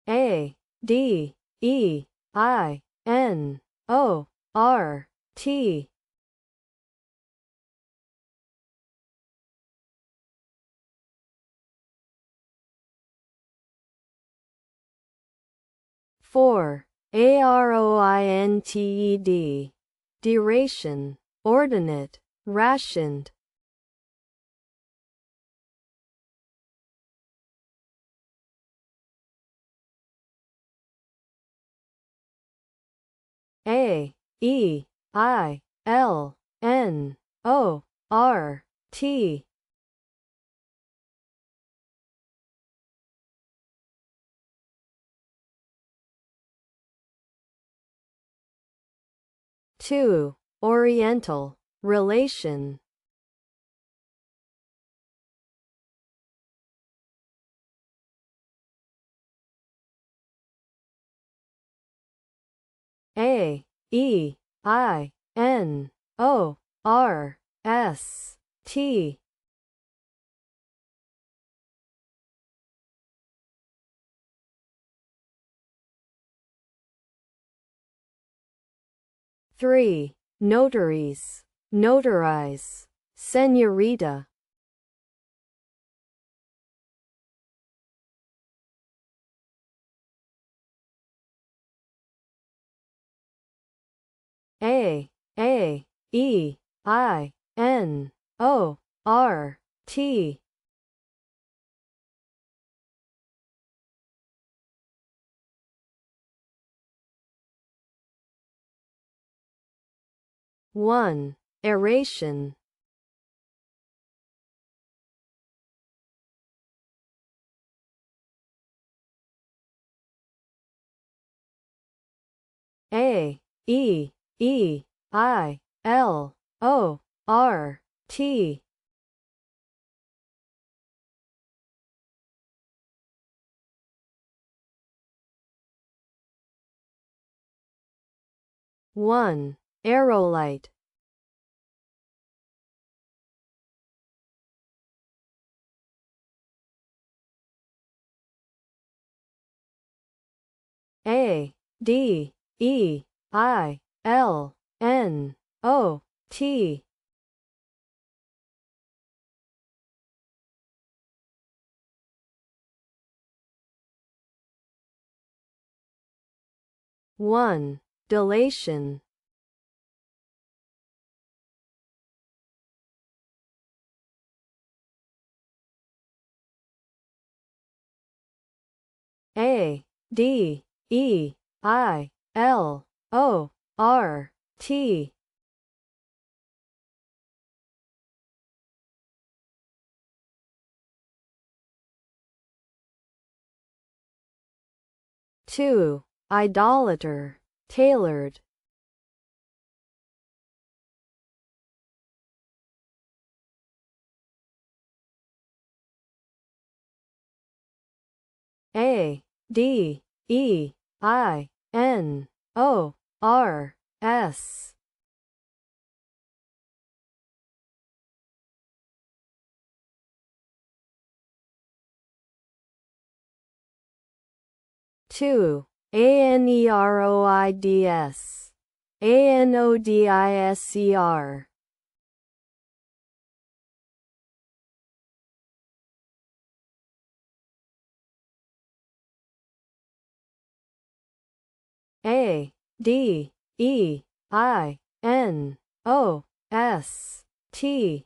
A D E I N O R T. Four. Arointed. Duration. Ordinate. Rationed. A E I L N O R T. Two. Oriental. Relation. A E I N O R S T. Three. Notaries. Notarize. Señorita. A E I N O R T. One. Aeration. A E E I L O R T. One. Aerolite. A D E I L N O T. One. Dilation. A D E I L O R T. Two. Idolater. Tailored. A D E I N O R S. Two. Aneroids. Anodiscer. A D E I N O S T.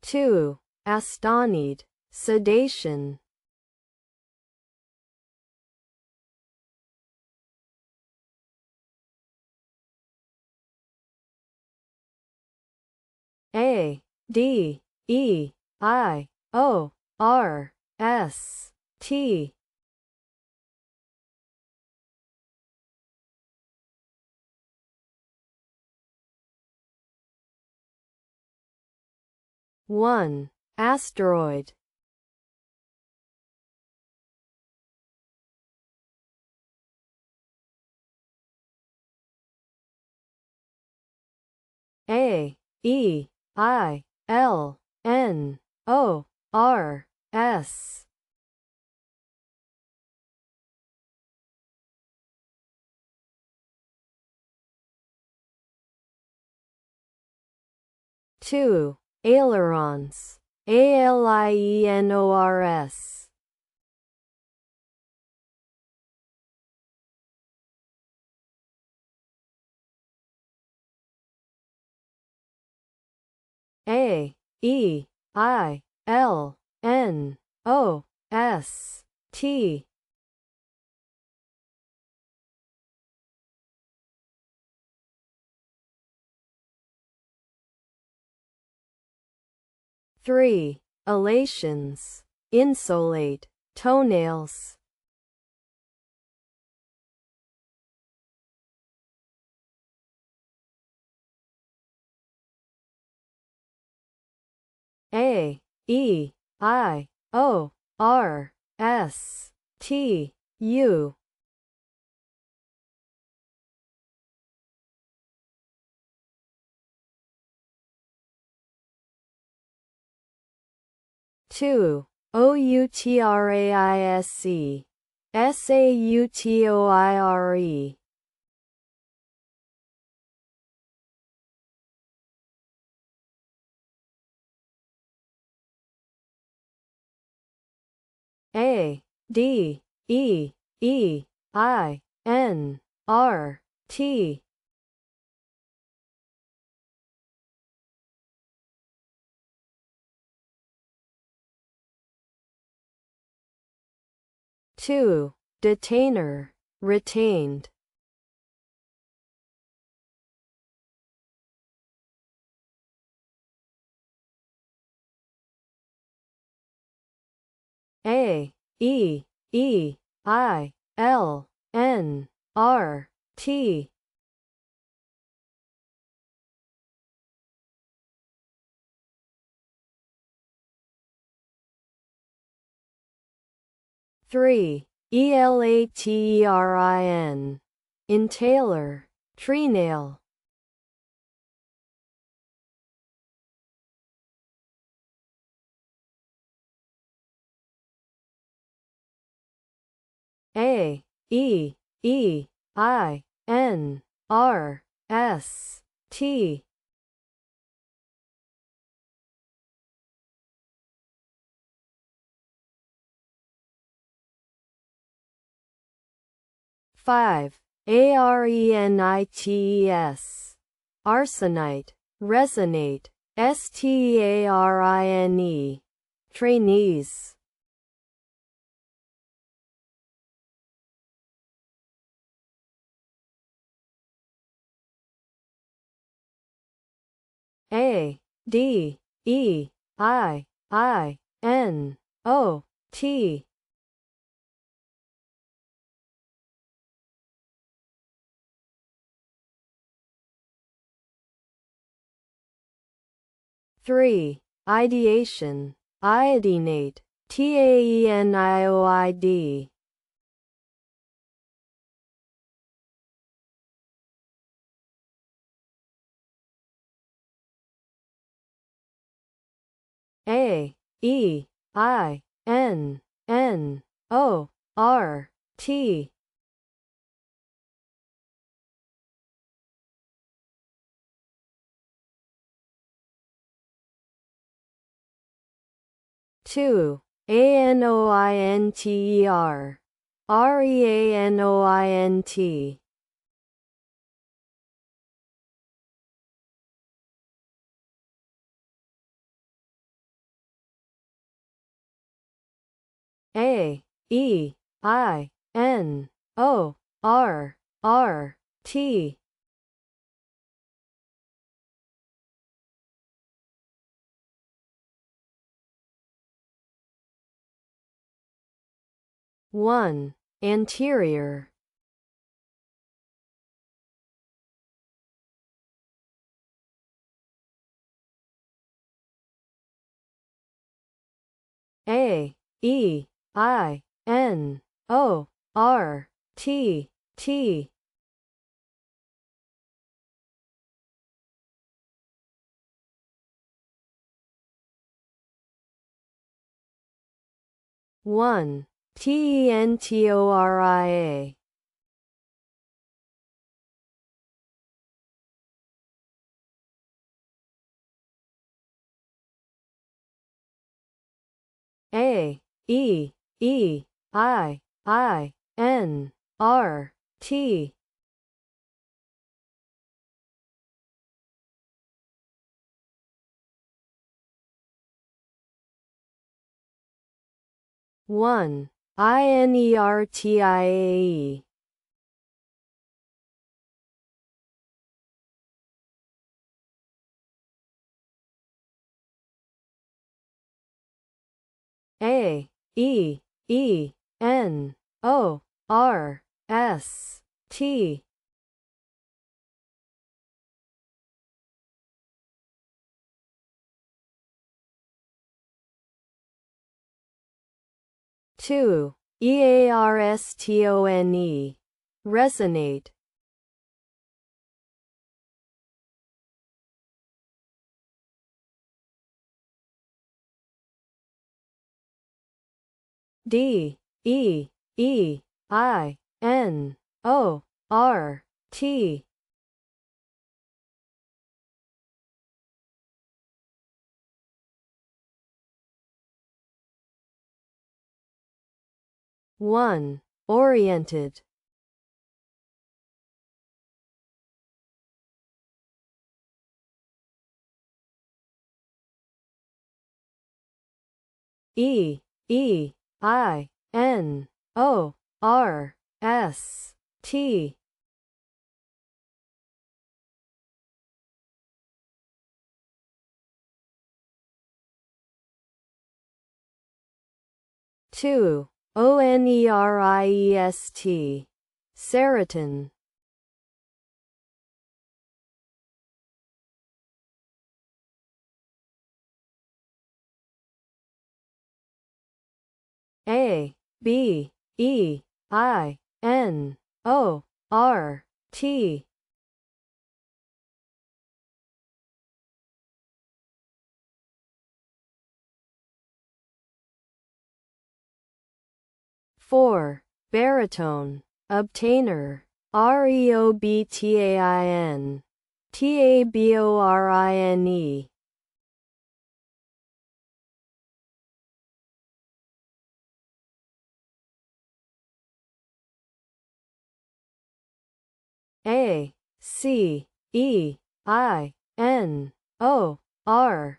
Two. Astonid. Sedation. A D E I O R S T. One. Asteroid. E I L N O R S. 2. Ailerons. ALIENORS. A E I L N O S T. 3. Elations. Insolate. Toenails. A E I O R S T U. 2. OUTRAISE. SAUTOIRE. A D E E I N R T. 2. Detainer. Retained. A E E I L N R T. 3. ELATERIN. Entailer. Treenail. A E E I N R S T. 5. ARENITES. Arsenite. Resonate. STARINE. Trainees. A D E I N O T. 3. Ideation. Iodinate. TAENIOID. A E I N N O R T. 2. ANOINTER. REANOINT. A E I N O R R T. 1. Anterior. A E I N O R T T. 1. Tentoria. A E E I N R T. 1. Inertiae. A E E N O R S T. 2. Earstone. Resonate. D E E I N O R T. 1. Oriented. E E I N O R S T. 2. Oneriest. Serotin. A B E I N O R T. 4. Baritone. Obtainer. Reobtain. Taborine. 1. Ceinort.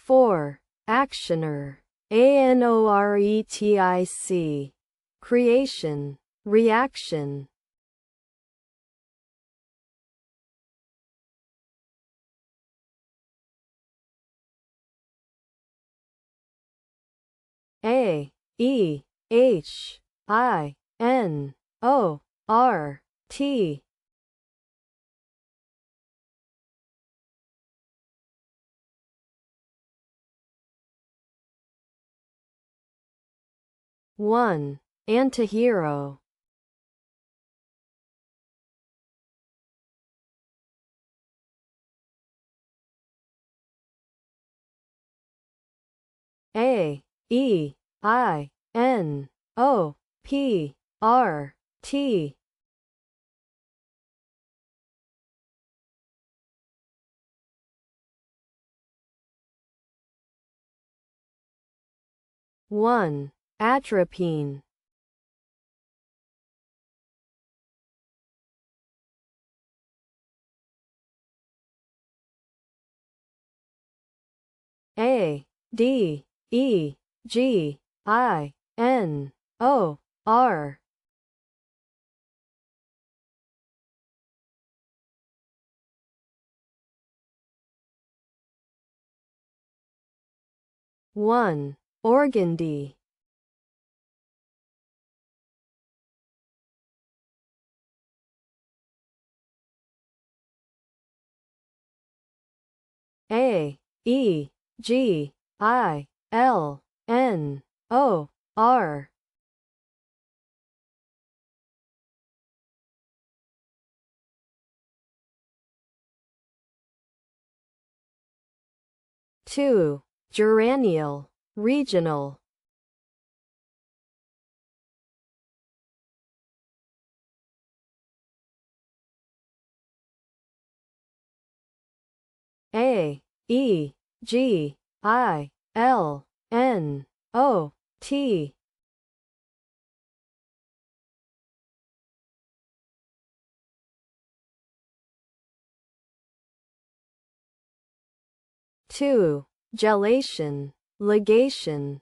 4. Actioner. Anoretic. Creation. Reaction. A E H I N O R T. 1. Antihero. A E I N O P R T. 1. Atropine. A D E G I N O R. One. Organdy. A E G I L N O R. 2. Geranial, regional. A, E, G, I, L, N, O, T. Two. Gelation, ligation.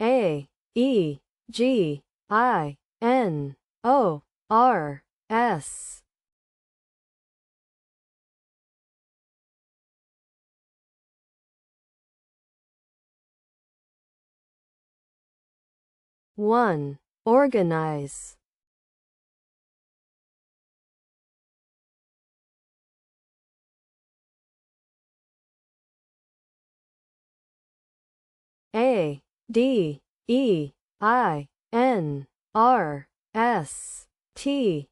A, E, G, I, N, O, R, S. One. Organize. A, D, E, I, N, R, S, T.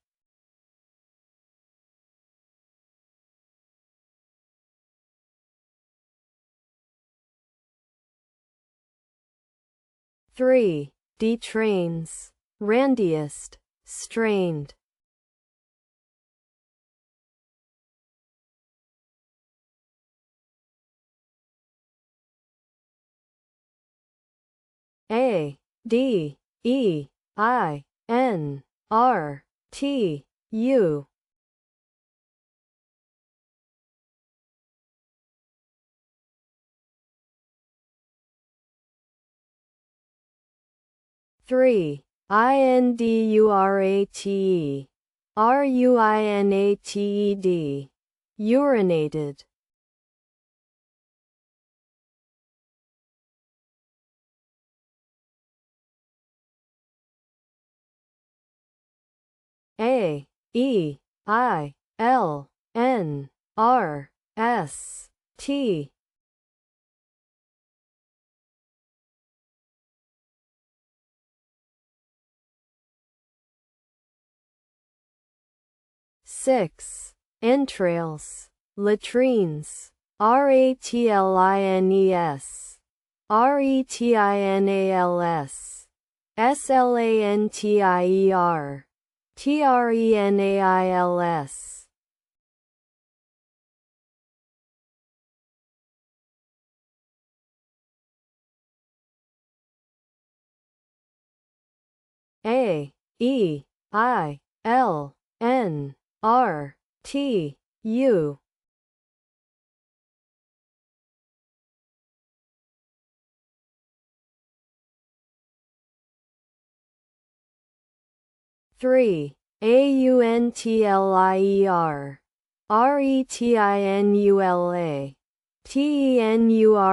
Three. Detrains, randiest, strained. A, D, E, I, N, R, T, U. Three. Indurate, ruinated, urinated. A, E, I, L, N, R, S, T. Six. Entrails, latrines, ratlines, retinals, slantier, trenails. A, E, I, L, N, R, T, U. Three. Auntlier, retinula, tenurial.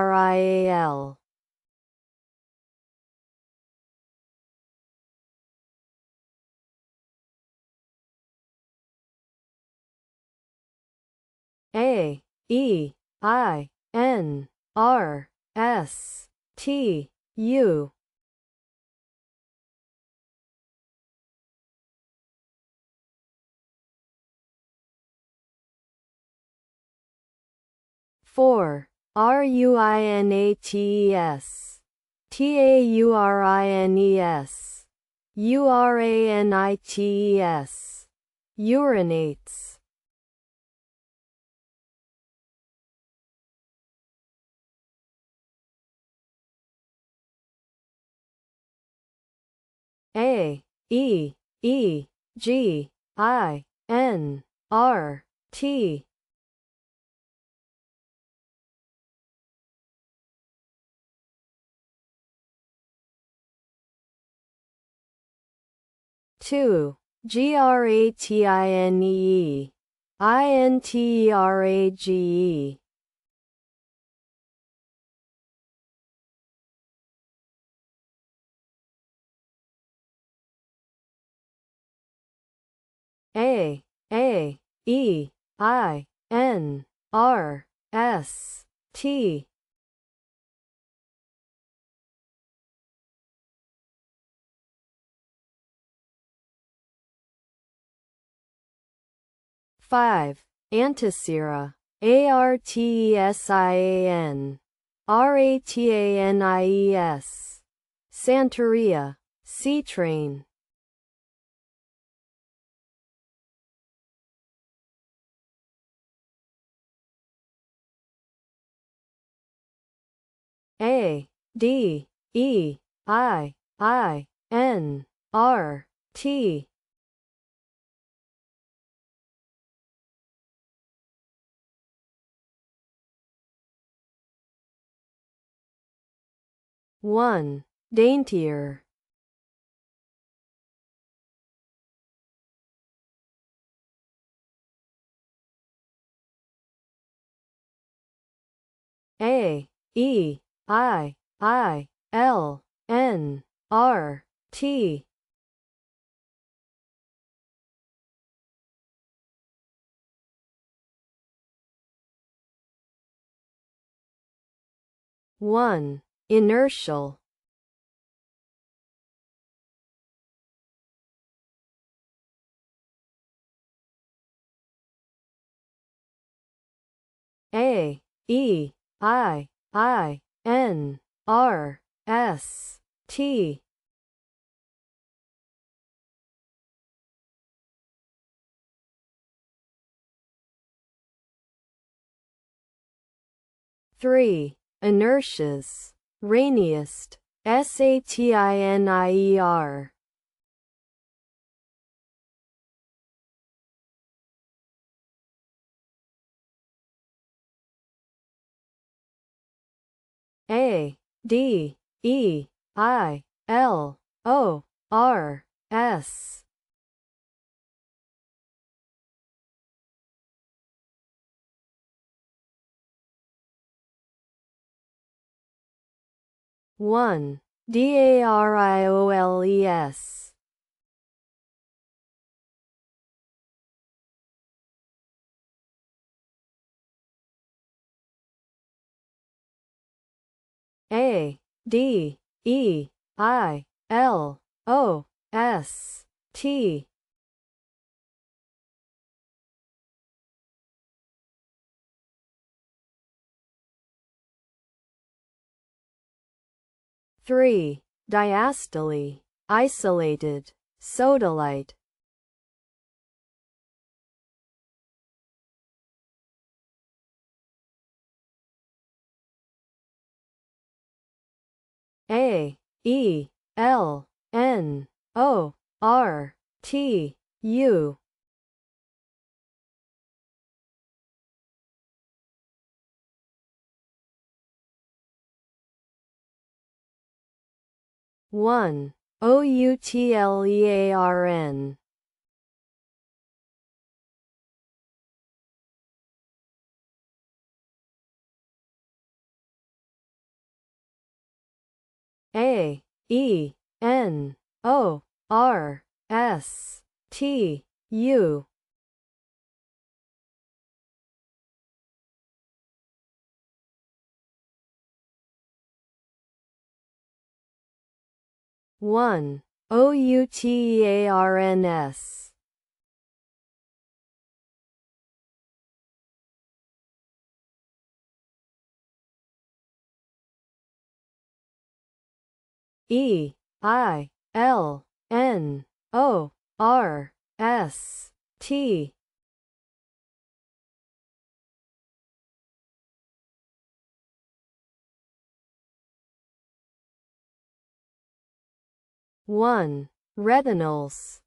A, E, I, N, R, S, T, U. Four. Ruinates, taurines, uranites, urinates. A, E, E, G, I, N, R, T. Two. Gratine, interage. A, E, I, N, R, S, T. 5. Antisera. Artesian. Ratanies. Santeria. Sea train. A D E I N R T. One. Daintier. A E I L N R T. One. Inertial. A E I N R S T. Three. Inertias. Rainiest. Satinier. A D E I L O R S. One. Darioles. A D E I L O S T. Three. Diastole. Isolated. Sodalite. A E L N O R T U. One. Outlearn. A E N O R S T U. One. Outarns. E I L N O R S T. One. Retinols.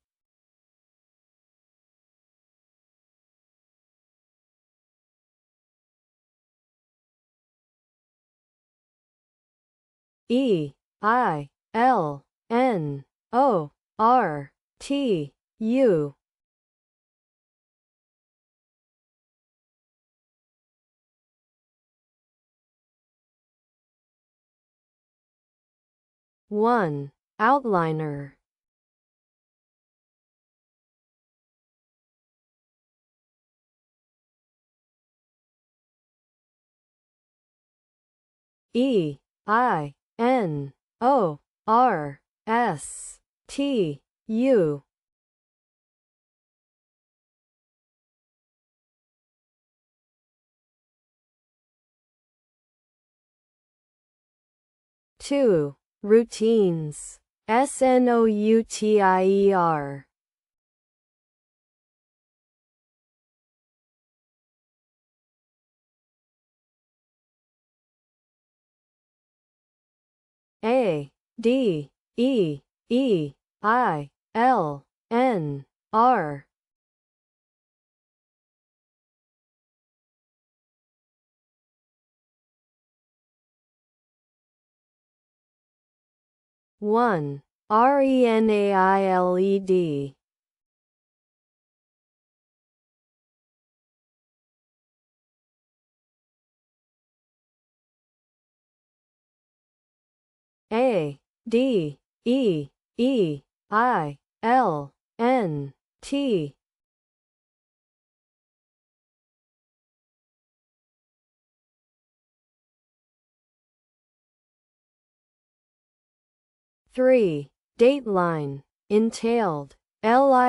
E I L N O R T U. One. Outliner. E I N O R S T U. 2. Routines. Snoutier. A D E E I L N R. One. RENAILED. A D E E I L N T. 3. Dateline. Entailed. LINEATED.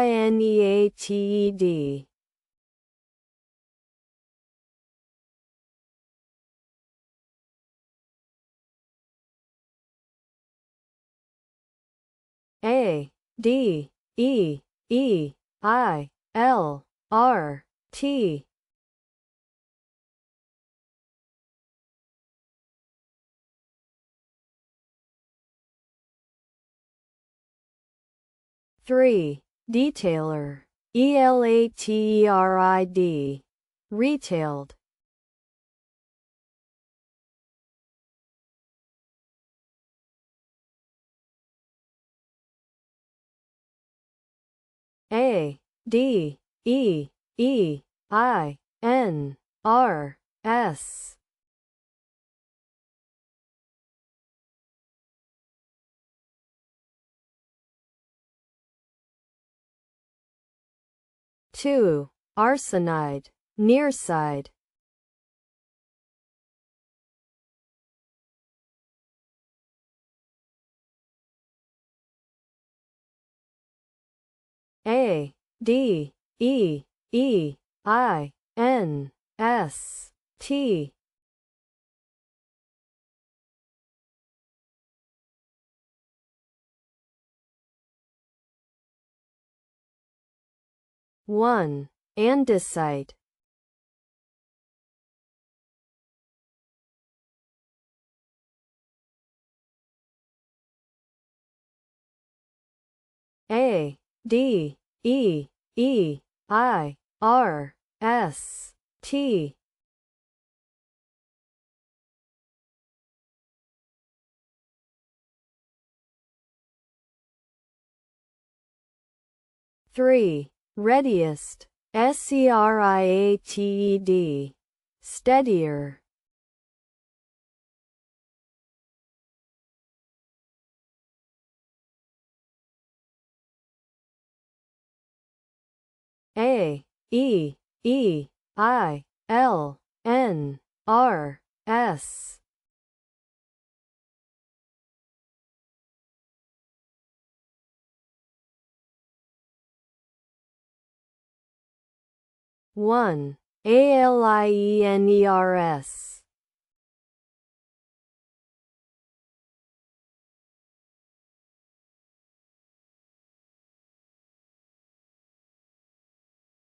A D E E I L R T. 3. Detailer. ELATERID. Retailed. A D E E I N R S. 2. Arsenide. Nearside. A D E E I N S T. 1. Andesite. A D E E I R S T. 3. Readiest. SERIATED. Steadier. A E E I L N R S. 1. ALIENERS.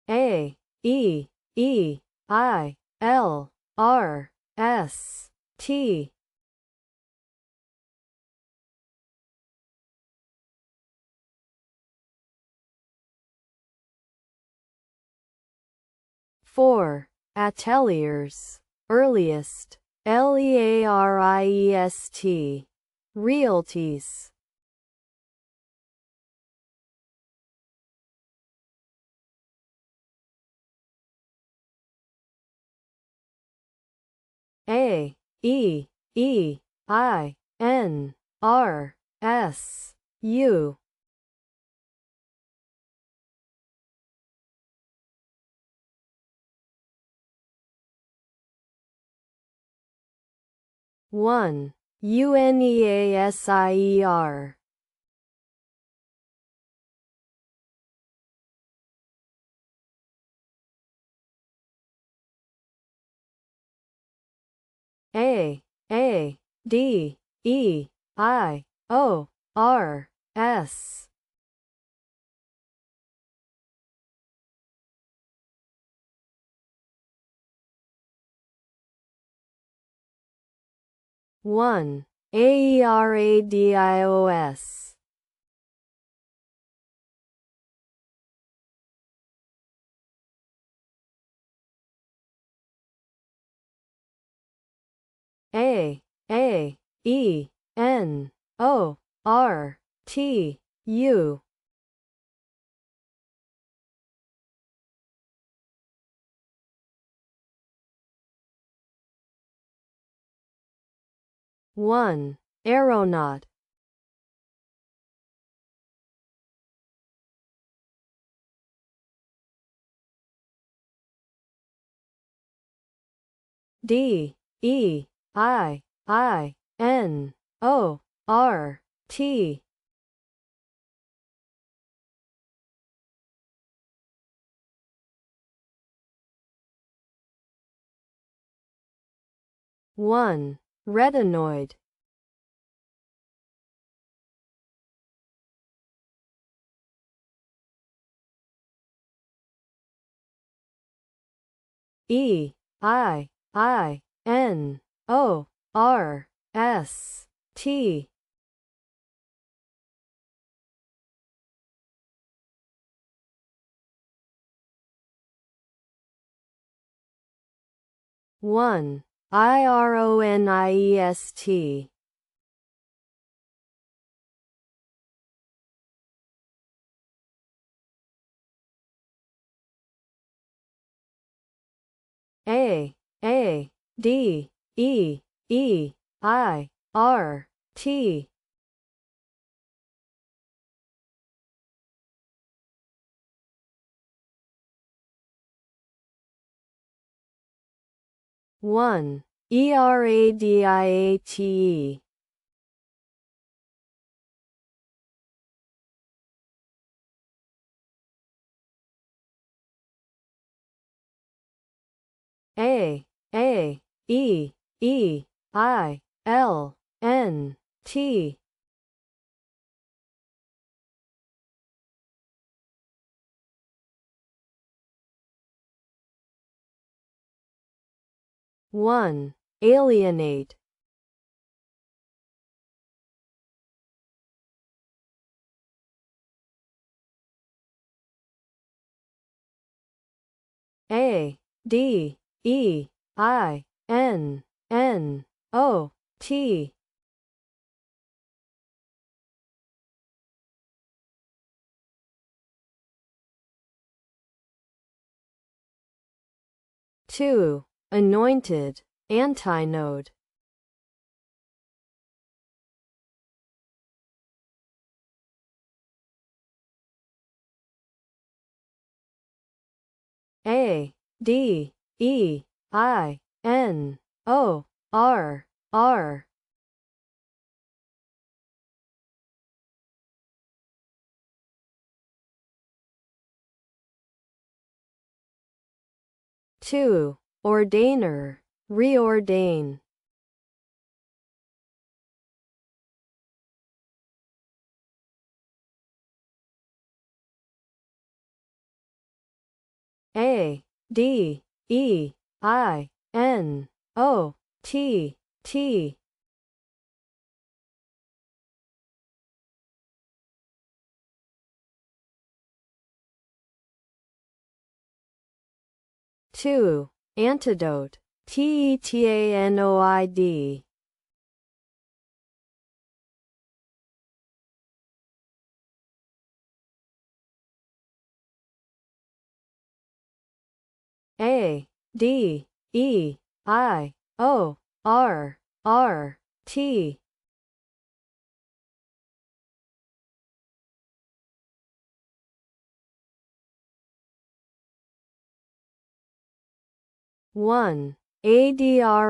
A E E I L R S T. 4. Ateliers. Earliest. LEARIEST. Realties. A E E I N R S U. 1. UNEASIER. A D E I O R S. 1. AERADIOS. AENORTU. 1. Aeronaut. DEIINORT. 1. Retinoid. EIINORST. 1. IRONIEST. AADEEIRT. 1. ERADIATE. AAEEILNT. 1. Alienate. ADEINNOT. 2. Anointed. Antinode. ADEINOR. 2. Ordainer. Reordain. ADEINOTT. 2. Antidote. TETANOID. ADEIORRT. 1. ADROITER.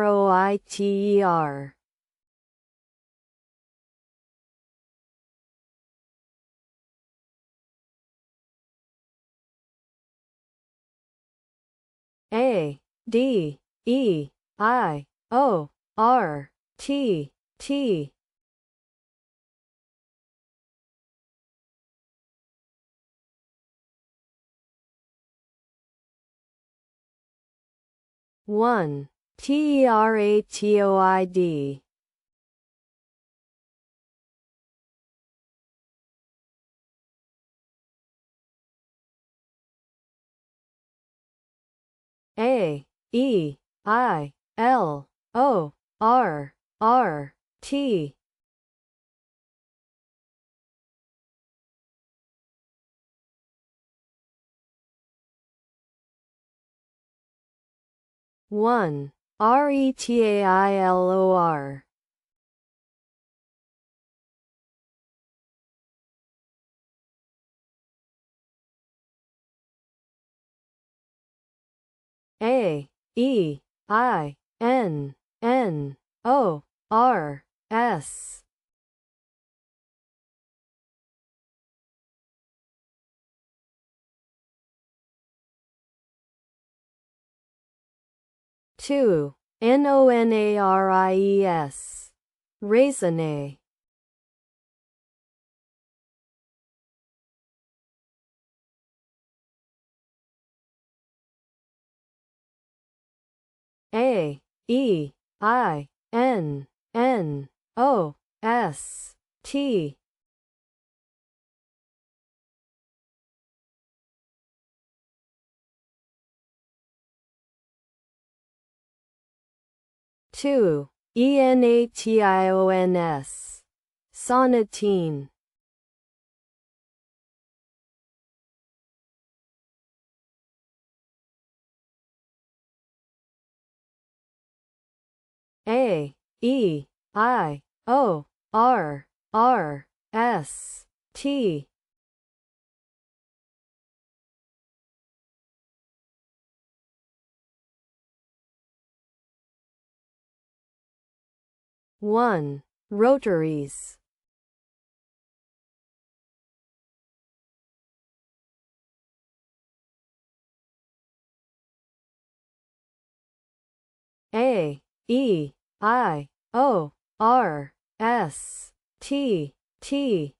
ADEIORTT. 1. Teratoid. A, E, I, L, O, R, R, T. 1. Retailor. A, E, I, N, N, O, R, S. 2. Nonaries. Raisonné. A, E, I, N, N, O, S, T. 2. Enations. Sonatine. A, E, I, O, R, R, S, T. 1. Rotaries. A, E, I, O, R, S, T, T.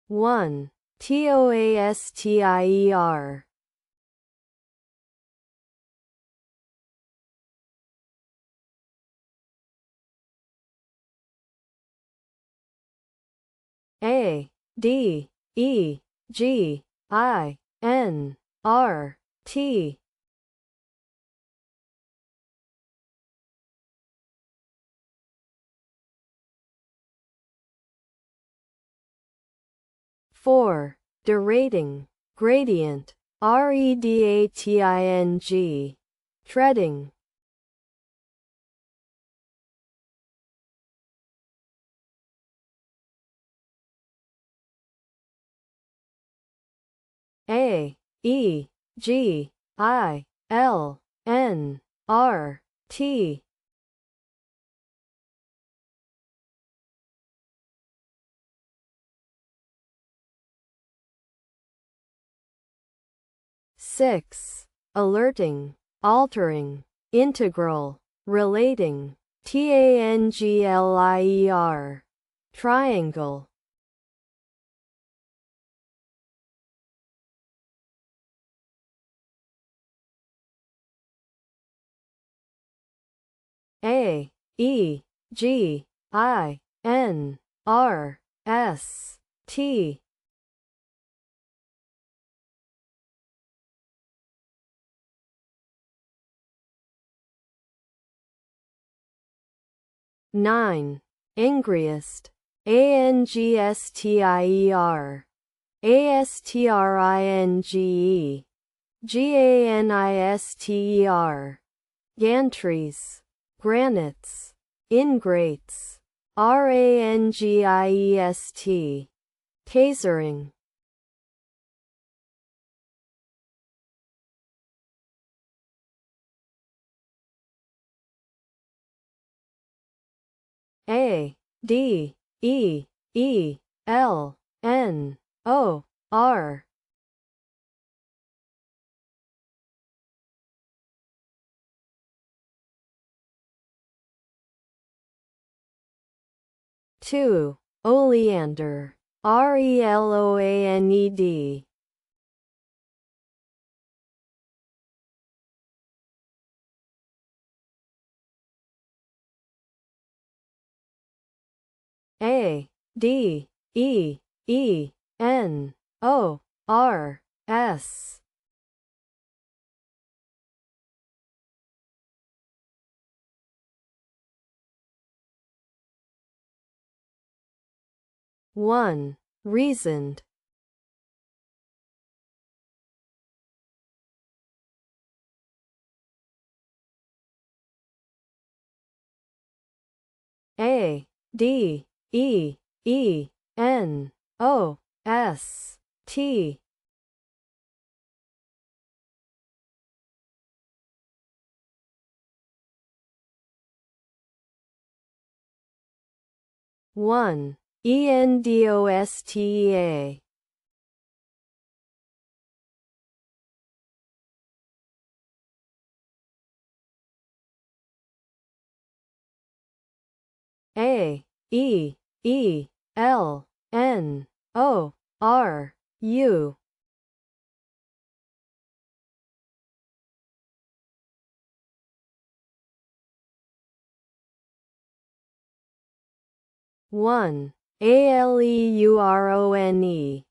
1. Toastier. A, D, E, G, I, N, R, T. 4. Derating. Gradient. Redating. Treading. A, E, G, I, L, N, R, T. 6. Alerting. Altering. Integral. Relating. Tanglier. Triangle. A, E, G, I, N, R, S, T. 9. Angriest. Angstier. Astringe. Ganister. Gantries. Granites. Ingrates. Rangiest. Tasering. A, D, E, E, L, N, O, R. 2. Oleander. Reloaned. Adenors. 1. Reasoned. Adenost. 1. Endosta. Aelnoru. 1. Aleurone.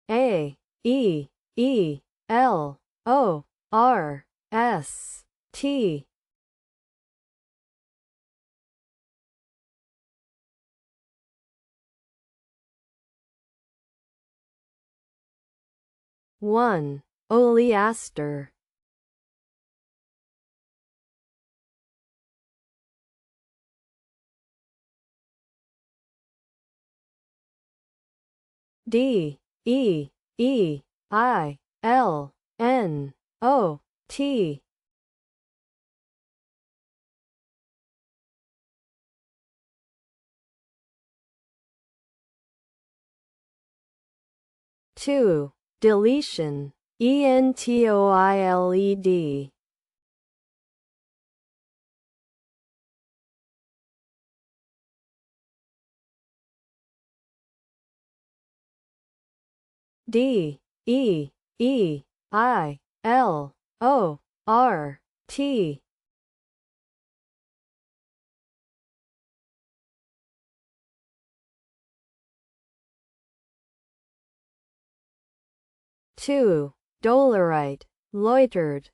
Aelors. 1. Oleaster. Deilnot. 2. Deletion. Entoiled. Deilort. 2. Dolerite. Loitered.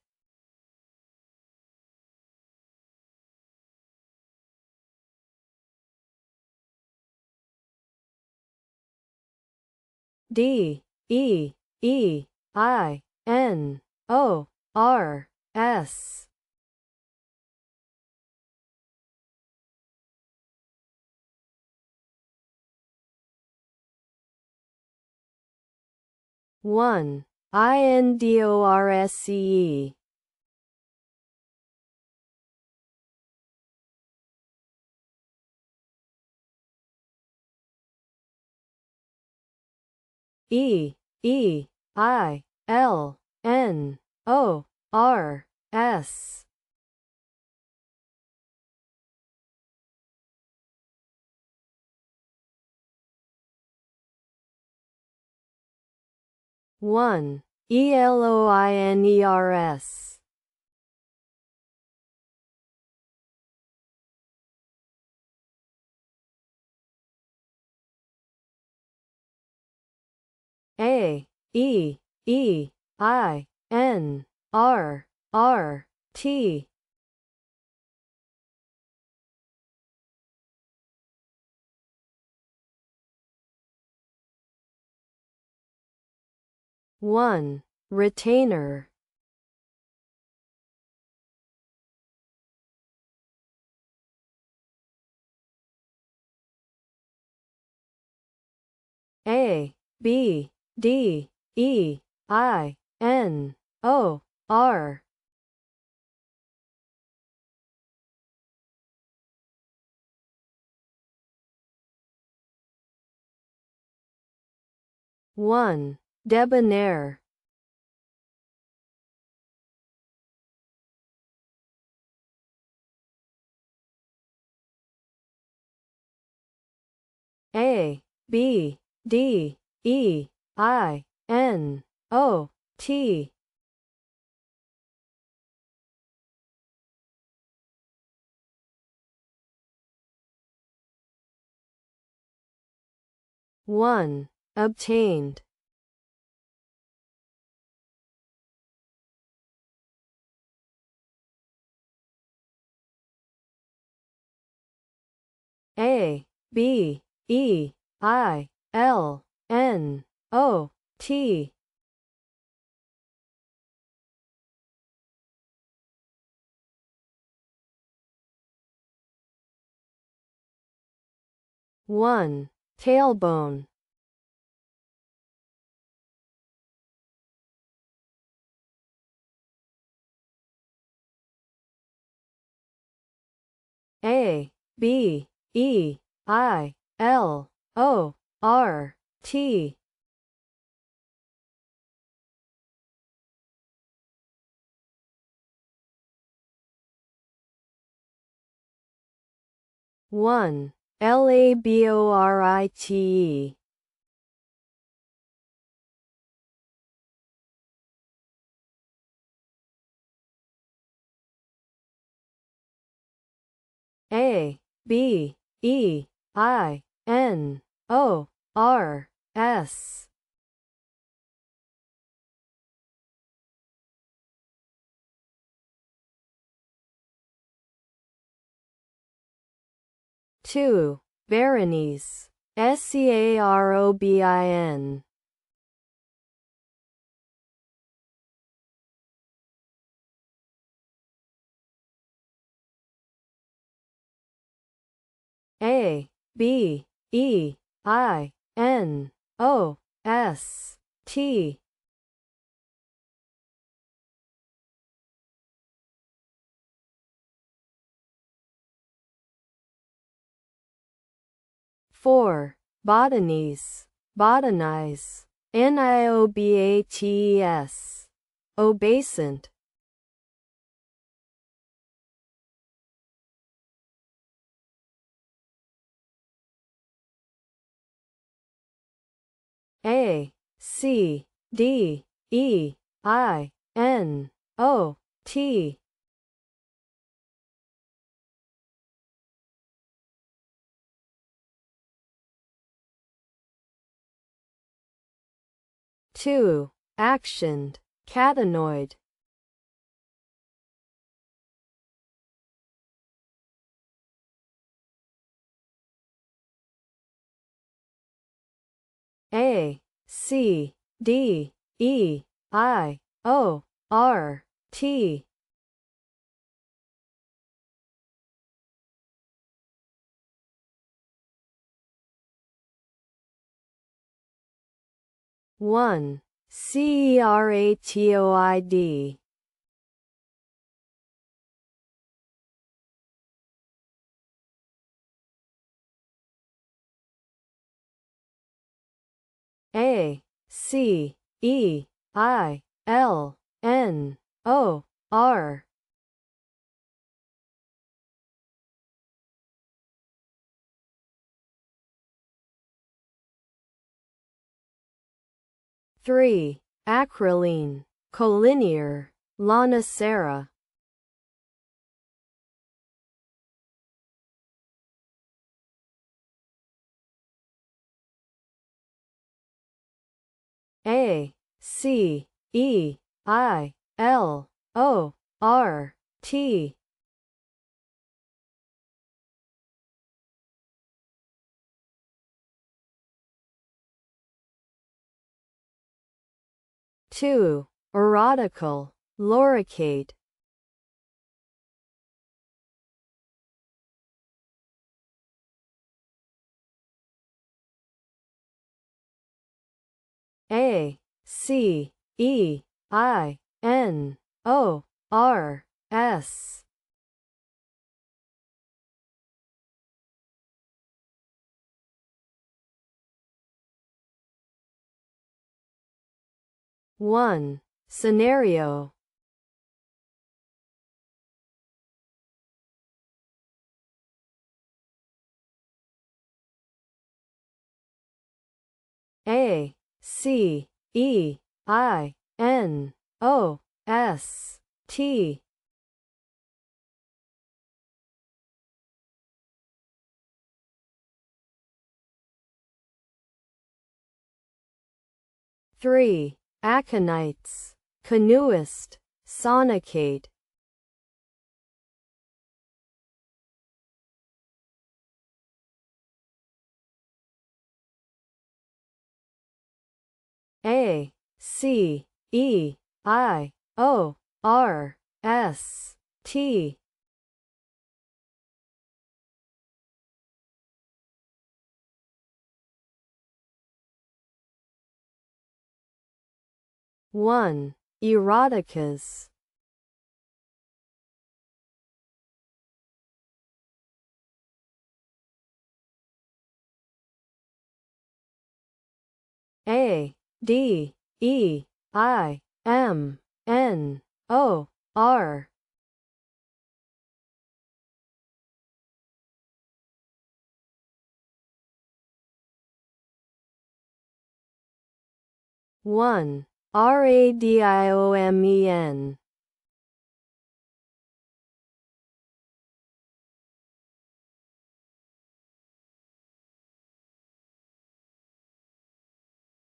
Deinors. 1. Indorsce. 1. Eloiners. 1. Retainer. Abdeinor. 1. Debonair. A, B, D, E, I, N, O, T. 1. Obtained. A, B, E, I, L, N, O, T. 1. Tailbone. A, B, E, I, L, O, R, T. 1. Laborite. A, B, E, I, N, O, R, S. 2. Baronies. Searobin. A, B, E, I, N, O, S, T. 4. Botanies. Botanize. Niobates. Obescent. A, C, D, E, I, N, O, T. 2. Actioned. Catenoid. A, C, D, E, I, O, R, T. 1. Ceratoid. A, C, E, I, L, N, O, R. 3. Acrolein. Collinear. Lonicera. A, C, E, I, L, O, R, T. 2. Erotical. Loricate. A, C, E, I, N, O, R, S. 1. Scenario. A C E I N O S T. 3. Aconites. Canoeist. Sonicate. A C E I O R S T. 1. Eroticas. A D E I M N O R. 1. Radiomen.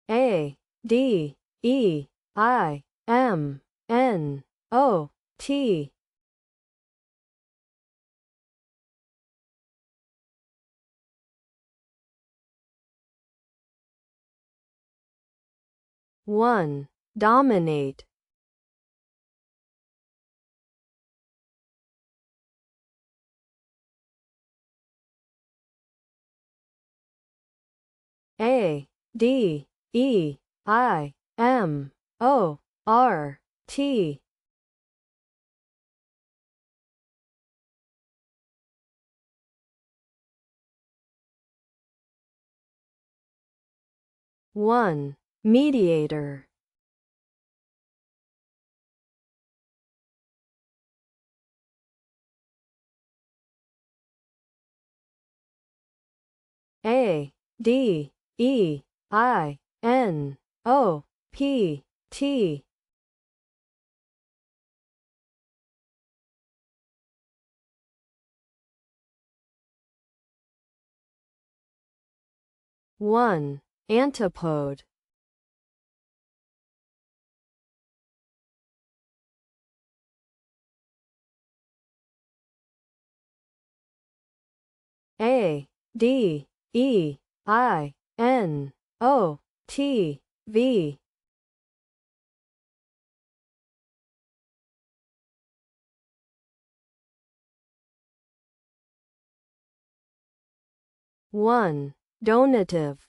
A D E I M N O T. 1. Dominate. A D E I M O R T. 1. Mediator. A D E I N O P T. 1. Antipode. A D E I N O T V. 1. Donative.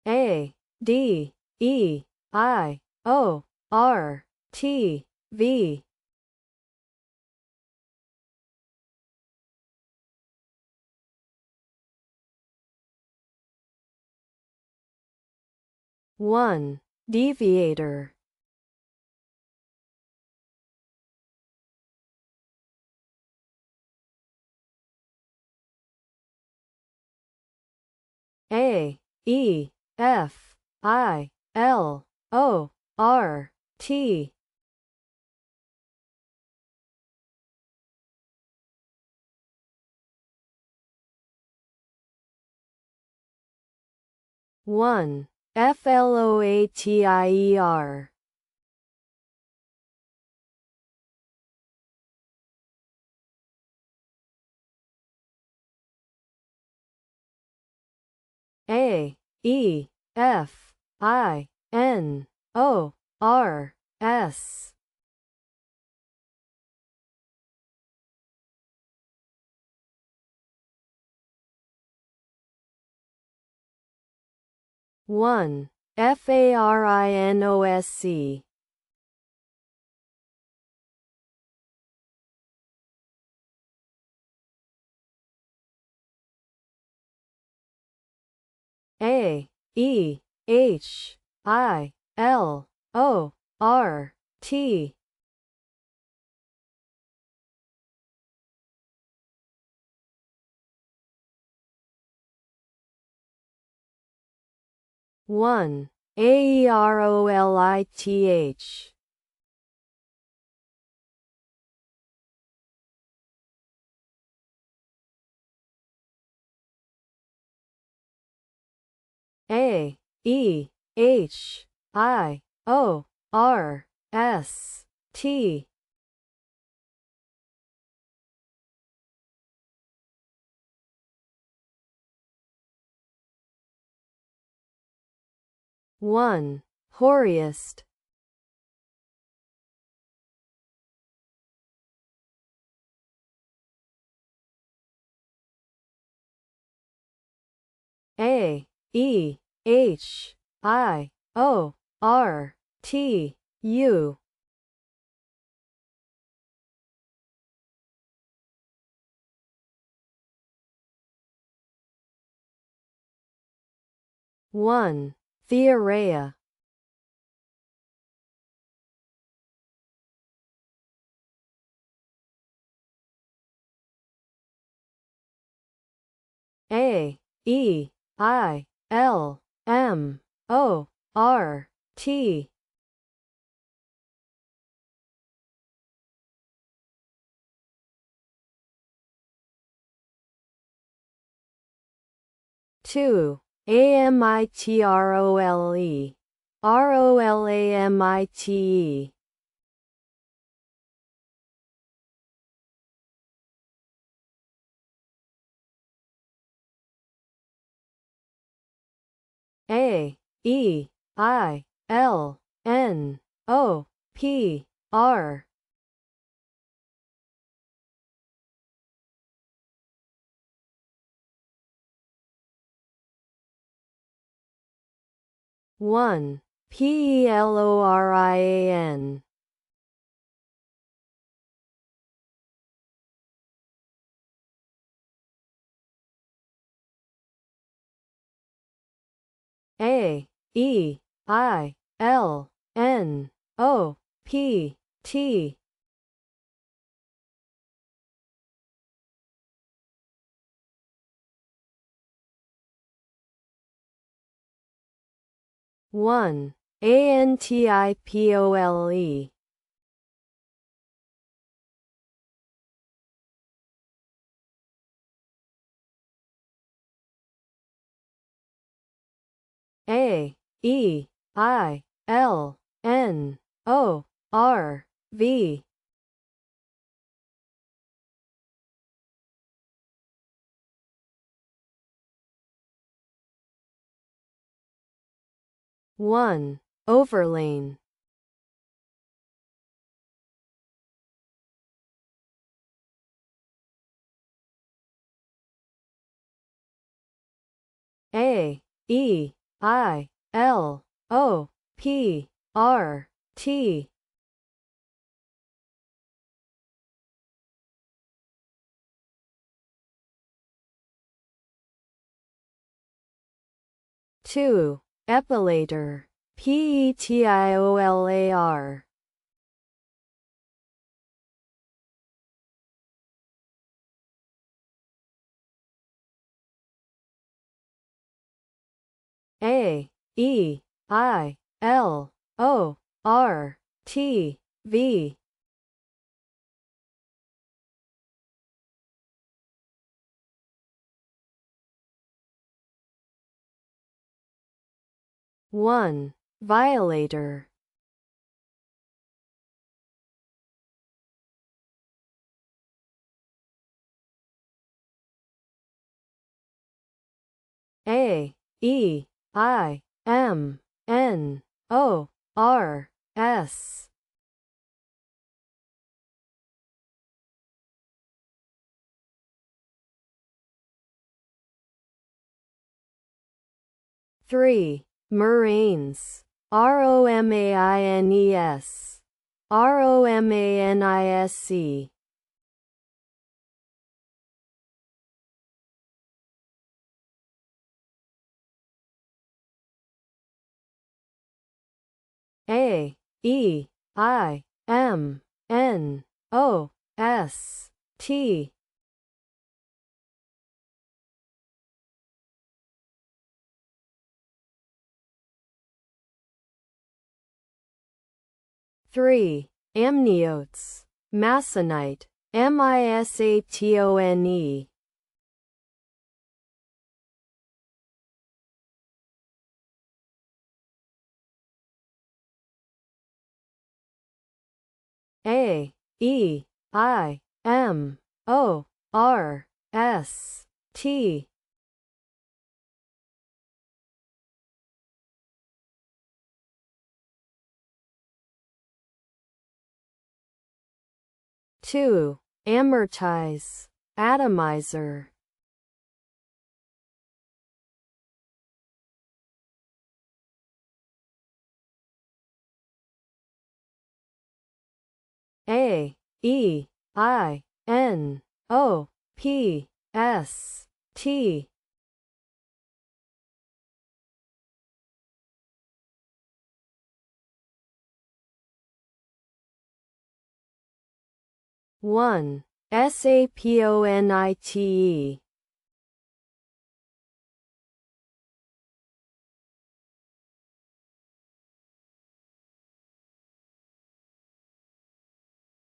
A D E I O R T V. 1. Deviator. A E F I L O R T. 1. Floatier. A E F I N O R S. 1. Farinosc. A E H I L O R T. 1. Aerolith. A E H I O R S T. 1. Horiest. A E H I O R T U. 1. Theorea. A E I L M O R T. 2. Amitrole. Rolamite. A E I L N O P R. 1. Pelorian. A E I L N O P T. 1. Antipole. A E I L N O R V. 1. Overlane. A E I L O P R T. 2. Epilator. Petiolar. A E I L O R T V. 1. Violator. A E I M N O R S. 3. Moraines. Romaines. Romanisc. A E I M N O S T. 3. Amniotes. Masonite. Misatone. A E I M O R S T. 2. Amortize. Atomizer. A E I N O P S T. 1. Saponite.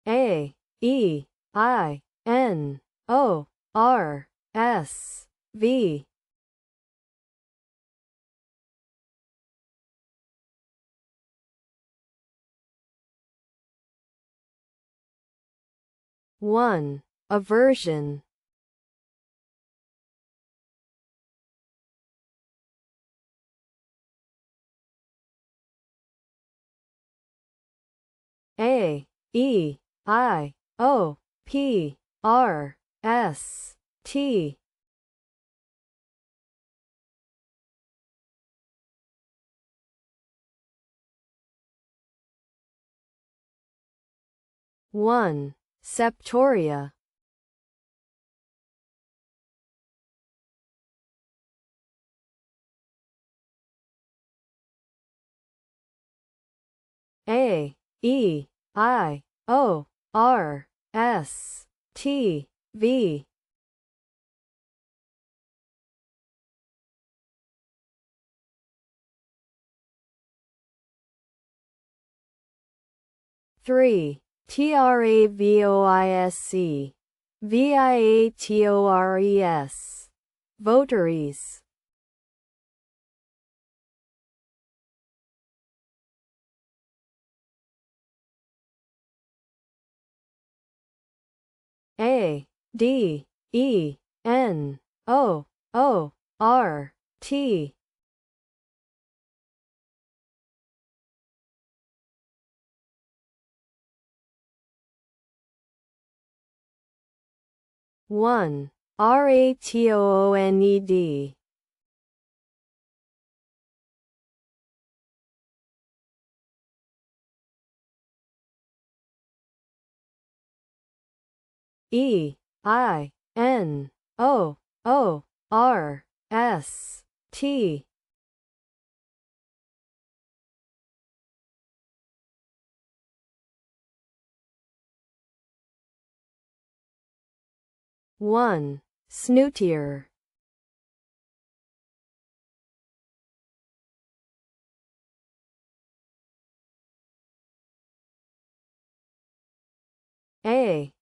A E I N O R S V. 1. Aversion. A E I O P R S T. 1. Septoria. A E I O R S T V. 3. Travoisc. Viatores. Votaries. A D E N O O R T. 1. Ratooned. E I N O O R S T. 1. Snootier. A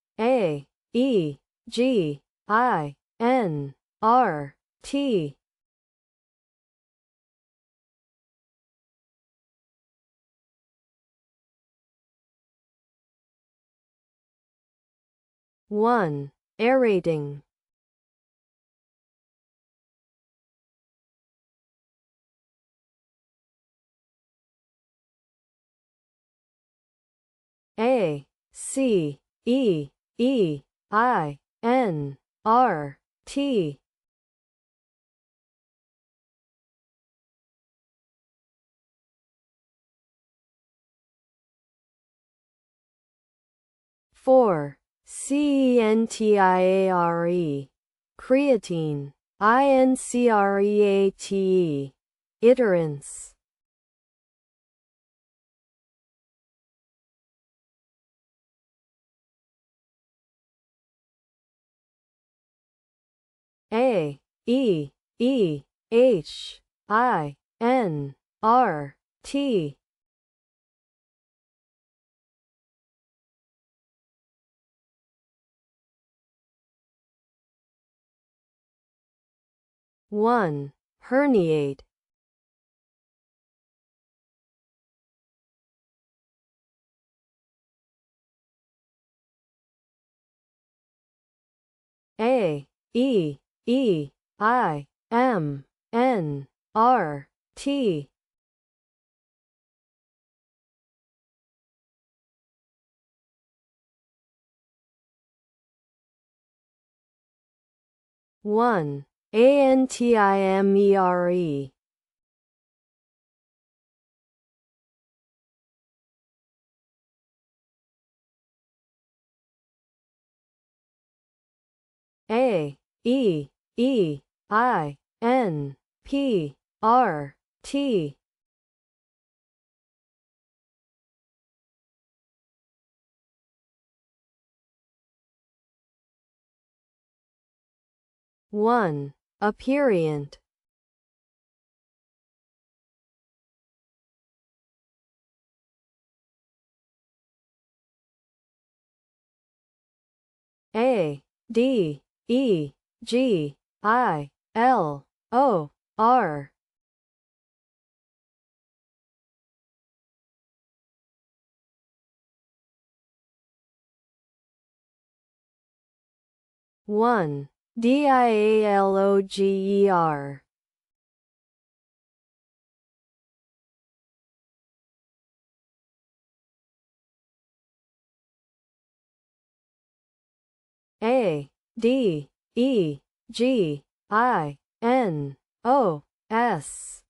E G I N R T. 1. Aerating. A C E E I N R T. 4. CENTIARE. Creatine. INCREATE. Iterants. A E E H I N R T. 1. Herniate. A, E, E, I, M, N, R, T. 1. Antimere. A, E, E, I, N, P, R, T. 1. Aperient. A, D, E, G, I, L, O, R. 1. Dialoger. A, D, E, G, I, N, O, S.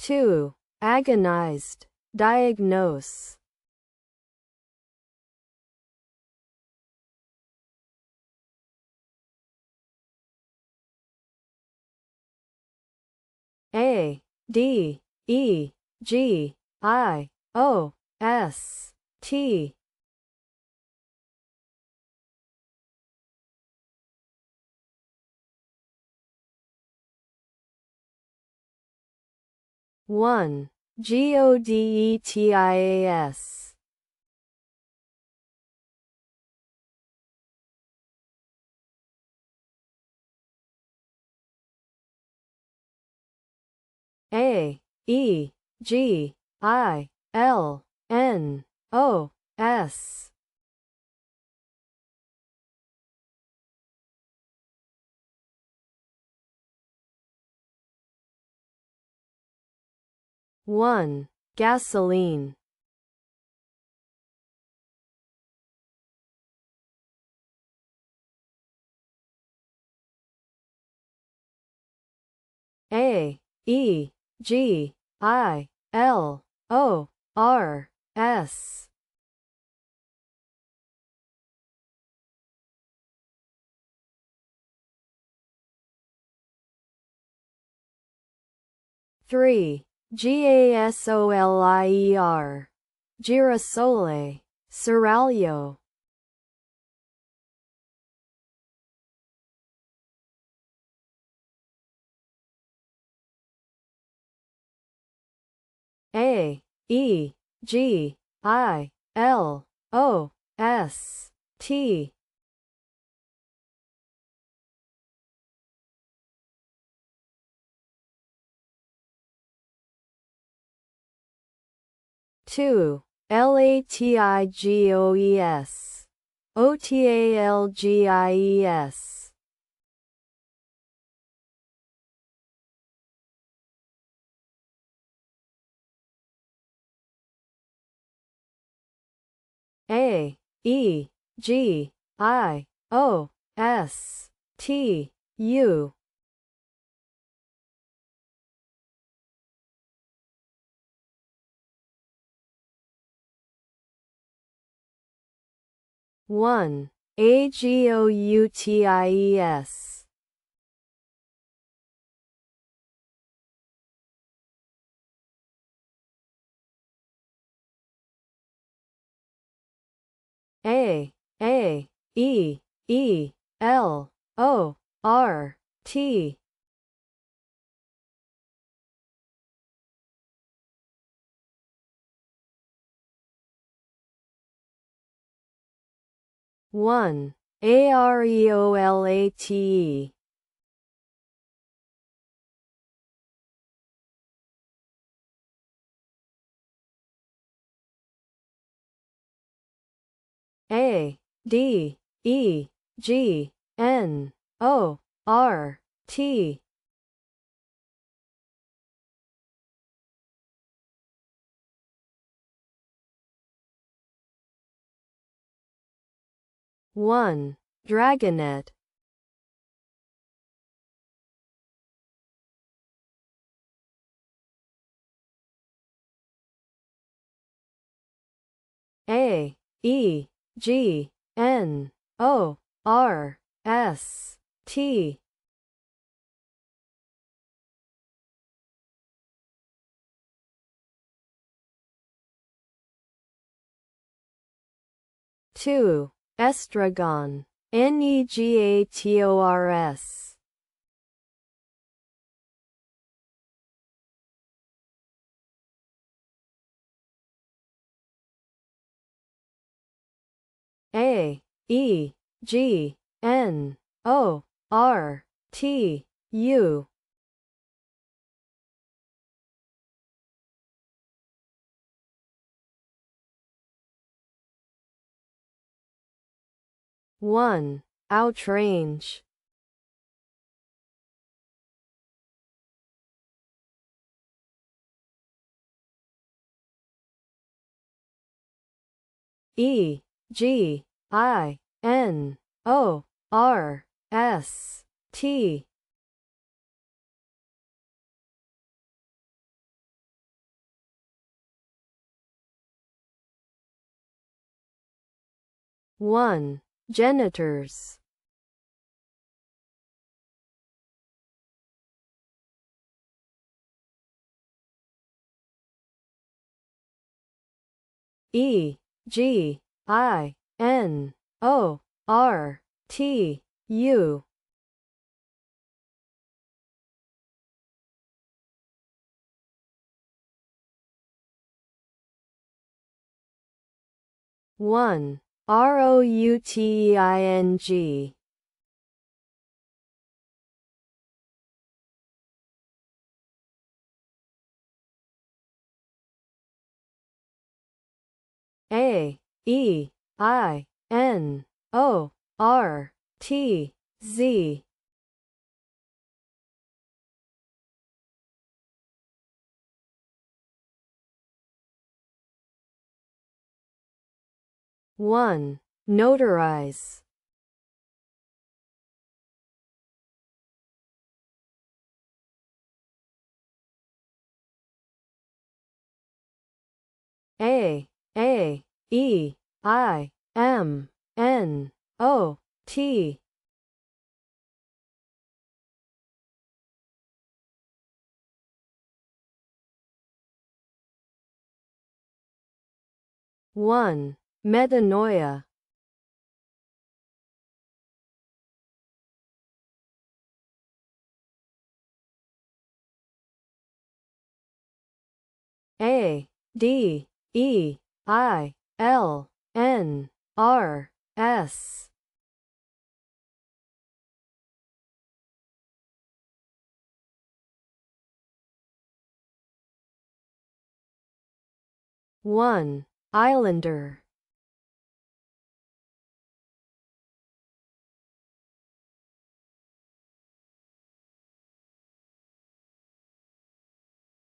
2. Agonized. Diagnose. A, D, E, G, I, O, S, T. 1. Godetis. A, E, G, I, L, N, O, S. 1. Gasoline. A, E, G, I, L, O, R, S. 3. Gasolier. Girasole. Seraglio. A, E, G, I, L, O, S, T. 2. Latigoes. Otalgies. A, E, G, I, O, S, T, U. 1. Agouties. A, E, E, L, O, R, T. 1. Areolate. A D E G N O R T. 1. Dragonet. A E G N O R S T. 2. Estragon. Negators. A E G N O R T U. 1. Outrange. E G I N O R S T. 1. Genitors. E G I N O R T U. 1. Routing. A E I N O R T Z. 1. Notarize. A E I M N O T. 1. Metanoia. A D E I L N R S. 1. Islander.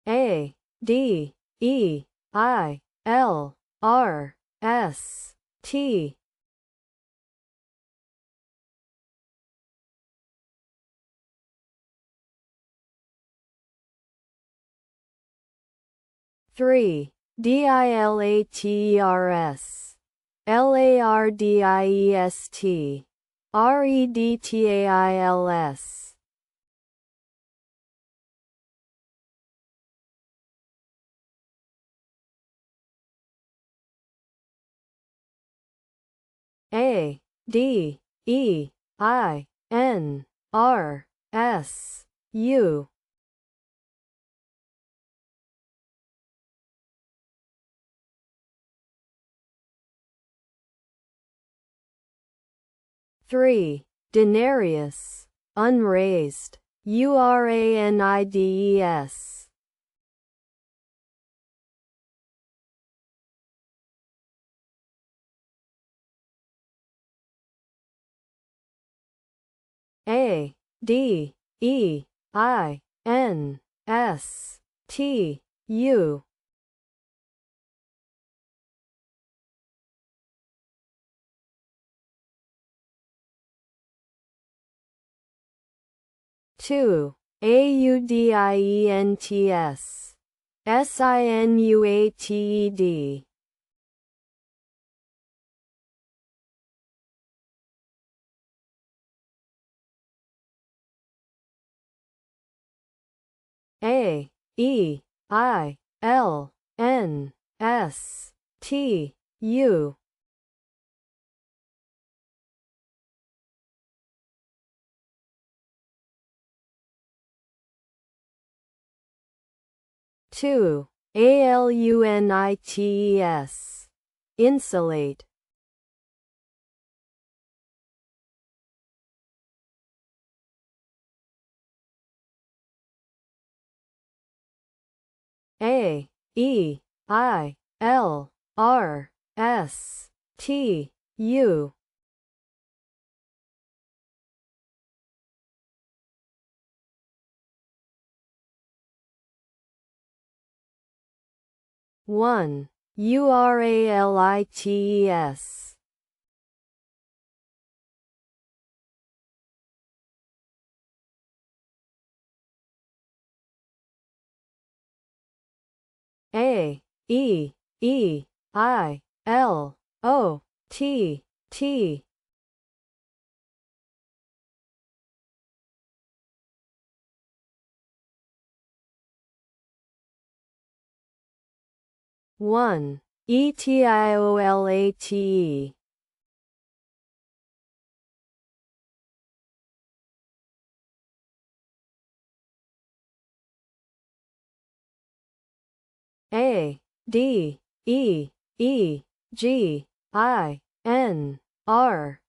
A D E I L R S T. 3. Dilaters. Lardist. Redtails. 'A D E I N R S U. 3. Denarius. Unraised. Uranides. A D E I N S T U. Two. Audients. Sinuated. A E I L N S T U. Two. Alunites. Insulate. A E I L R S T U. One. Uralites. A E E I L O T T. One. Etiolate. A D E E G I N R.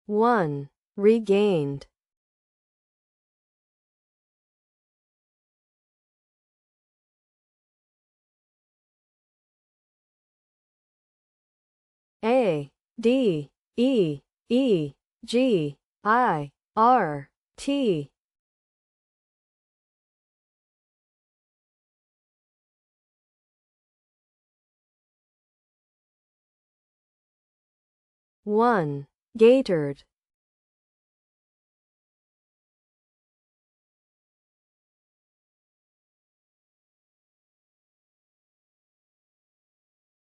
One. Regained. A D E E G I R T. One. Gatered.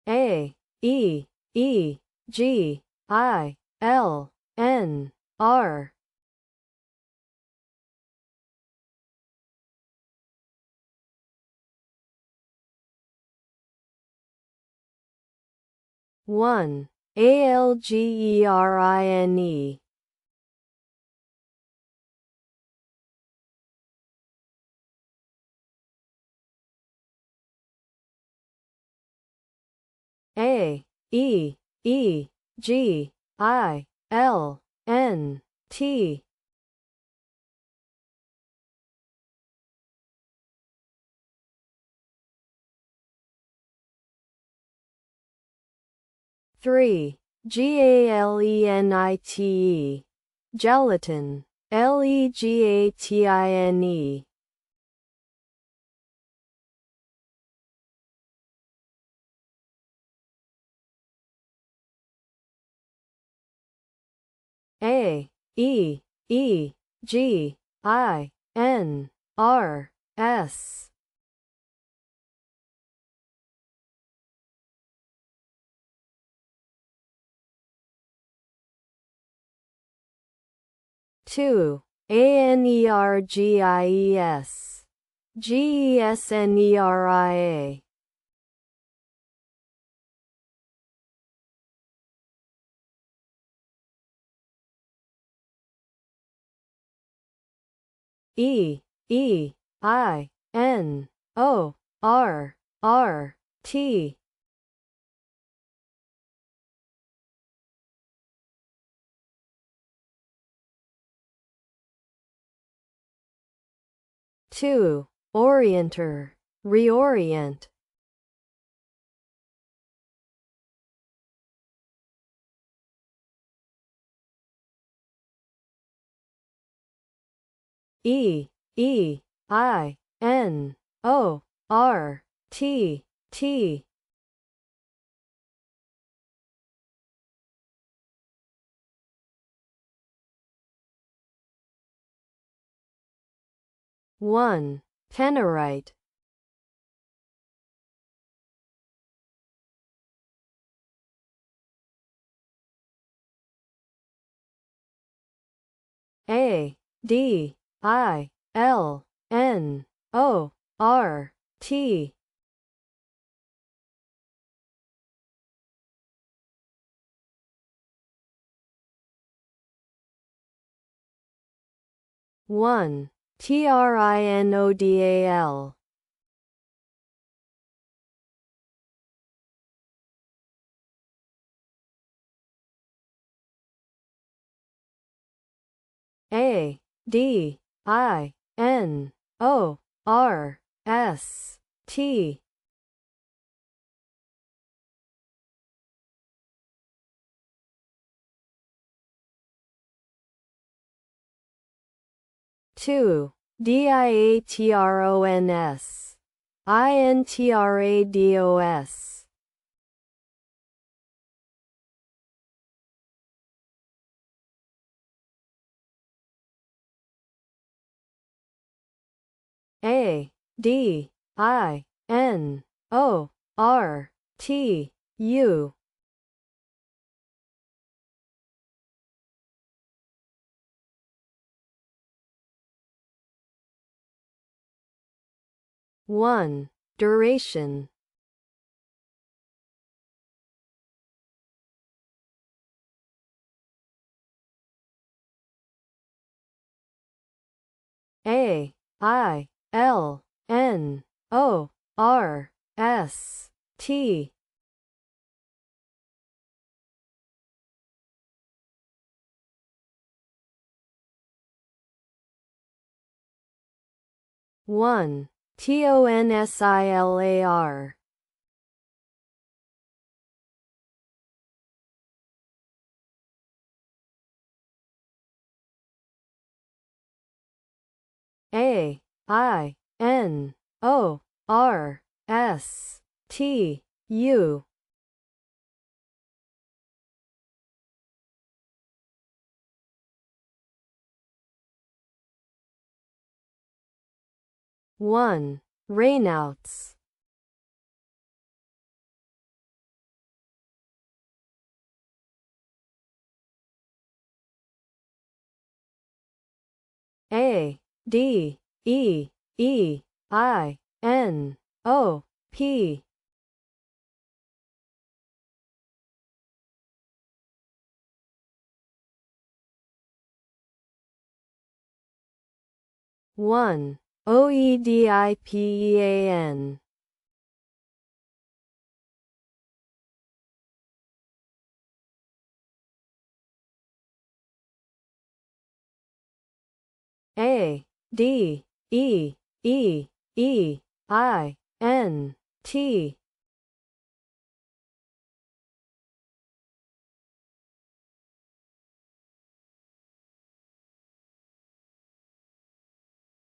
A E E G I L N R. One. Algerine. A E E G I L N T. Three. Galenite. Gelatin. Legatine. A E E G I N R S. Two. Anergies. Gesneria. E E I N O R R T. Two. Orienter, reorient. E E I N O R T T. One. Tenorite. A D I L N O R T. One. Trinodal. A D I N O R S T. Two. Diatrons. Intrados. A D I N O R T U. One. Duration. A I L N O R S T. One. Tonsilar. A I N O R S T U. One. Rainouts. A D E E I N O P. One. OEDIPEAN. A D E E E I N T.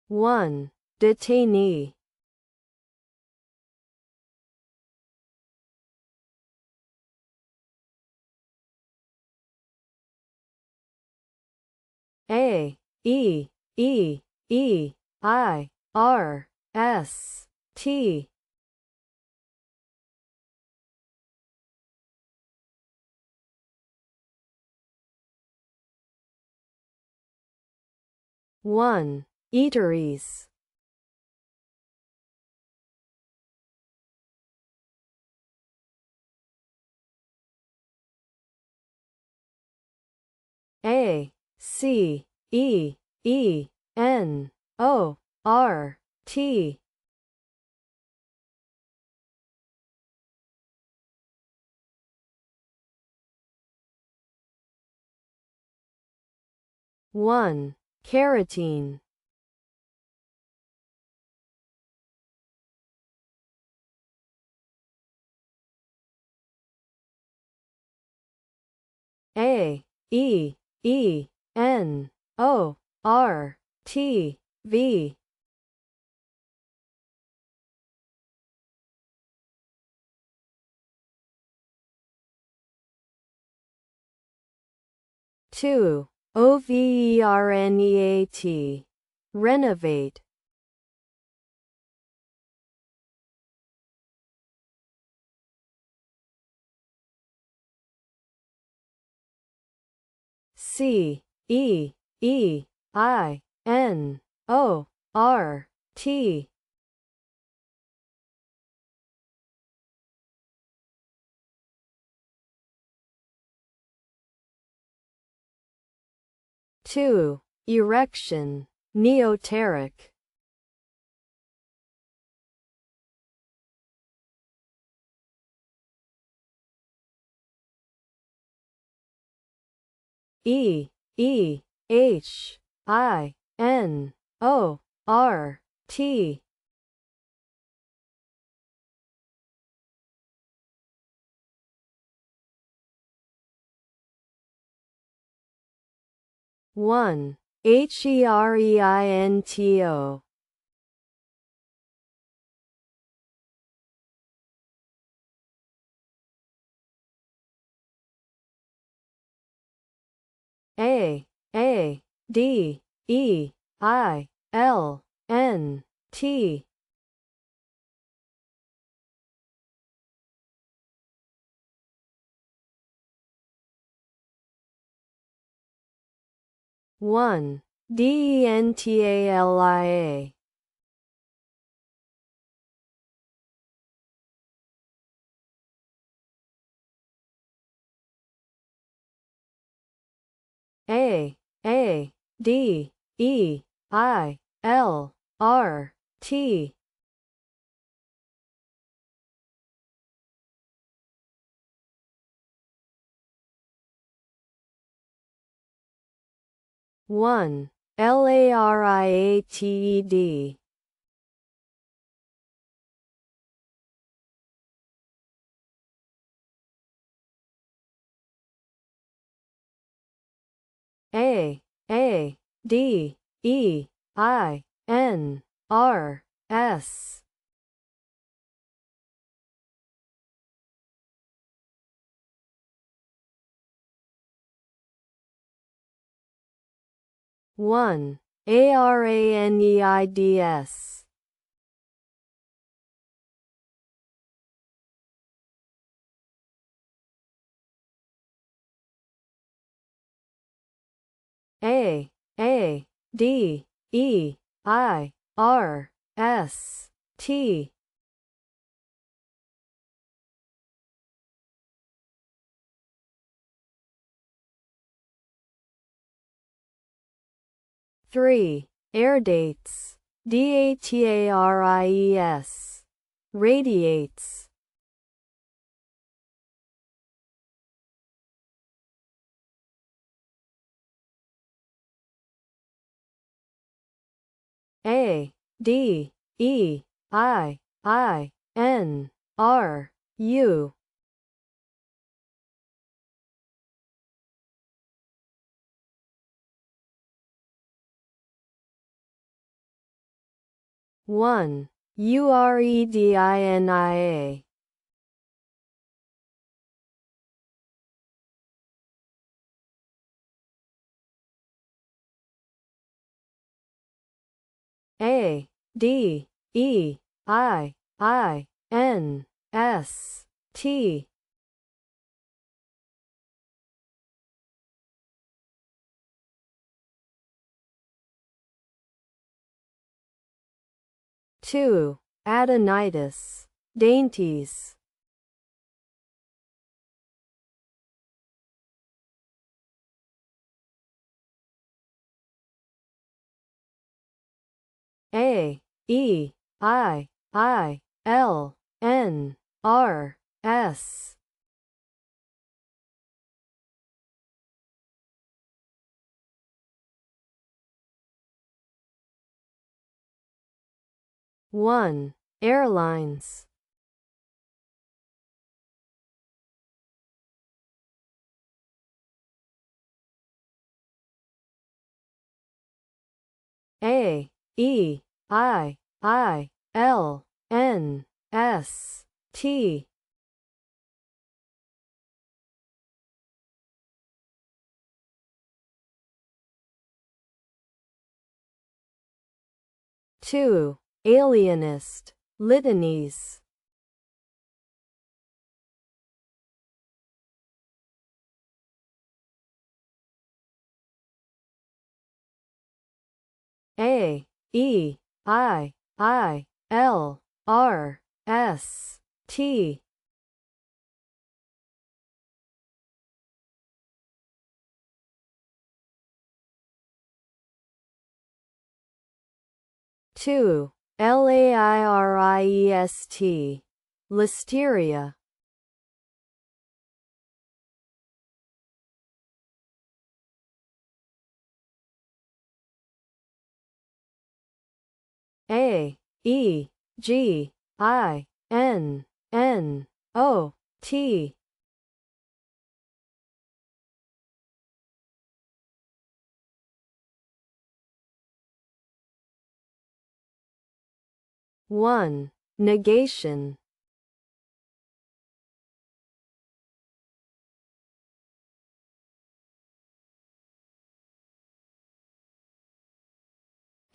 One. Detainee. A E E E I R S T. One. Eateries. A C E E N O R T. 1. Carotene. A E E N O R T V. 2. OVERNEAT. Renovate. C E E I N O R T. 2. Erection. Neoteric. E E H I N O R T. 1. HEREINTO. A D E I L N T. 1. DENTALIA. A D E I L R T. 1. LARIATED. A D E I N R S. 1. ARANEIDS. A D E I R S T. 3. Air dates. DATARIES. Radiates. A D E I N R U. 1. UREDINIA. A D E I N S T. Two. Adenitis. Dainties. A E I L N R S. 1. Airlines. A E I L N S T. 2. Alienist. Litanies. A E I L R S T. 2. Lairiest. Listeria. A E G I N N O T. 1. Negation.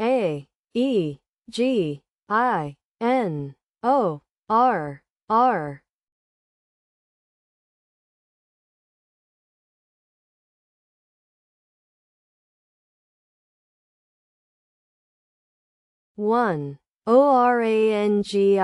A E G I N O R R. 1. Orangier.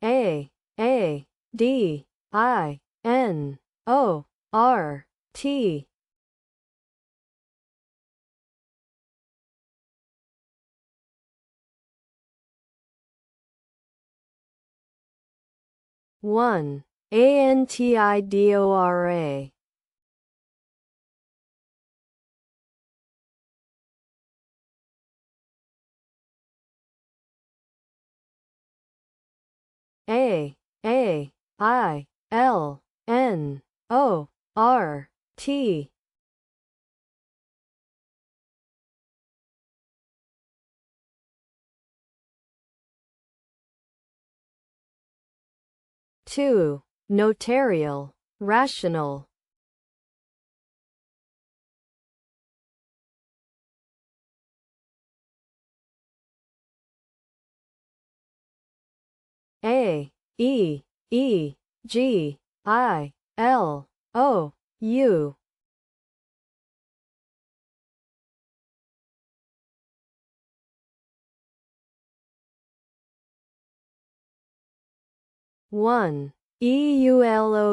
A D I N O R T. 1. Antidora. A I L N O R T. 2. Notarial. Rational. A E G I L O U. 1. Eulogiae.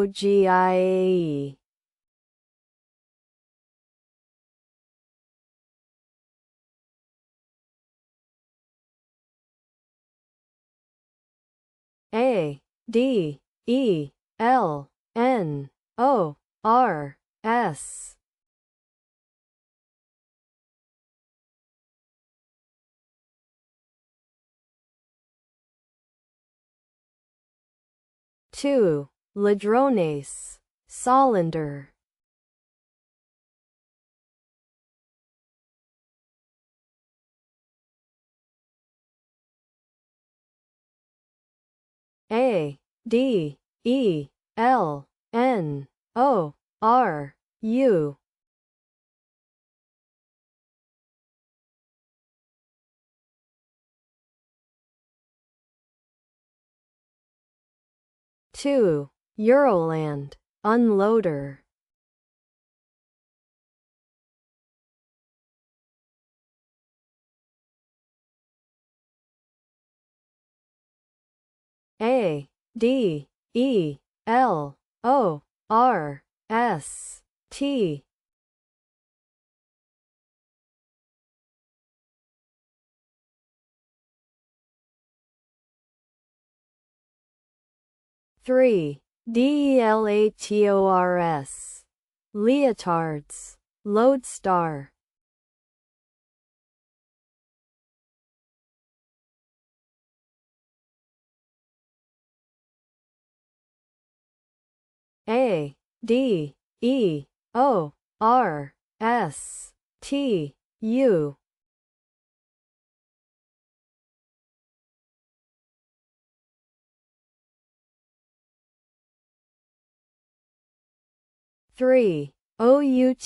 A D E L N O R S. 2. Ladrones. Solander. A D E L N O R U. 2. Euroland. Unloader. A D E L O R S T. 3. DELATORS. Leotards. Lodestar. A D E O R S T U. Three. OUTDARES.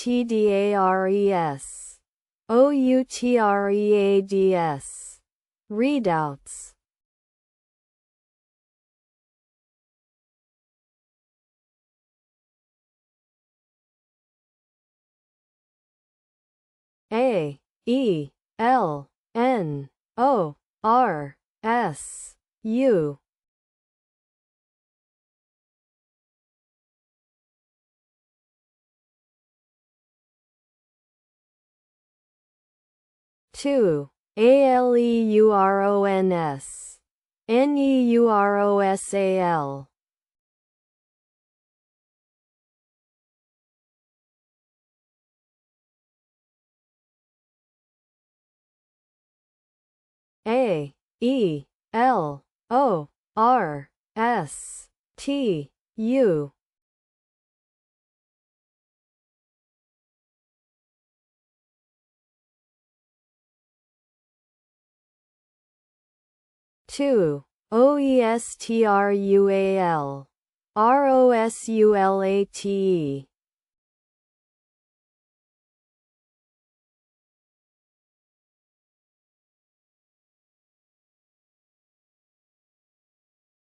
OUTREADS. Readouts. A E L N O R S U. Two. ALEURONS. NEUROSAL. A E L O R S T U. Two. OESTRUAL. ROSULATE.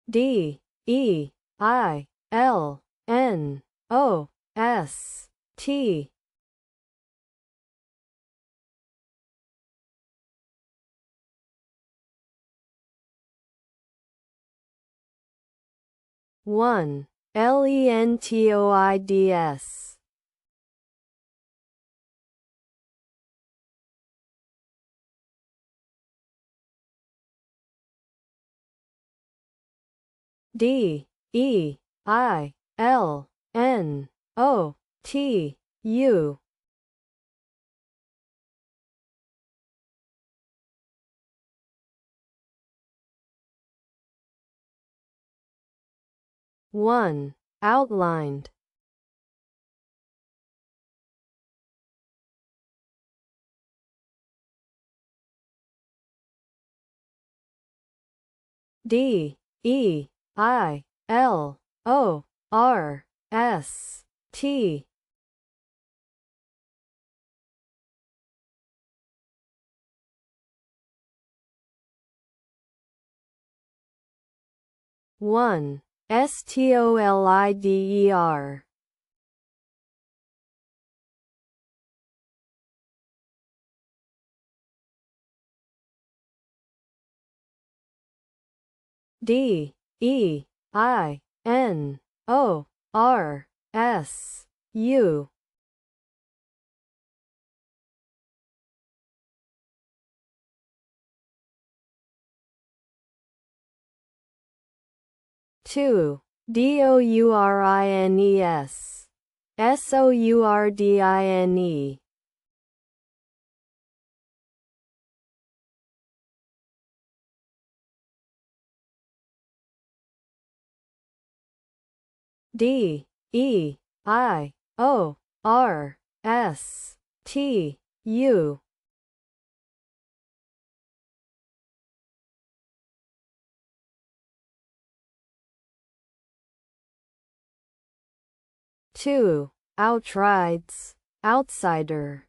D E I L N O S T. One. LENTOIDS. D E I L N O T U. One. Outlined. D E I L O R S T. One. STOLIDER. D E I N O R S U. Two. DOURINES. SOURDINE. D E I O R S T U. Two. Outrides. Outsider.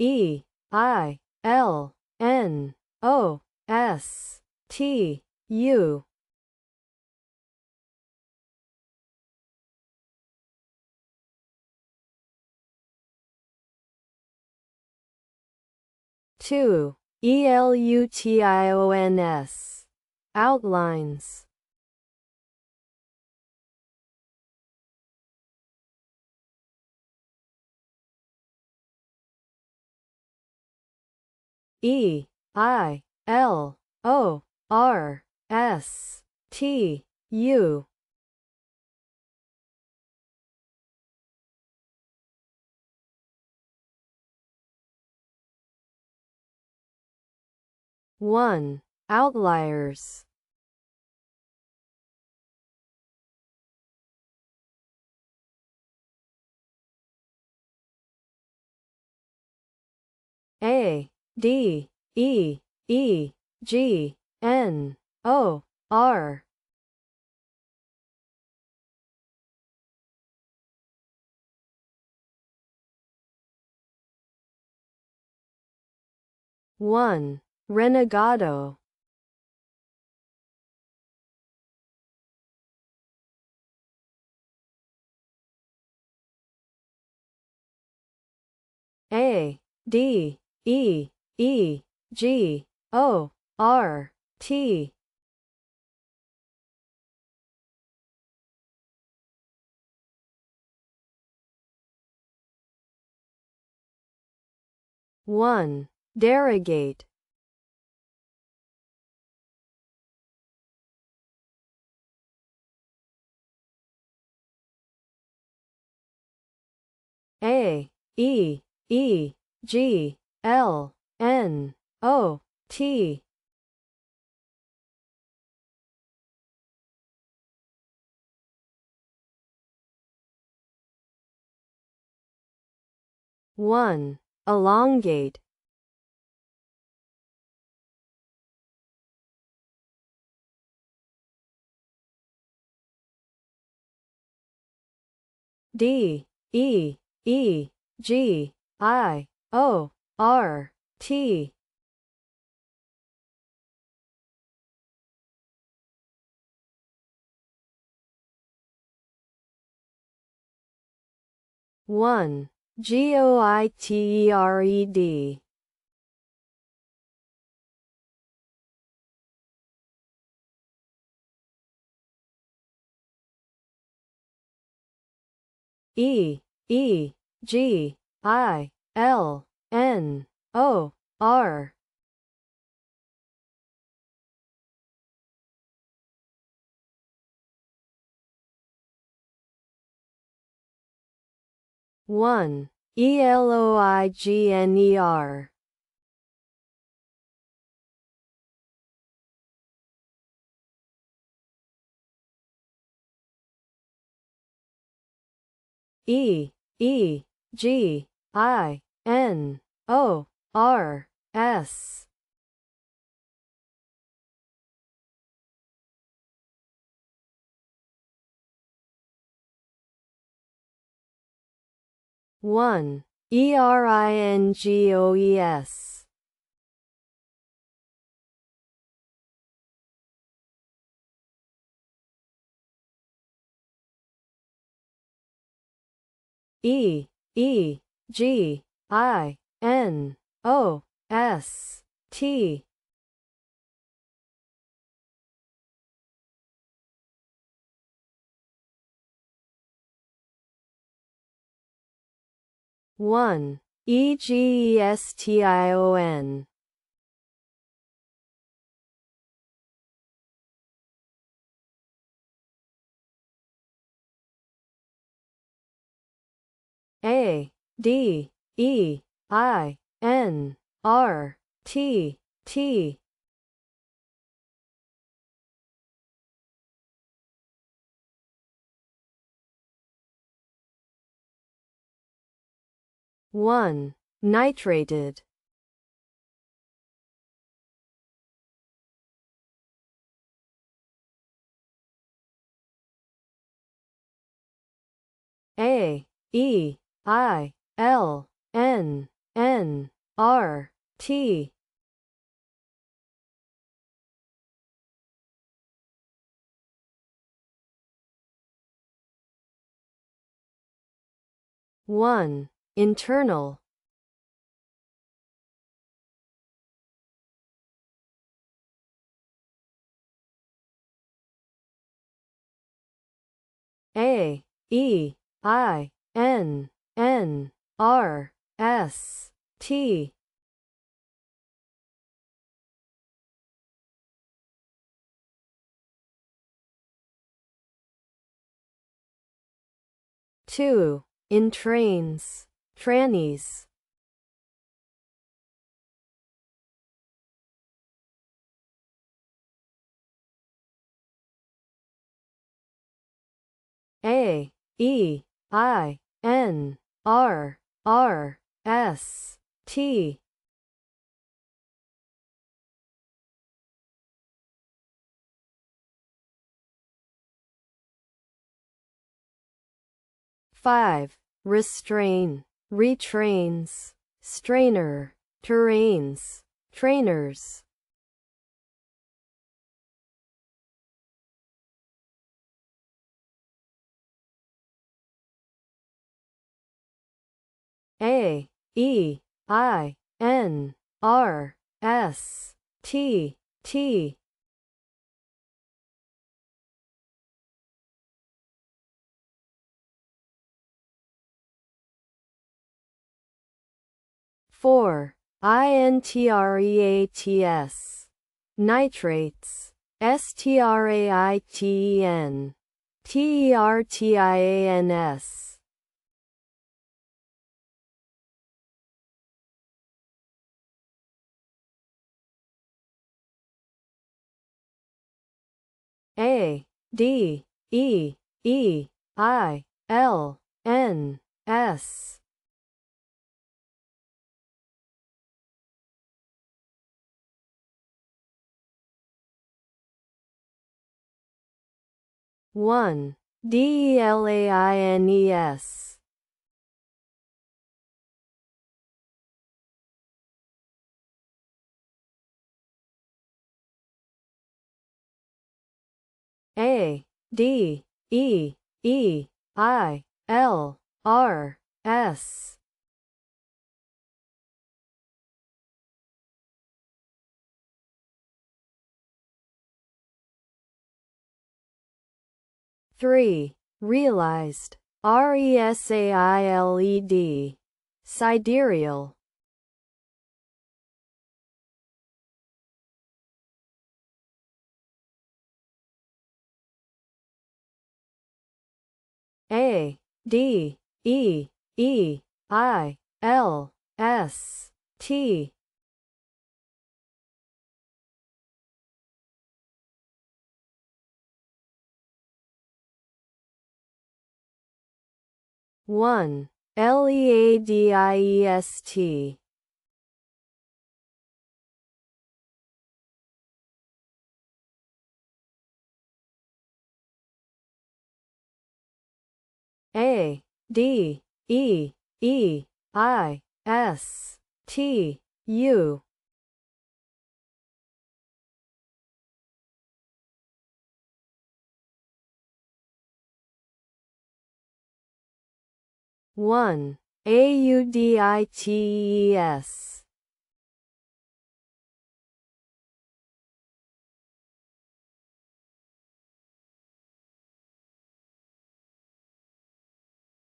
E I L N O S T U. Two. ELUTIONS. Outlines. E I L O R S T U. 1. Outliers. A D E E G N O R. 1. Renegado. A D E E G O R T. 1. Derogate. A E E G L N O T. 1. Elongate. D E E G I O R T. 1. Goitered. E E G I L N O R. 1. Eloigner. E E G I N O R S. 1. Eringoes. E E G I N O S T. 1. Egestion. A D E I N R T T. 1. Nitrated. A E I L N N R T. 1. Internal. A E I N N R S T. 2. In trains, trannies. A, E, I, N, R, R, S, T. 5. Restrain, retrains, strainer, terrains, trainers. A, E, I, N, R, S, T, T. 4. INTREATS. Nitrates. STRAITEN. TERTIANS. A, D, E, E, I, L, N, S. 1. DELAINES. A, D, E, E, I, L, R, S. 3. Realized. RESAILED. Sidereal. A, D, E, E, I, L, S, T. 1. LEADIEST. A, D, E, E, I, S, T, U. 1. AUDITES.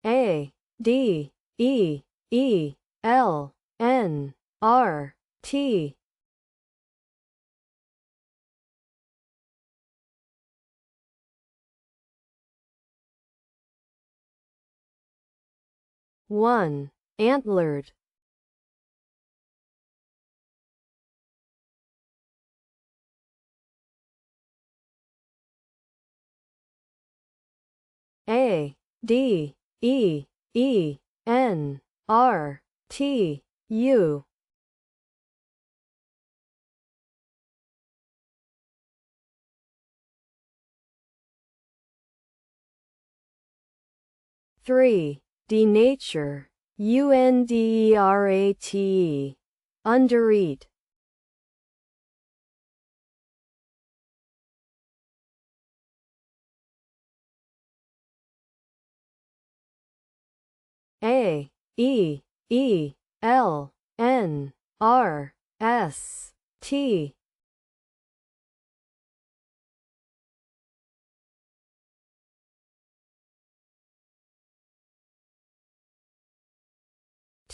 A, D, E, E, L, N, R, T. 1. Antlered. A, D, E, E, N, R, T, U. 3. Denature. UNDERATE. Undereat. A, E, E, L, N, R, S, T.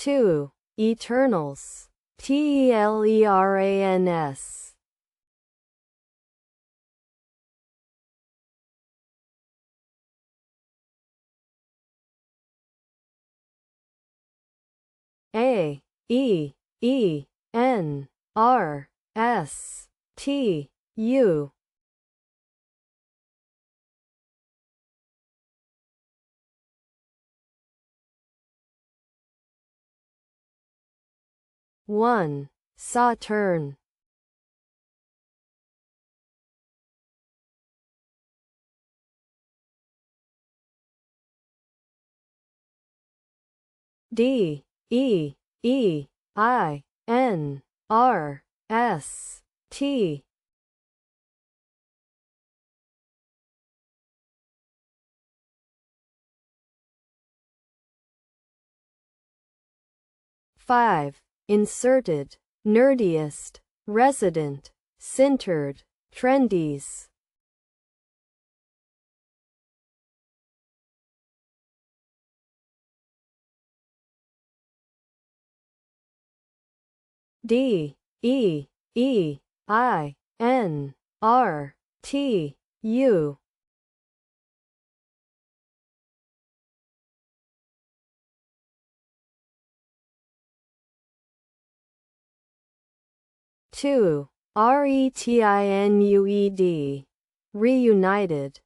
2. Eternals. TELERANS. A E E N R S T U. One. Saturn. D E E I N R S T. 5. Inserted, nerdiest, resident, centered, trendies. D E E I N R T U. Two. Retinued. Reunited.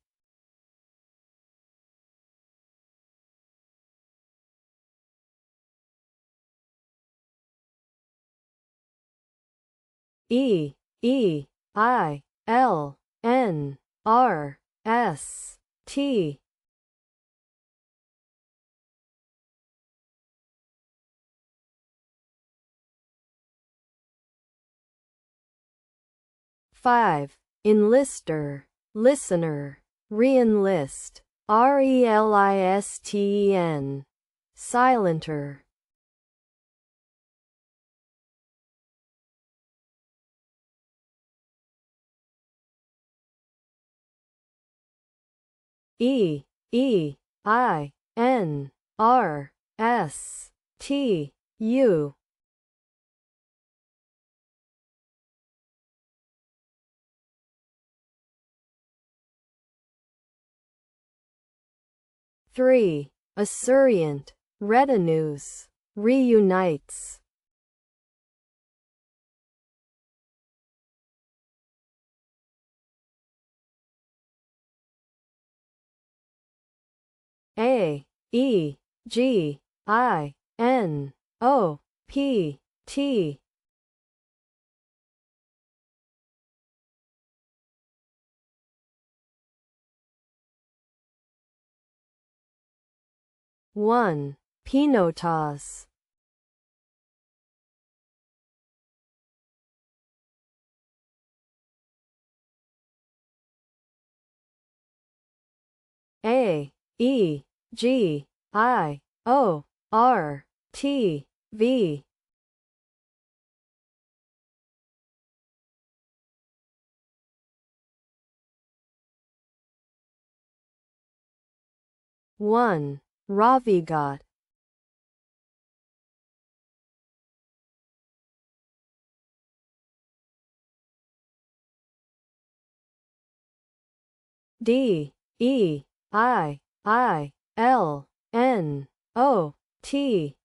E E I L N R S T. 5. Enlister, listener, re-enlist, RELISTEN, silenter. 3. Assurient, retinues, reunites. A E G I N O P T. 1. Pinotage. A E G I O R T V. 1. Ravigot. D E I L N O T.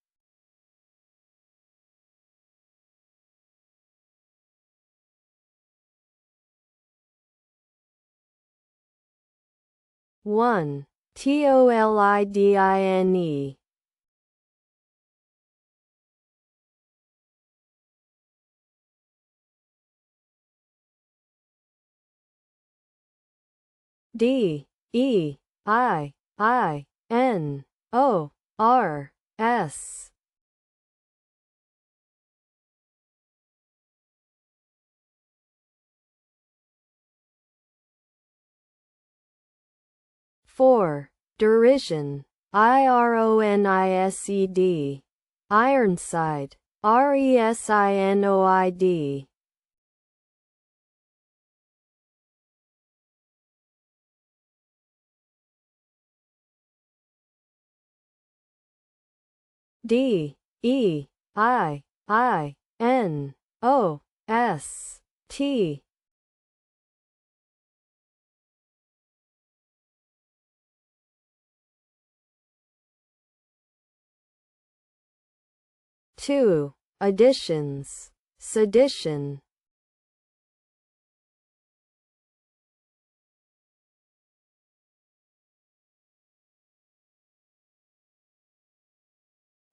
1. TOLIDINE. D E I N O R S. 4. Derision, IRONISED. Ironside, RESINOID. 'D E I N O S T. 2. Additions. Sedition.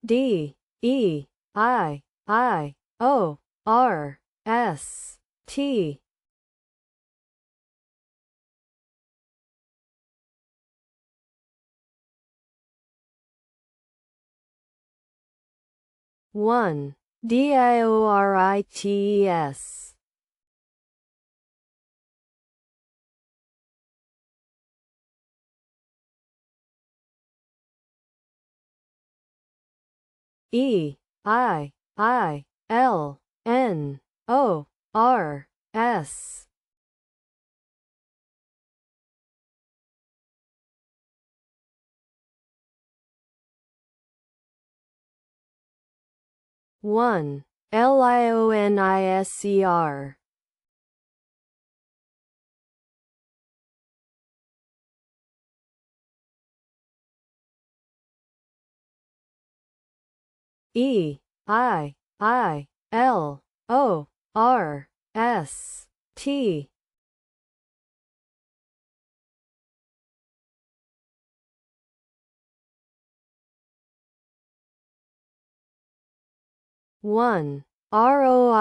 D E I I O R S T. One. DIORITES. EIILNORS. One. LIONISER. EIILORST. One. ROILIEST.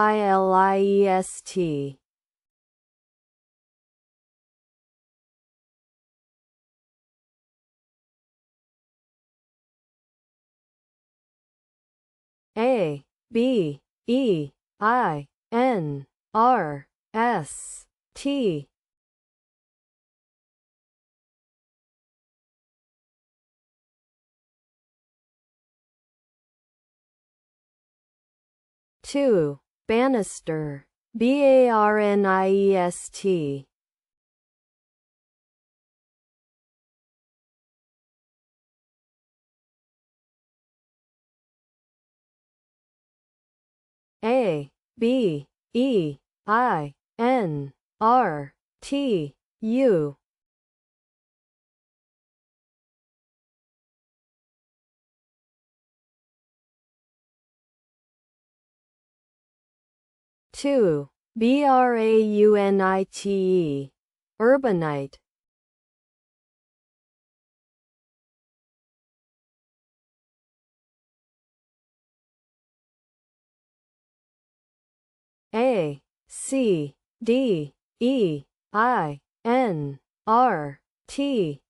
A B E I N R S T. Two. Banister. BARNIEST. A B E I N R T U. Two. BRAUNITE. Urbanite. A C D E I N R T.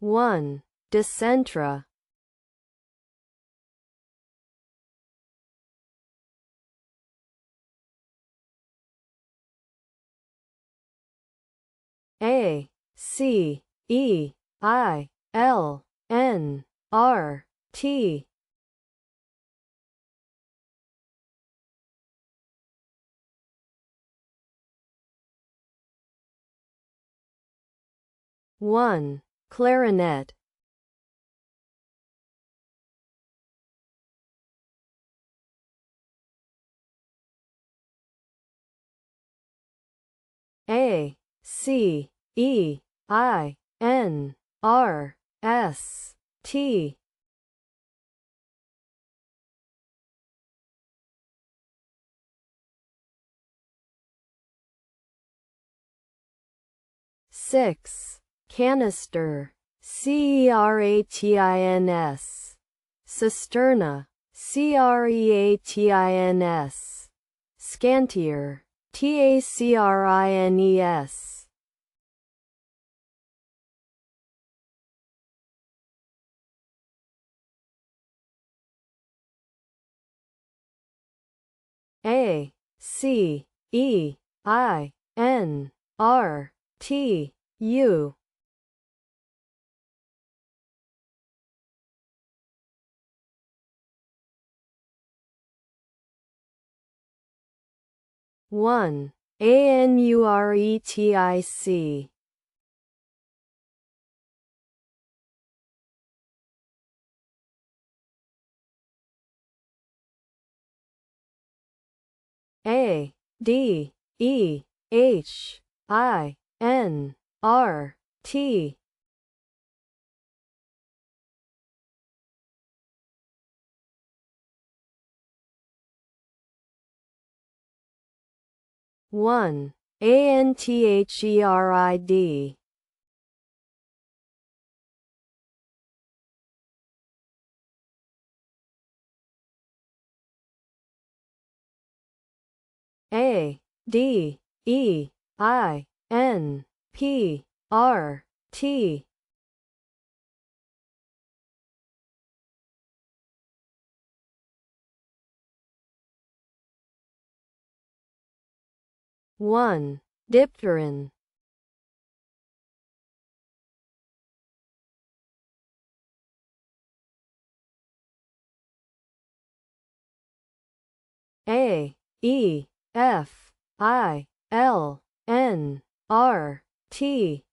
One. Decentra. A C E I L N R T. One. Clarinet. A C E I N R S T. Six. Canister. CERATINS. Cisterna. CREATINS. Scantier. TACRINES. A C E I N R T U. One. ANURETIC. A D E H I N R T. One ANTHERID. A D E I N P R T. One dipterin. A E F I L N R T.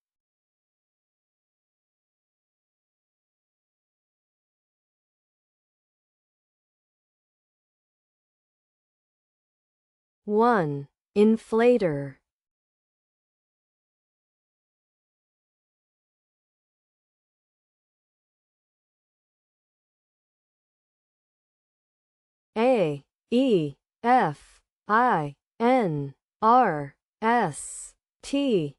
One inflator. A E F I N R S T.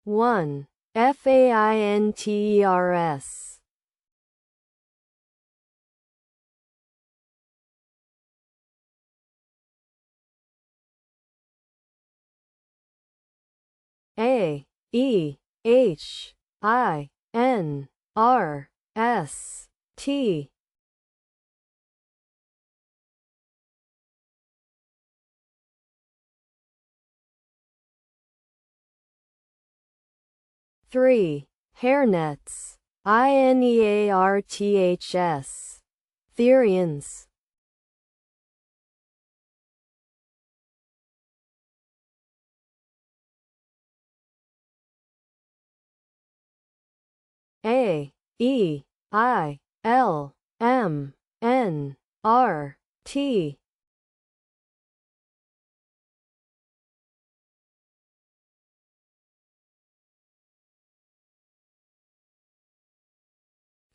One FAINTERS. A E H I N R S T. Three hairnets. INEARTHS. Therians. A E I L M N R T.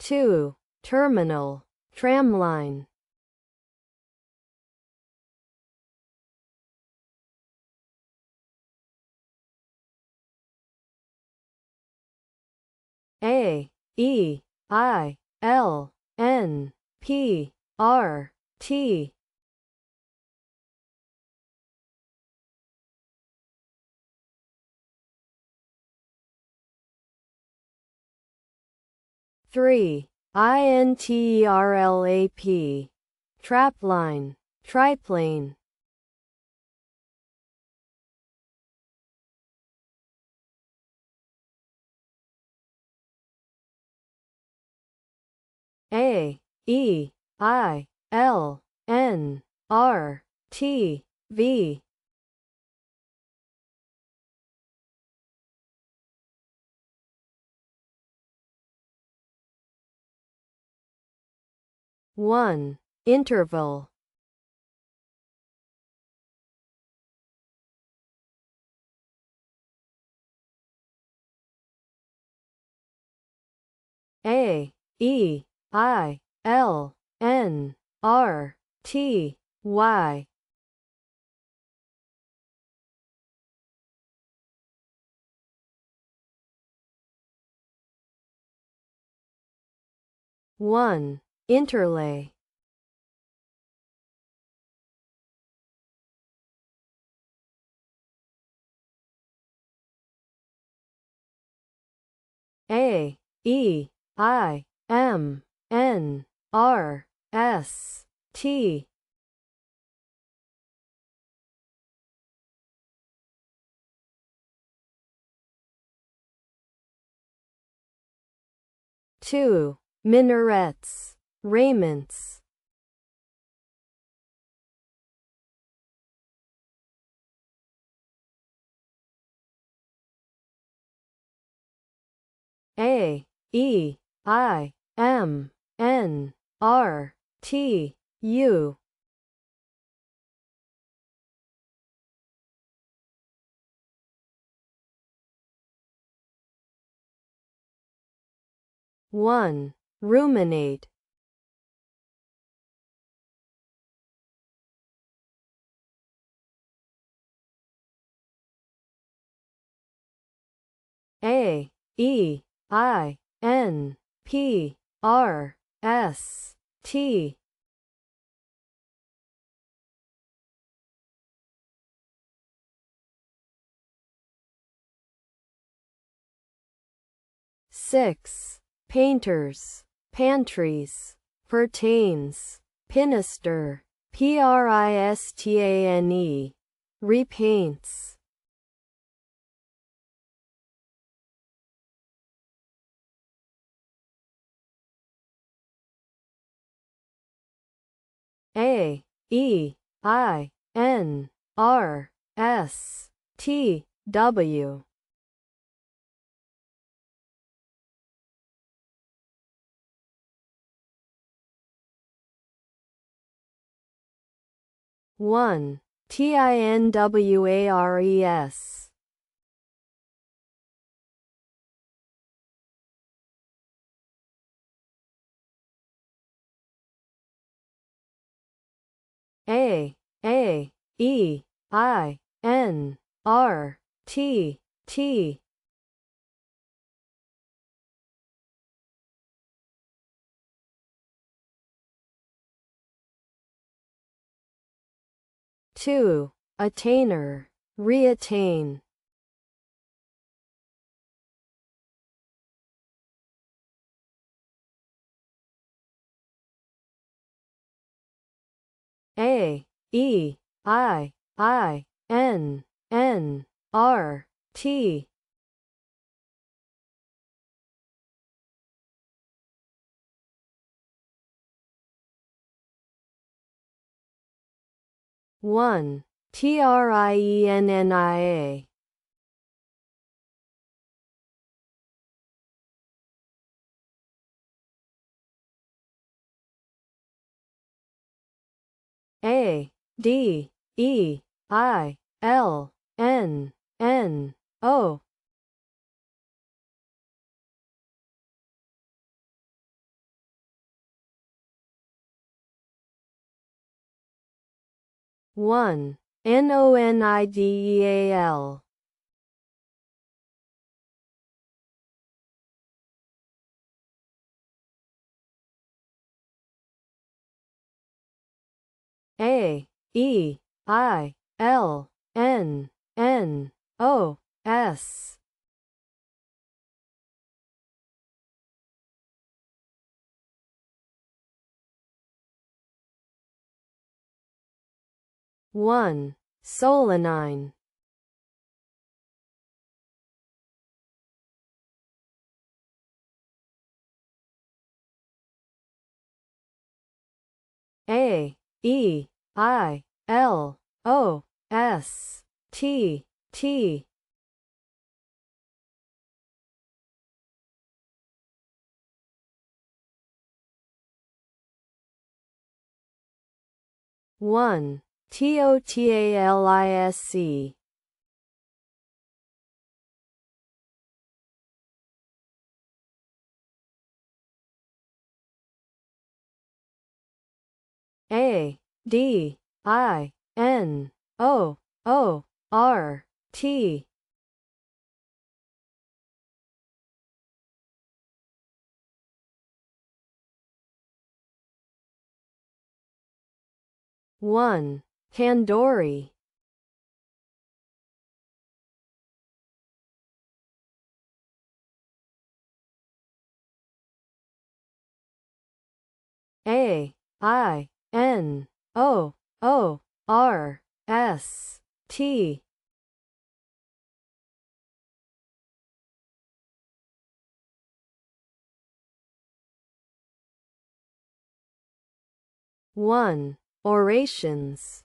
Two terminal tramline. A E I L N P R T. Three INTERLAP. Trapline triplane. A E I L N R T V. One interval. A E I L N R T Y. One interlay. A E I M N R S T. Two minarets. Raiments. A E I M N R T U. One. Ruminate. A E I N P R S T. 6. Painters, pantries, pertains, pinister, pristane, repaints. A E I N R S T W. One. TINWARES. A E I N R T T. 2. Attainer, reattain. A E I N N R T. 1. TRIENNIA. A D E I L N N O. 1. NONIDEAL. A E I L N N O S. 1. Solanine. A E I L O S T T. 1. TOTALISC. A D I N O O R T. 1. Kandori. A I N O O R S T. 1. Orations.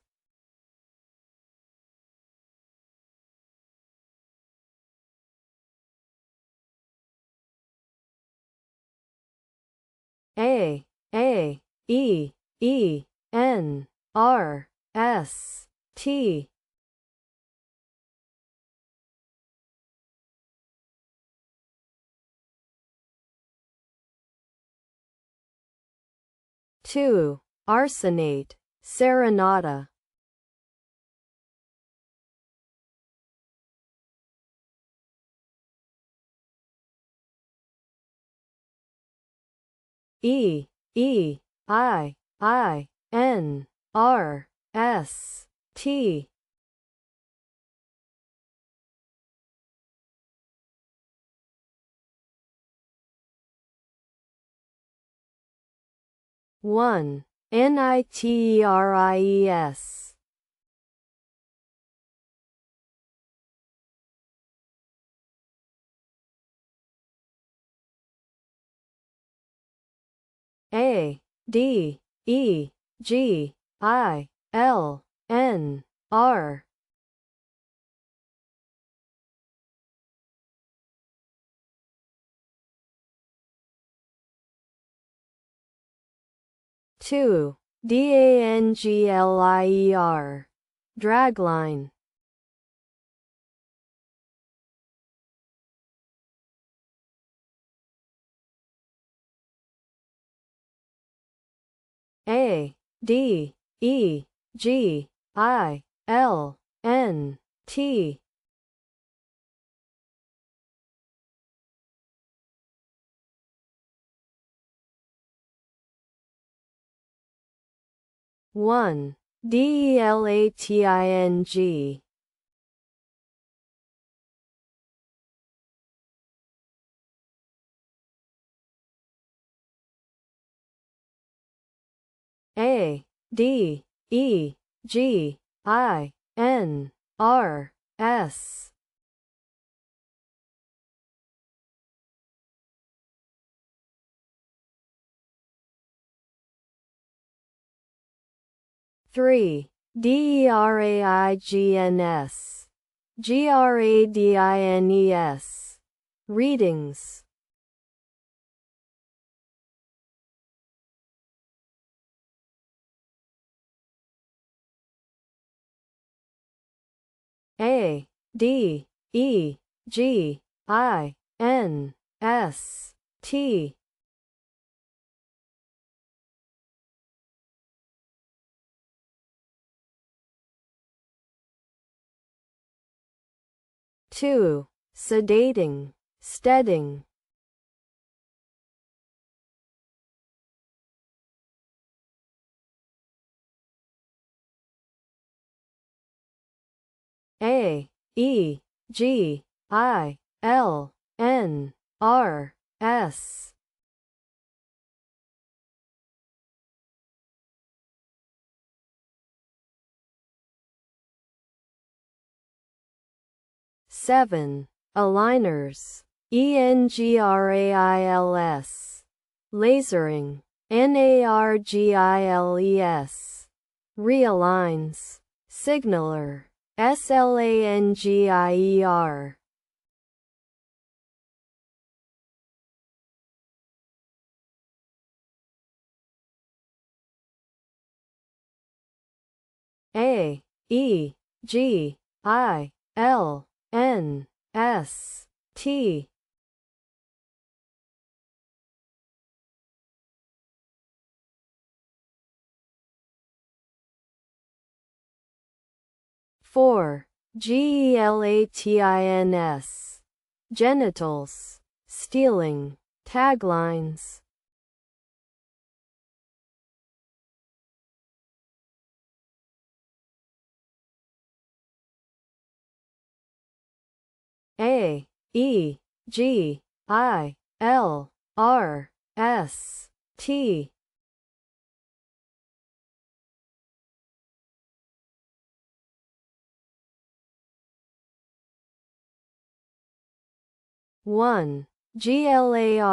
A E E N R S T 2. Arsenate, serenata. E I N R S T 1. Niteries. A D E G I L N R 2. DANGLIER. Dragline. A D E G I L N T 1. DELATING. A D E G I N R S 3. DERAIGNS. GRADINES. Readings. A D E G I N S T 2. Sedating, steading. A E G I L N R S 7. Aligners. ENGRAILS. Lasering. NARGILES. Realigns. Signaler. SLANGIER. A E G I L N S T 4. GELATINS. Genitals. Stealing. Taglines. A E G I L R S T 1. GLARIEST.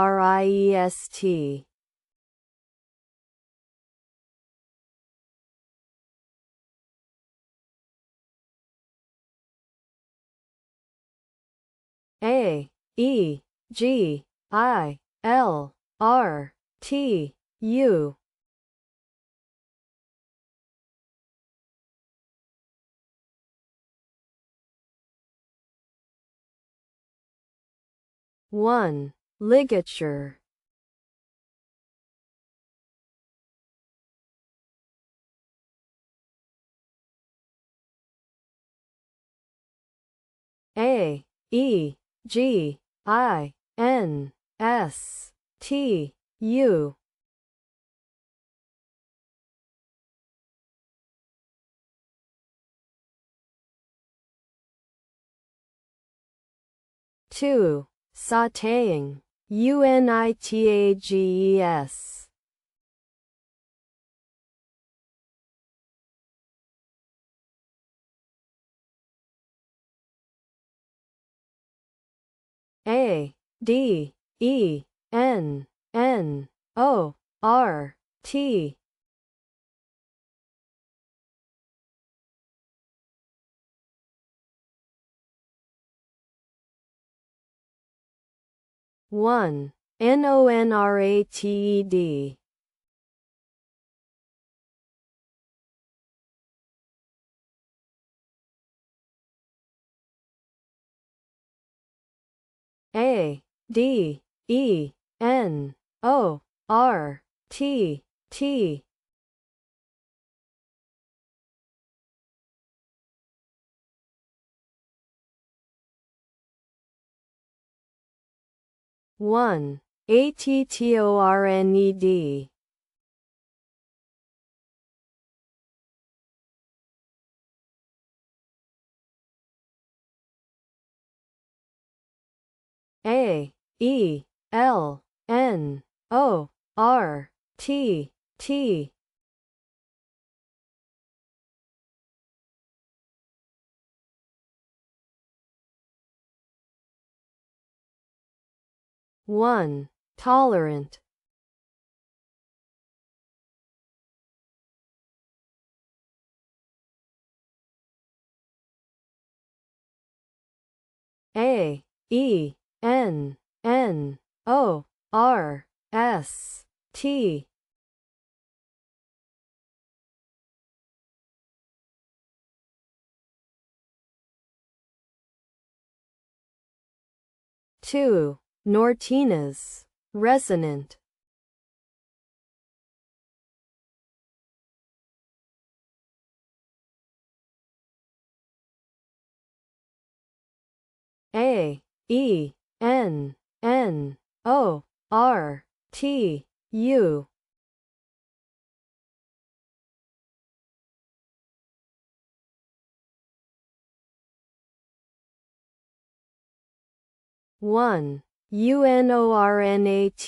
A E G I L R T U 1. Ligature. A E G I N S T U 2. Sautéing. UNITAGES. A D E N N O R T. 1. NONRATED. A D E N O R T T. 1. ATTORNED. A E L N O R T T. 1. Tolerant. A E N N O R S T. 2. Nortina's. Resonant. A E N N O R T U. 1. UNORNATE.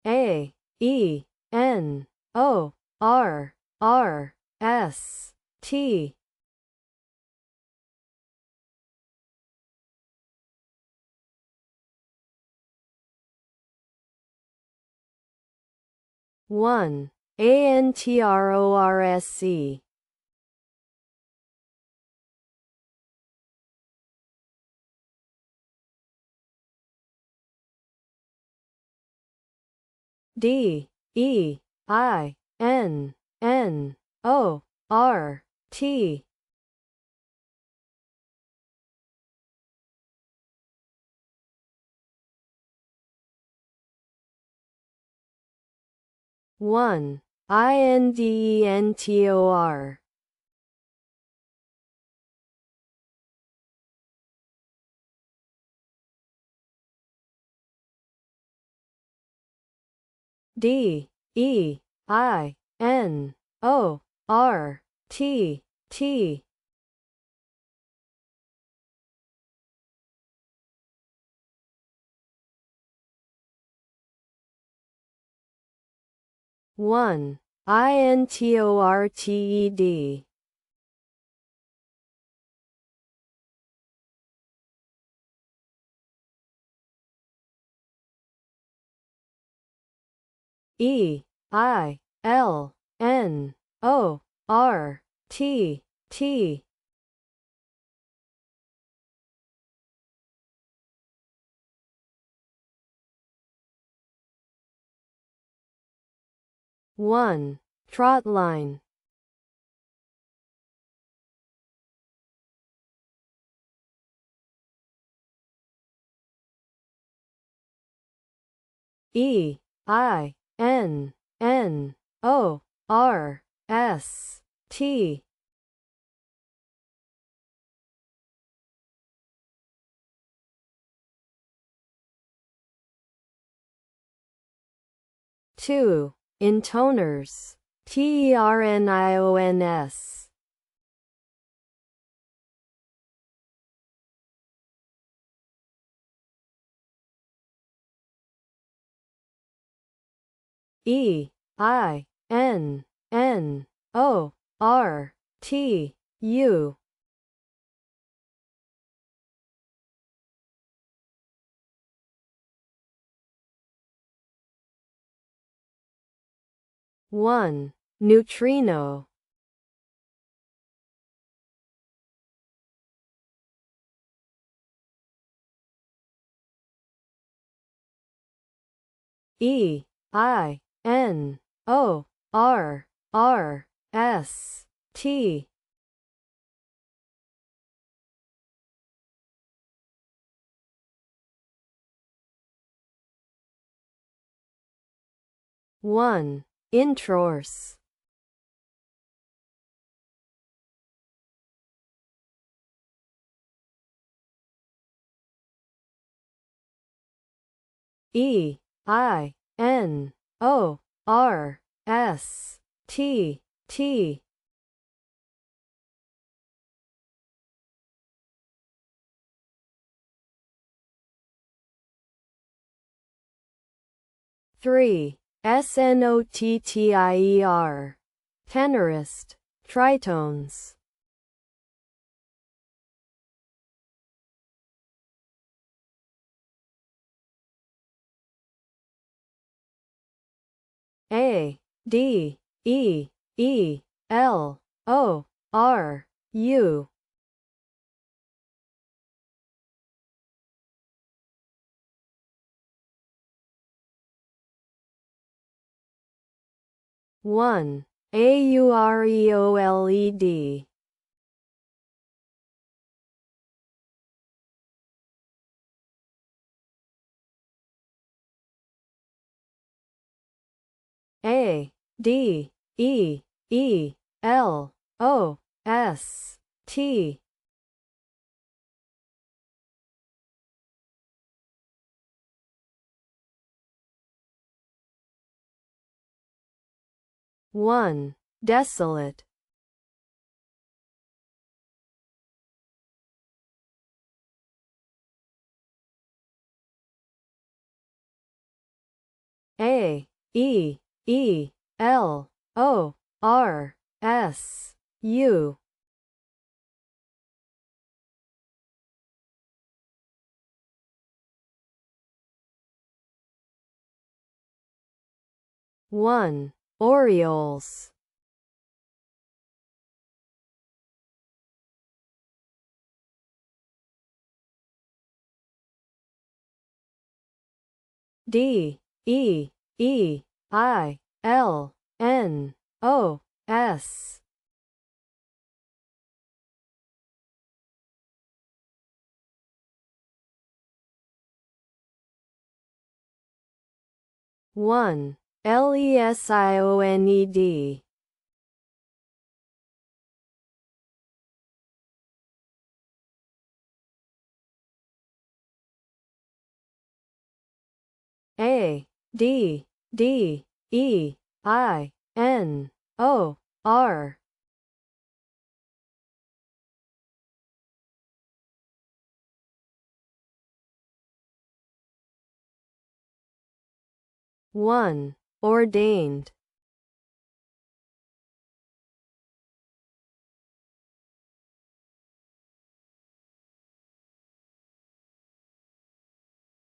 A E N O R R S T. 1. ANTRORSE. D E I N N O R T. 1. INDENTOR. D E I N O R T T. 1. INTORTED. E I L N O R T, T. 1. Trot line. E, I, N, N, O, R, S, T. 2. Intoners. Ternions. E, I, N, N, O, R, T, U. 1. Neutrino. E, I, N, O, R, R, S, T. 1. Intrors. E, I, N, O, R, S, T, T. 3. Snottier. Tenorist. Tritones. A, D, E, E, L, O, R, U. 1. Aureoled. A, D, E, E, L, O, S, T. 1. Desolate. A, E, E, L, O, R, S, U. 1. Orioles. D, E, E, I, L, N, O, S. 1. Lesioned. A, D, D, E, I, N, O, R. 1. Ordained.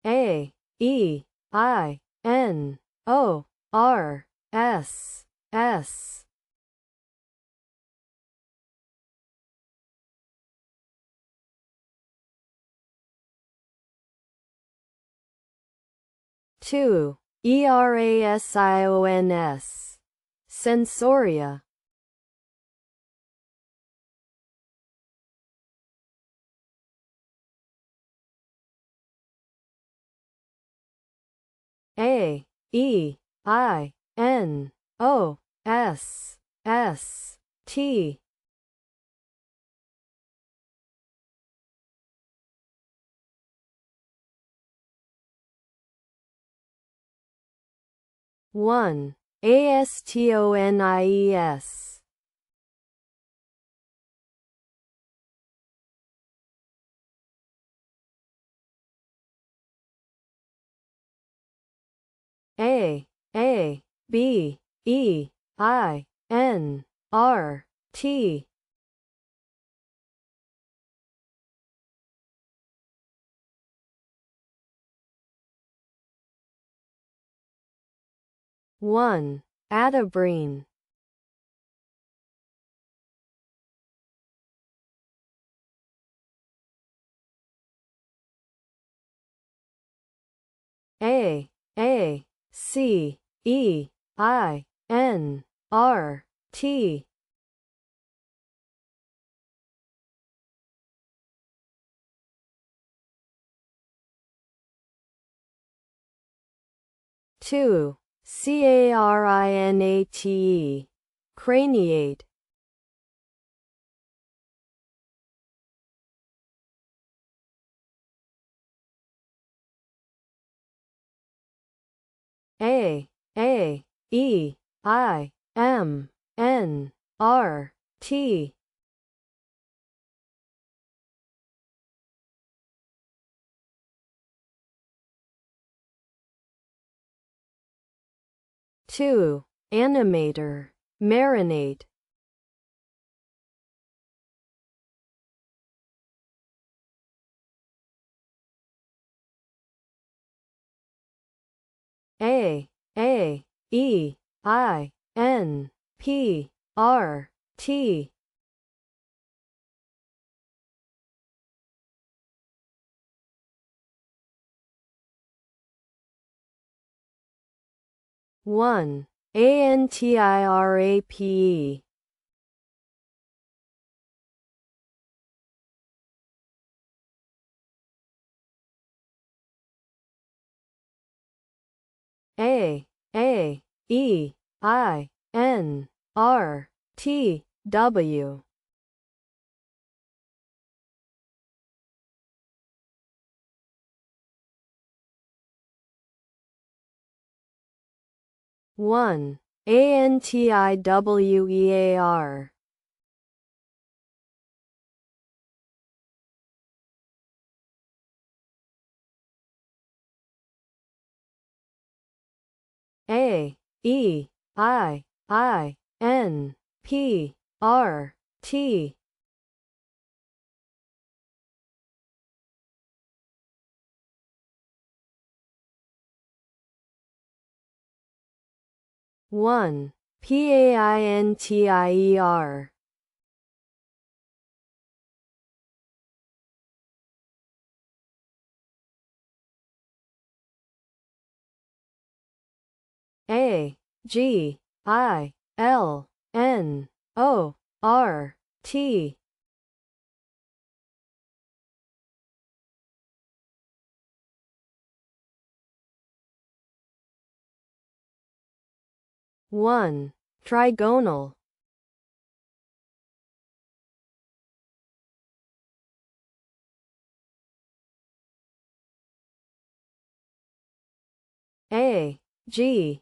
A, E, I, N, O, R, S, S. 2. Erasions. Sensoria. A E I N O S S T. 1. ASTONIES. B E I N R T. 1. Atabrine. C E I N R T. 2. CARINATE. Craniate. E I M N R T. 2. Animator. Marinate. E I N P R T. 1. ANTIRAPE. E I N R T W. 1. ANTIWEAR. E I N P R T. 1. PAINTIER. GILNORT. 1. Trigonal. AGINORST.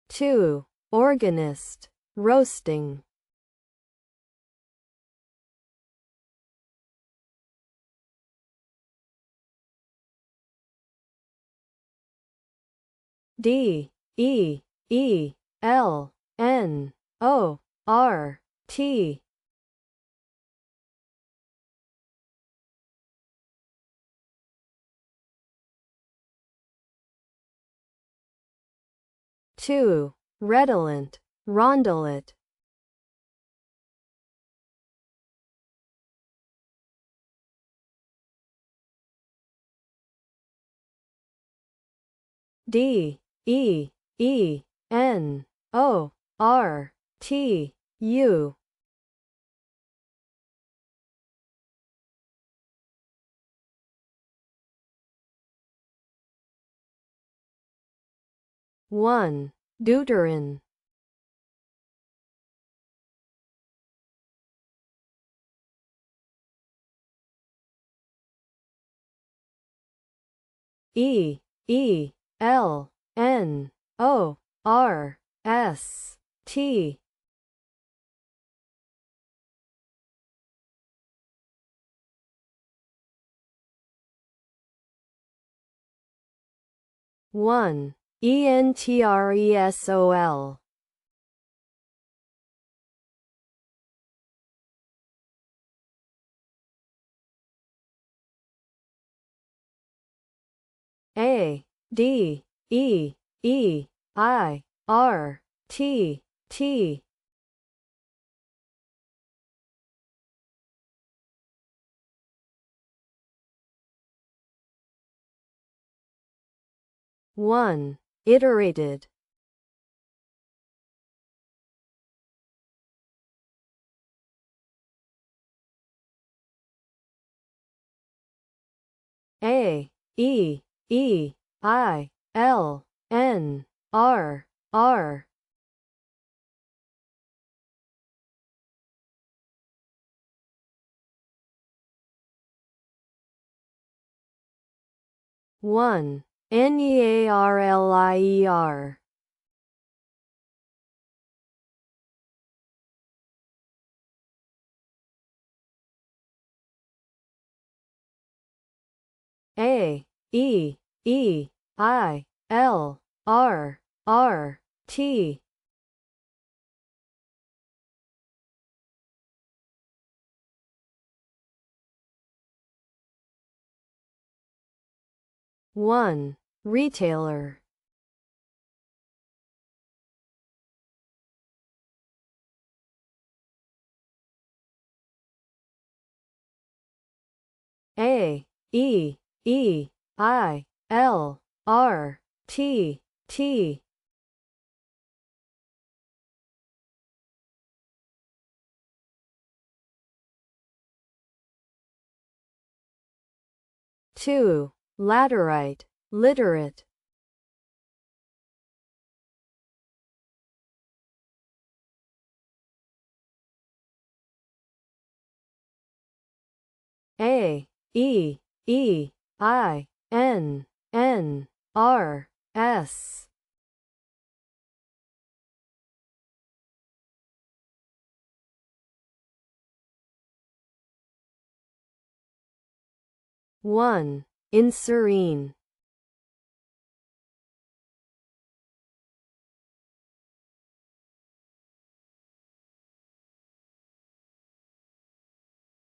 2. Organist. Roasting. DEELNORT. 2. Redolent, rondelet. D E E N O R T U. 1. Deuteron. E E L N O R S T. 1. Entresol. A D E E I R T T. 1. Iterated. A E E I L N R R. 1. Nearlier. A E E I L R R T. 1. Retailer. A E E I L R T T. 2. Laterite, literate. A E E I N N R S. 1. Inserene.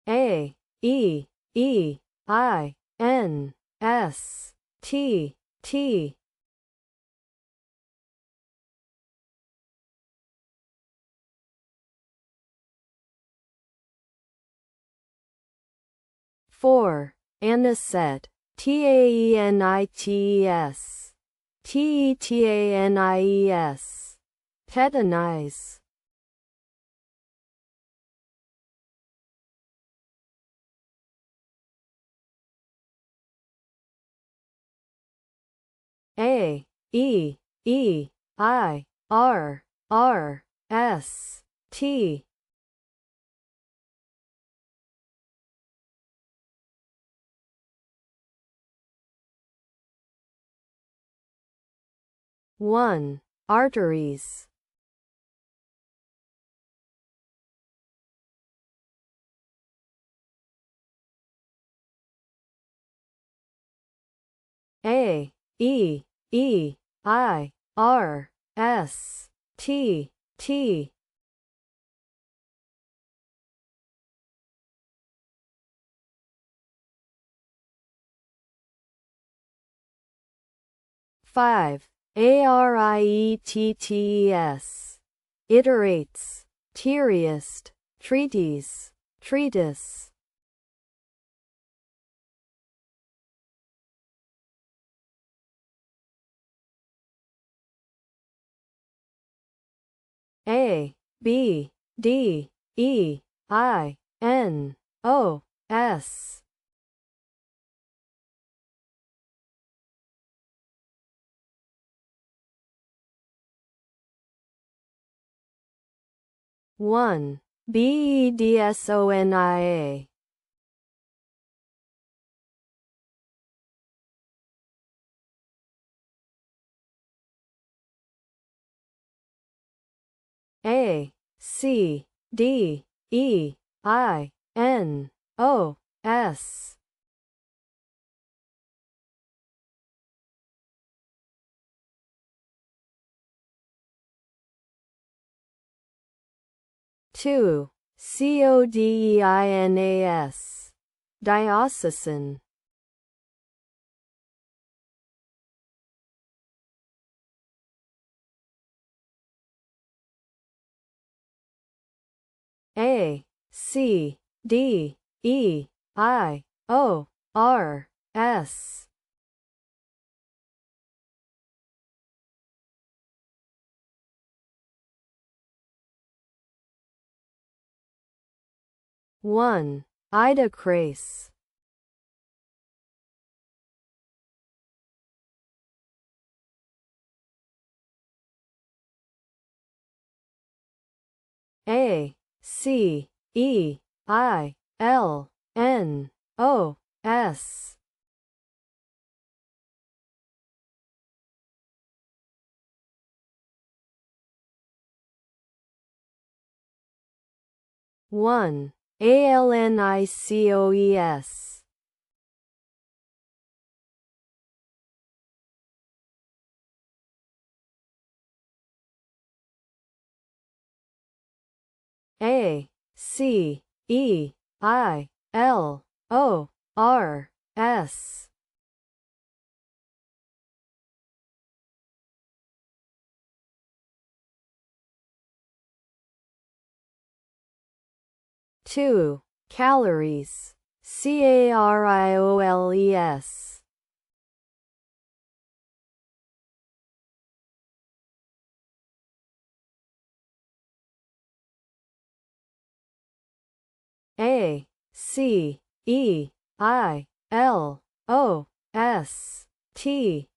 A E E I N S T T. 4. Anisette, Taenites. Tetanies. Tetanize. 'A' E' 1. Arteries. A E E I R S T T. 5. Ariettes. Iterates. Teariest. Treatise. Treatise. A, B, D, E, I, N, O, S. One. Bedsonia. A, C, D, E, I, N, O, S. Two. Codeinas. Diocesan. A, C, D, E, I, O, R, S. One. Idocrace. A, C, E, I, L, N, O, S. One. Alnicoes. A, C, E, I, L, O, R, S. Two. Calories. Carioles. A, C, E, I, L, O, S, T.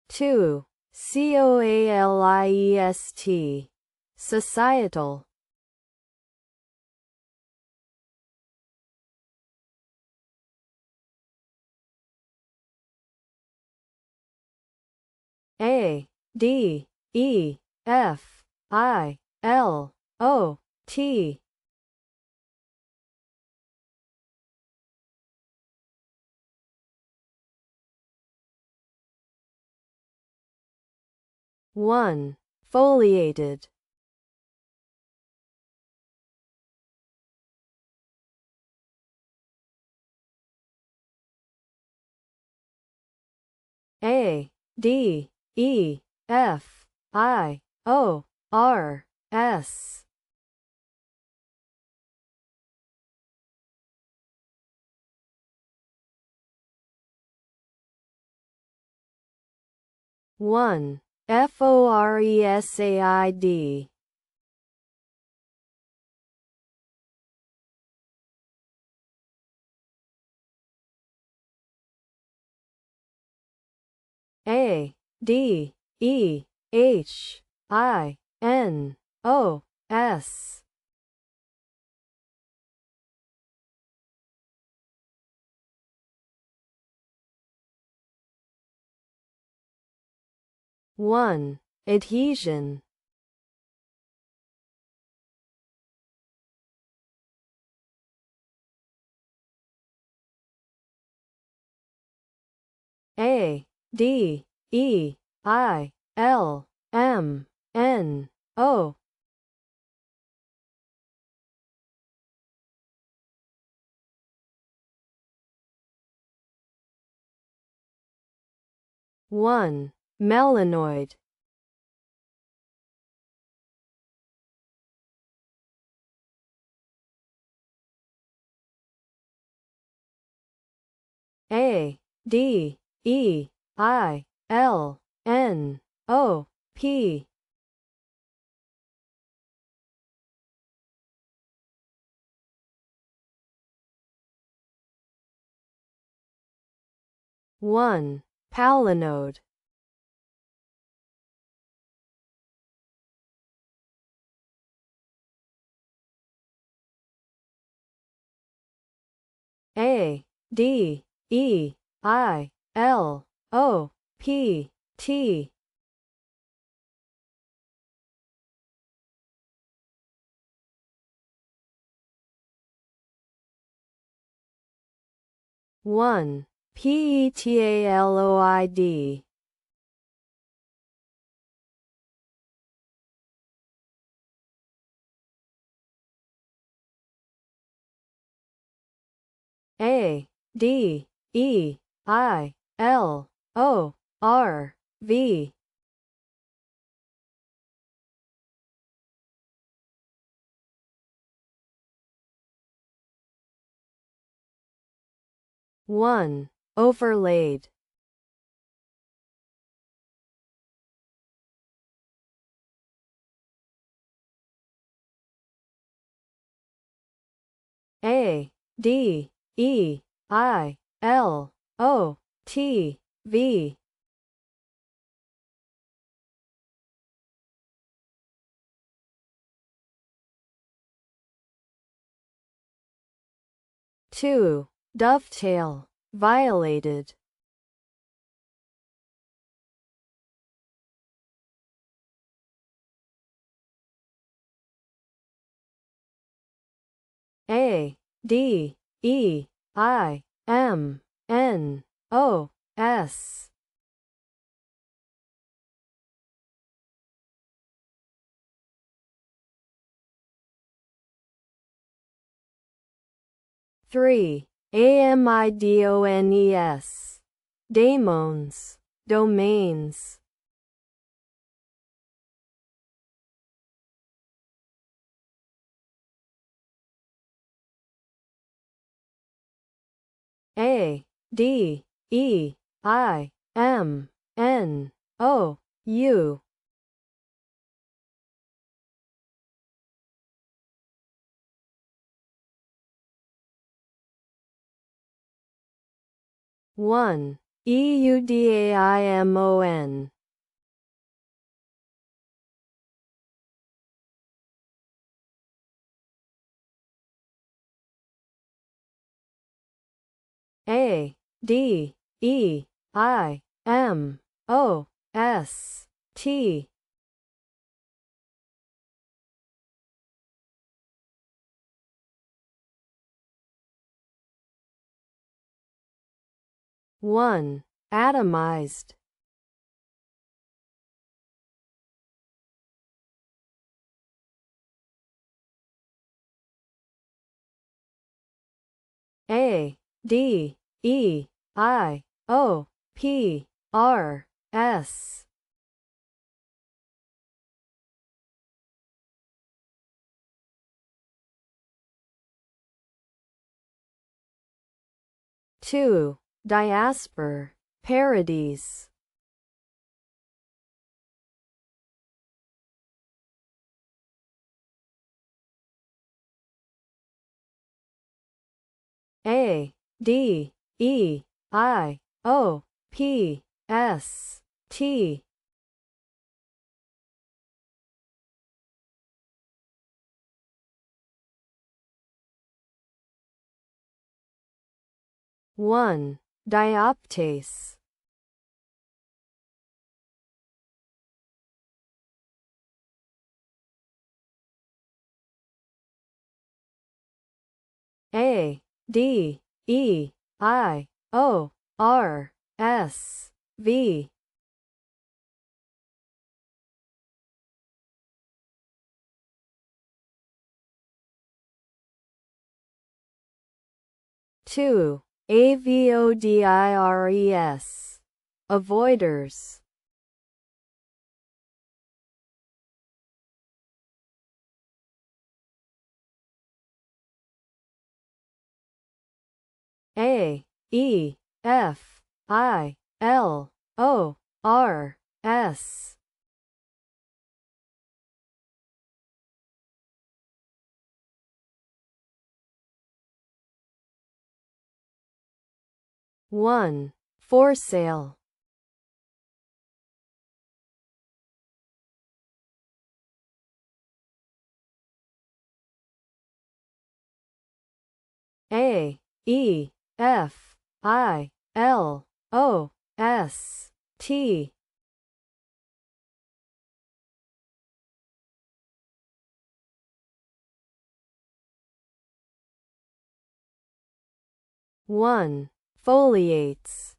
Two. Coaliest. Societal. A, D, E, F, I, L, O, T. One. Foliated. A, D, E, F, I, O, R, S. One. Foresaid. A, D, E, H, I, N, O, S. One. Adhesion. A, D, E, I, L, M, N, O. 1. Melanoid. A D E I L N O P. 1. Palinode. A D E I L O P T. 1. Petaloid. A D E I L O R V. 1. Overlaid. A D E I L O T V. 2. Dovetail. Violated. A D E I M N O S. 3. Amidones. Daemons. Domains. A D E I M N O U. 1. Eudaimon. A D E I M O S T. 1. Atomized. A D E I O P R S. 2. Diaspor. Parodies. A D E I O P S T. 1. Dioptase. A D E I O R S V. 2. Avodires. avoiders. A, E, F, I, L, O, R, S. One, for sale. A, E, F, I, L, O, S, T. One, foliates.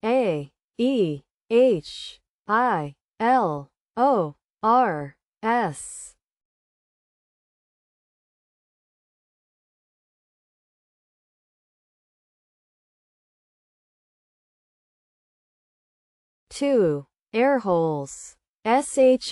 A, E, H, I, L, O, R, S. Two, air holes. SHOALIER.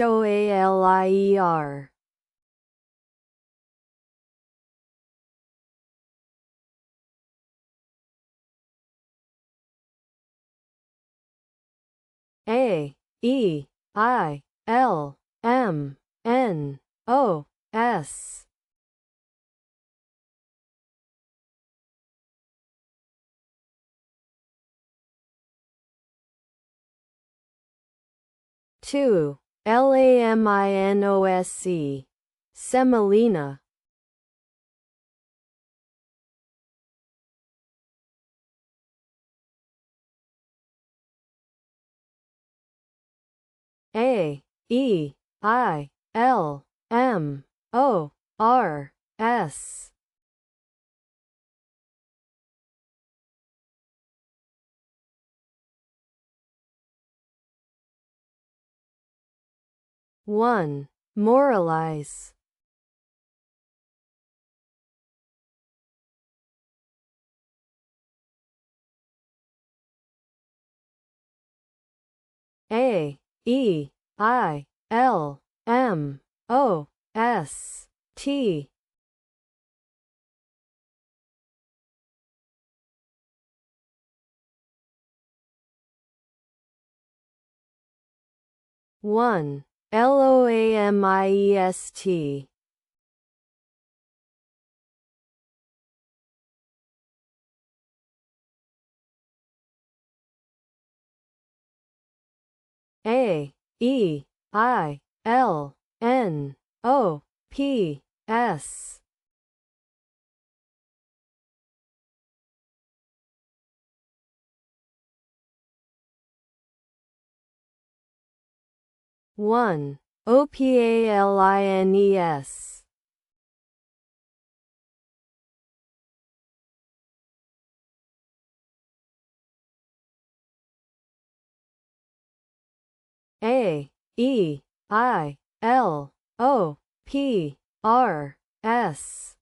A, E, I, L, M, N, O, S. Two, LAMINOSC. Semolina. A, E, I, L, M, O, R, S. One, moralize. A, E, I, L, M, O, S, T. One, LOAMIEST. A, E, I, L, N, O, P, S. One, OPALINES. A, E, I, L, O, P, R, S.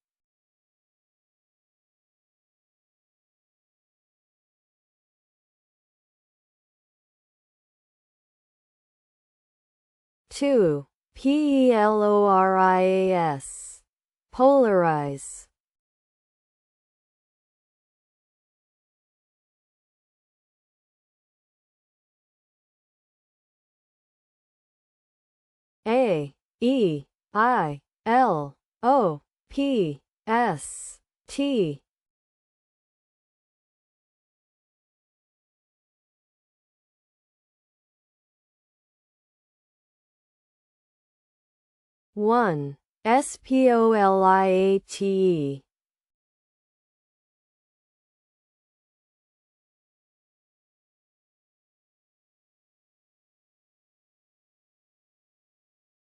Two, PELORIAS. Polarize. A, E, I, L, O, P, S, T. One, SPOLIATE.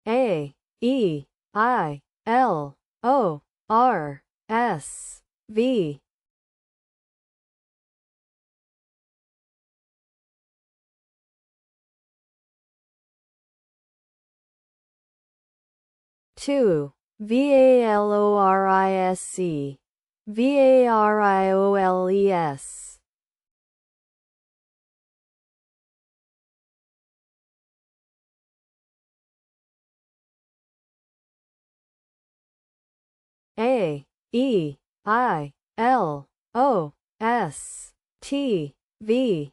A, E, I, L, O, R, S, V. 2. VALORISC. VARIOLES. A E I L O S T V.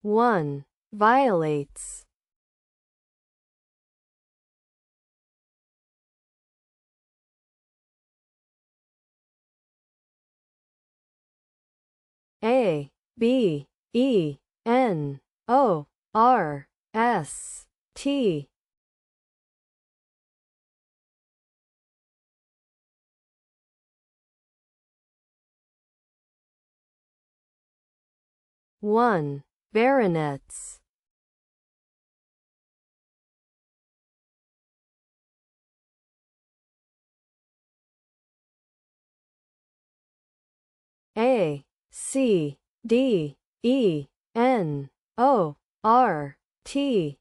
1. Violates. A B E N O R S T. 1. Baronets. A C D E N O R T.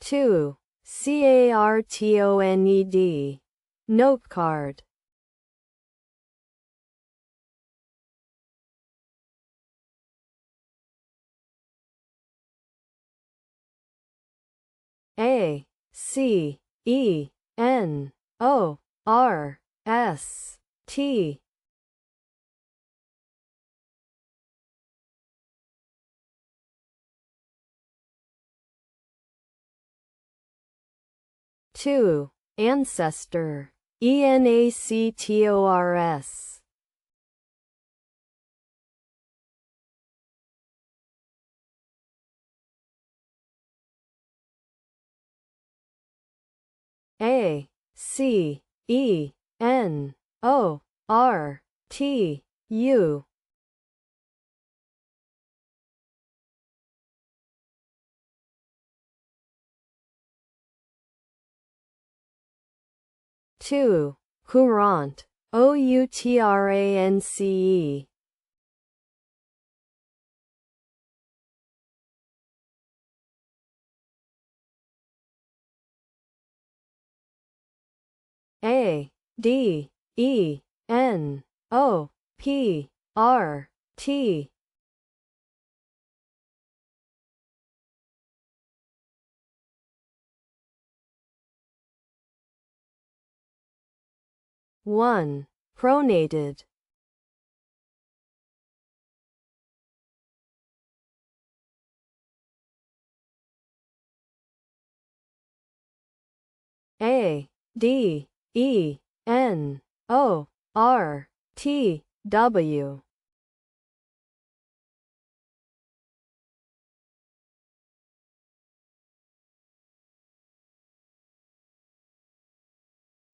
2. CARTONED. Note card. A C E N O R S T. 2. Ancestor. ENACTORS. A C E N O R T U. 2. Courant. OUTRANCE. A D E N O P R T. 1. Pronated. A D E N O R T W.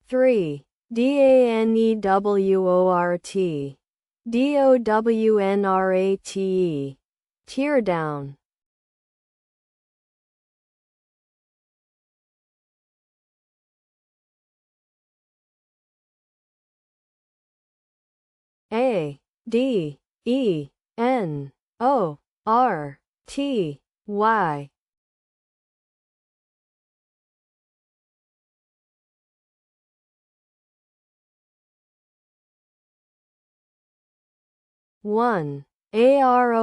3. DANEWORT. DOWNRATE. Tear down. A D E N O R T Y. 1. AROYNTED.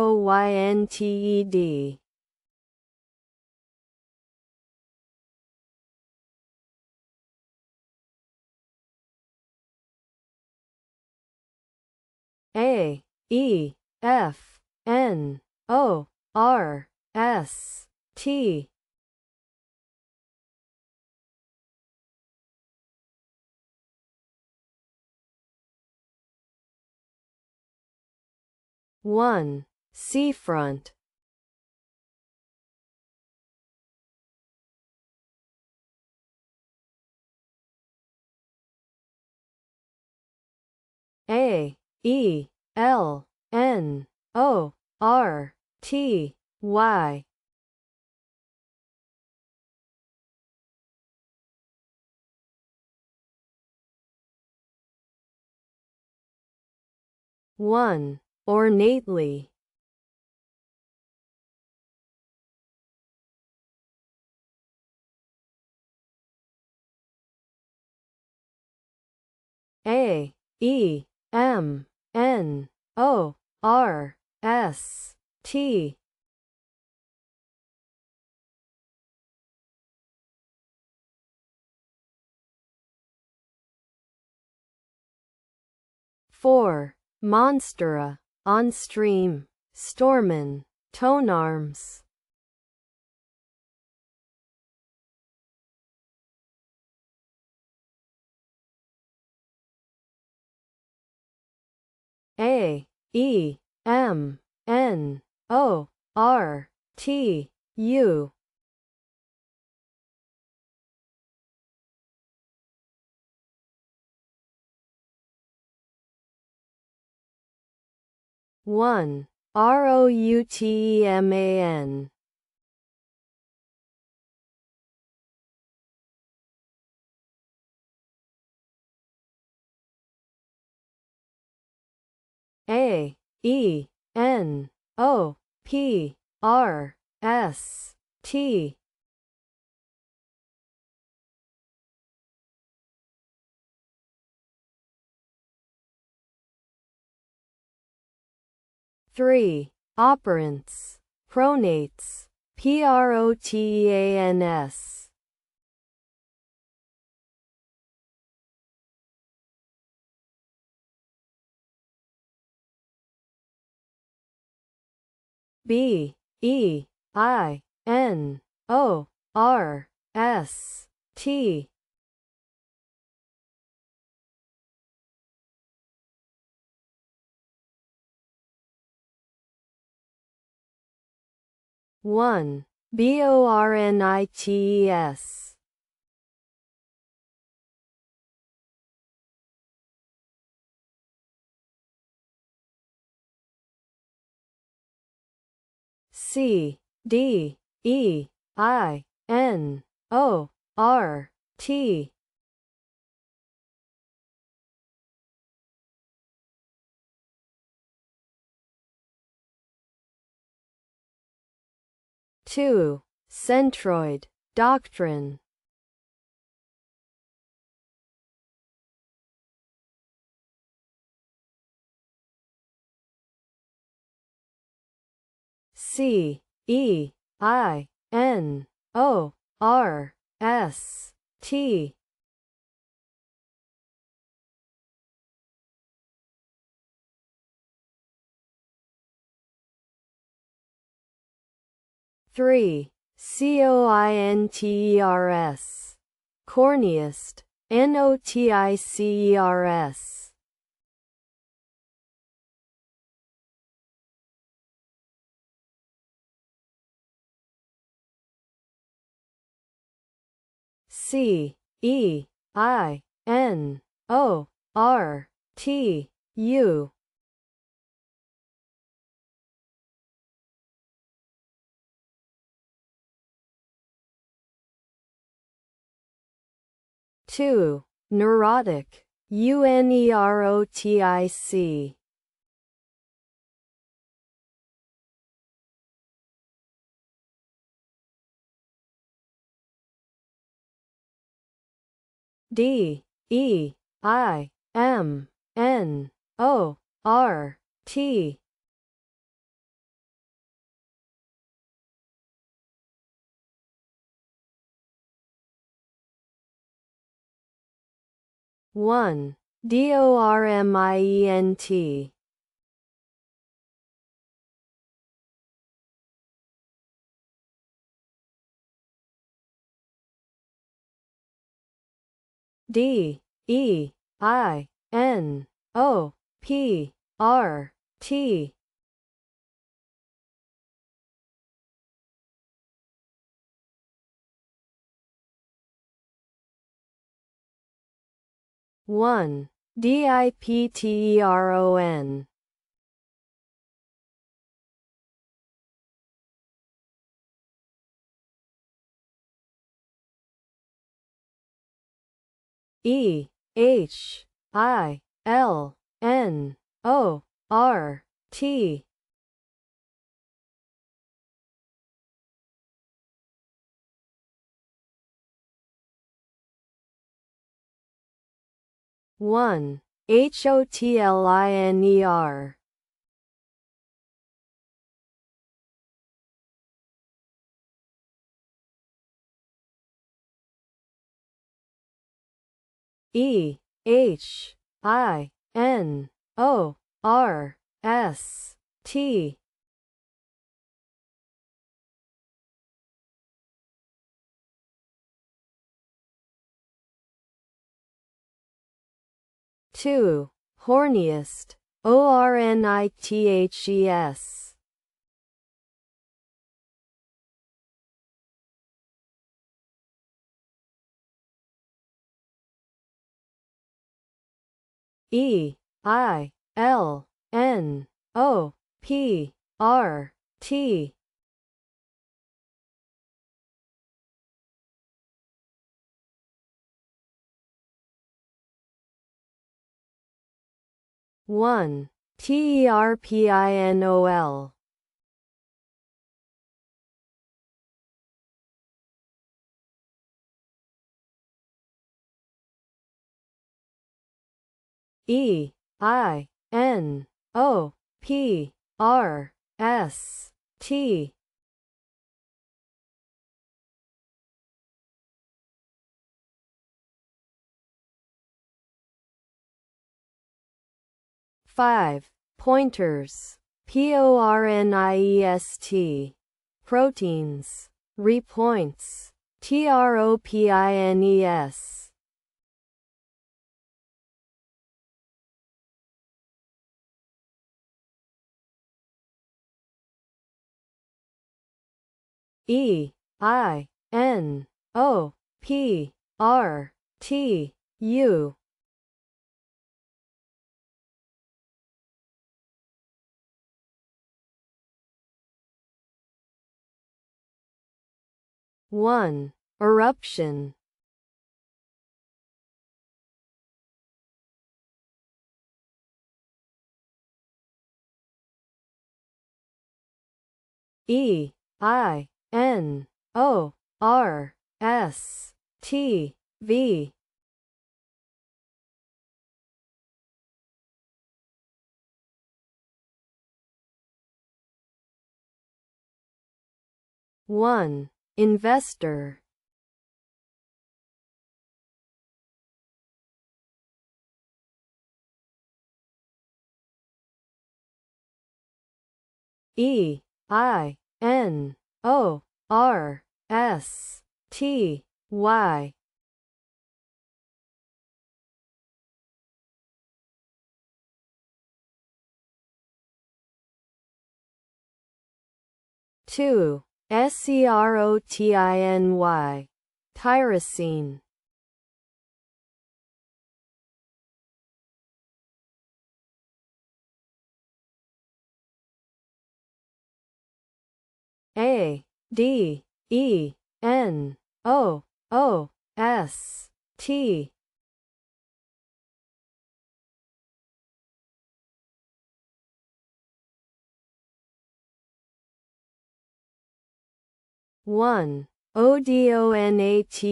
A E F N O R S T. 1. Seafront. A E L N O R T Y. 1. Ornately. A E M N O R S T. 4. Monstera, on stream, Stormin, tone arms. A E M N O R T U. 1. Routeman. A E N O P R S T. 3. Operants, pronates, protans. B E I N O R S T. 1. Bornites. C D E I N O R T. 2. Centroid, doctrine. C E I N O R S T. 3. Cointers. Corneist, noticers. C E I N O R T U. 2. Neurotic, unerotic. D E I M N O R T. 1. Dormient. D E I N O P R T. 1. Dipteron. E H I L N O R T 1 HOTLINER E H I N O R S T 2 horniest ORNITHES E I L N O P R T 1 TERPINOL E I N O P R S T 5 pointers PORNIEST proteins repoints TROPINES 1 eruption E I N O R S T V 1 investor E I N O R S T Y 2 SCROTINY tyrosine A D E N O O S T 1 ODONATES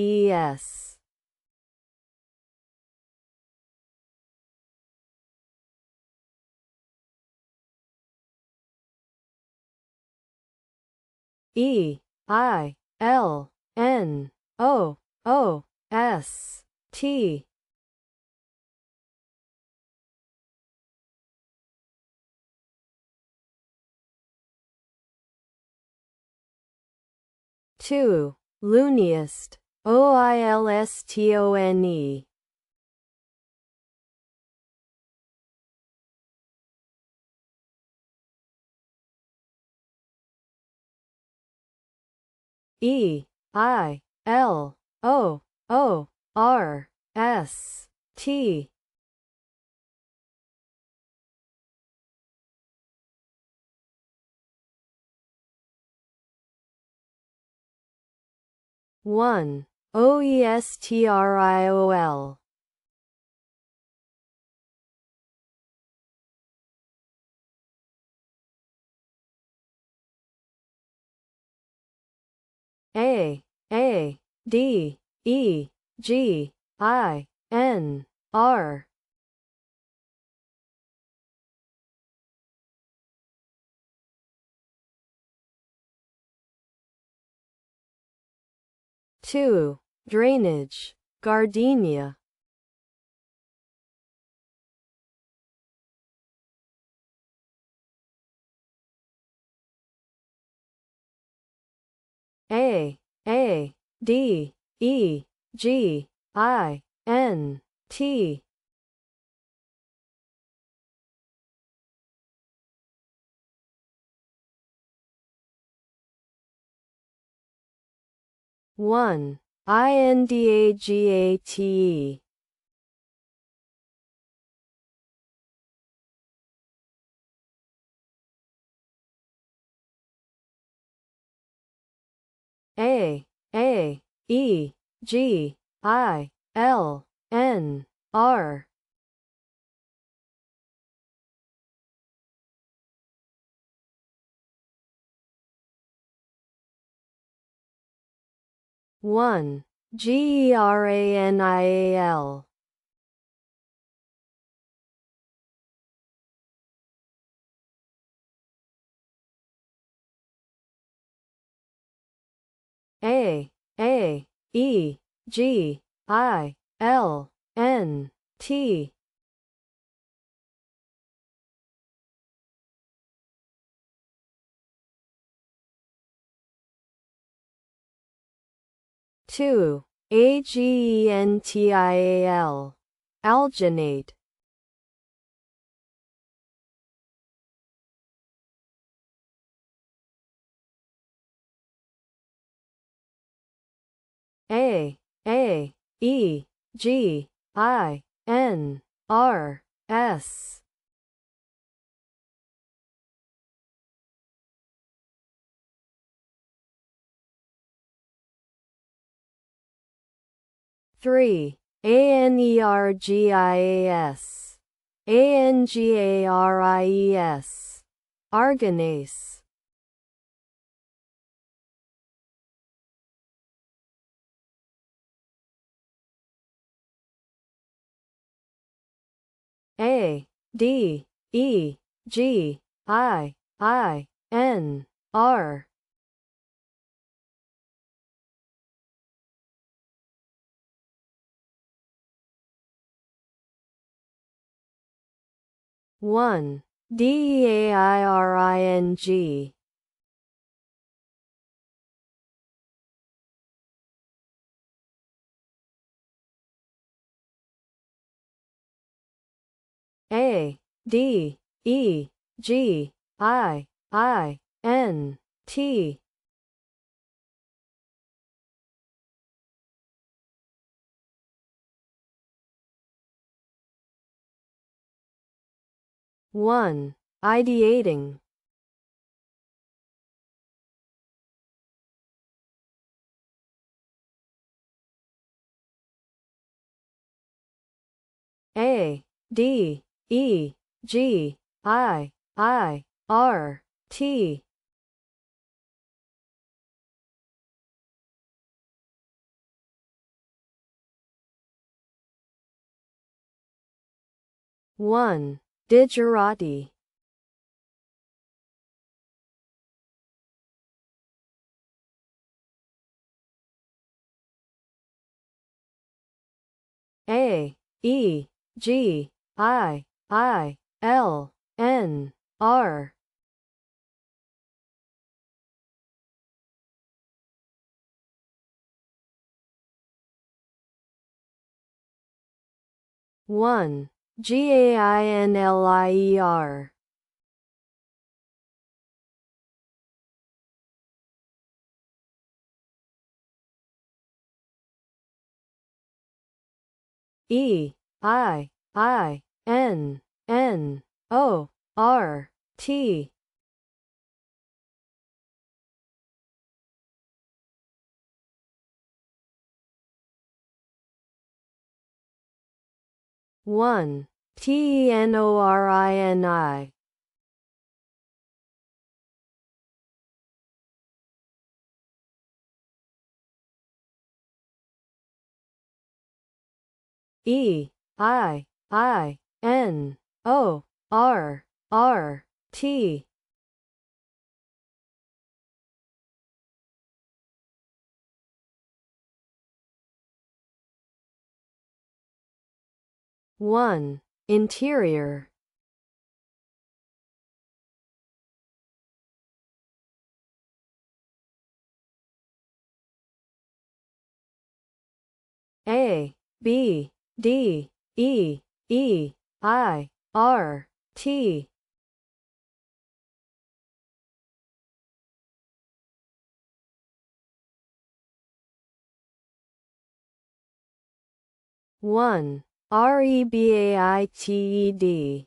E I L N O O S T 2 Luniest OILSTONE E I L O O R S T 1 OESTRIOL D E G I N R. 2. Drainage. Gardenia. D E G I N T. 1. Indagate. E G I L N R. 1. Granial. E G I L N T. 2. Agential. Alginate. E G I N R S. 3. Anergias. Angaries. Arganase. D E G I N R. 1. Dairing. D E G I N T. 1. Ideating. D E G I R T. 1. Digerati. E G I L N R. 1. Gainlier. EINNORT. 1. TENORINI. E I N O R R T. 1. Interior. A B D E E I R T. 1. Rebaited.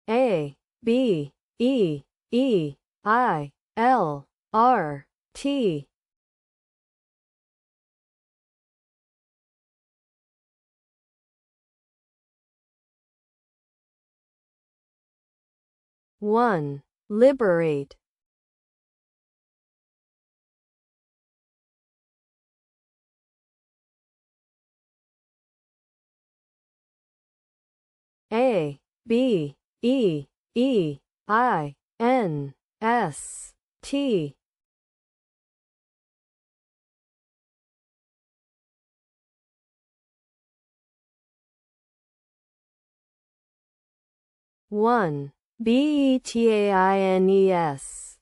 A B E E I L R T. 1. Liberate. A B E E I N S T. 1. Betaines.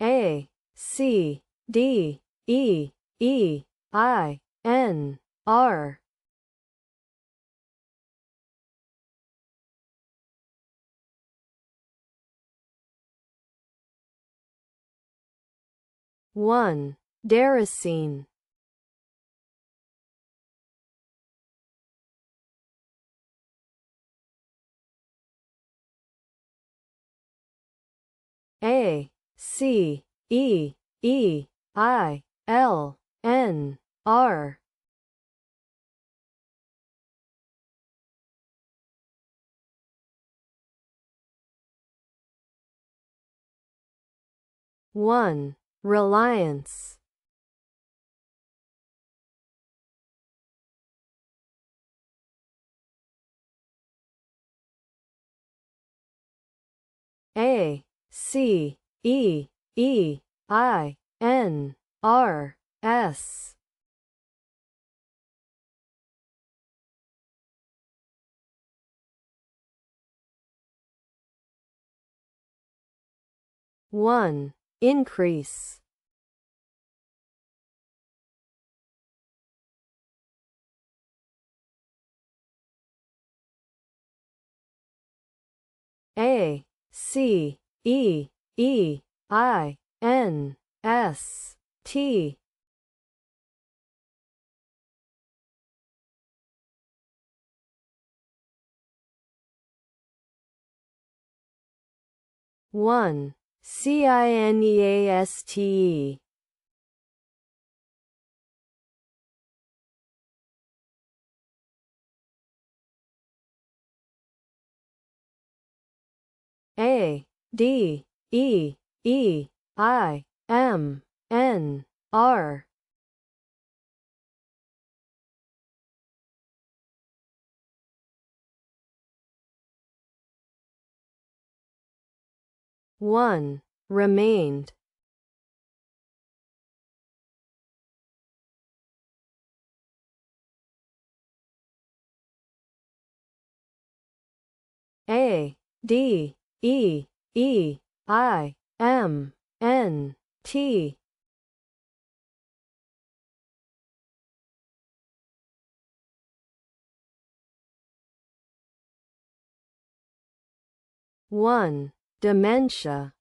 A C D E E I N R. 1. Damascene. A C E E I L N R. 1. Reliance. A C E E I N R S. 1. Increase. A C E E I N S T. 1. Cineaste. A D E E I M N R. 1. Remained. A D E E I M N T. 1. Dementia.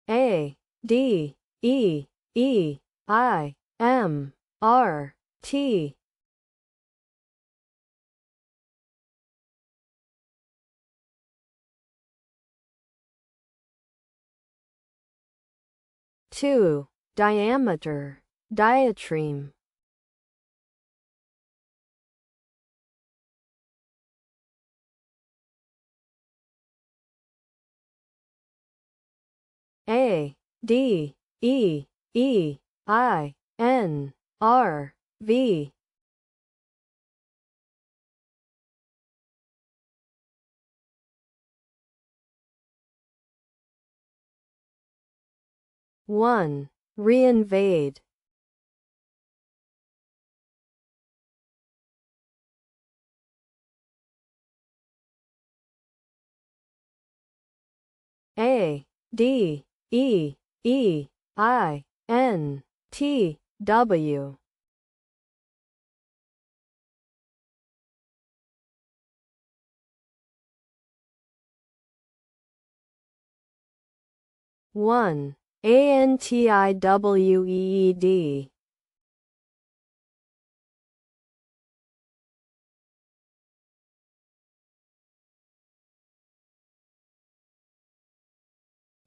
A D E E I M R T. 2. Diameter, diatreme. A, D, E, E, I, N, R, V. 1. Reinvade. A, D, E, E, I, N, T, W. 1. Antiweed.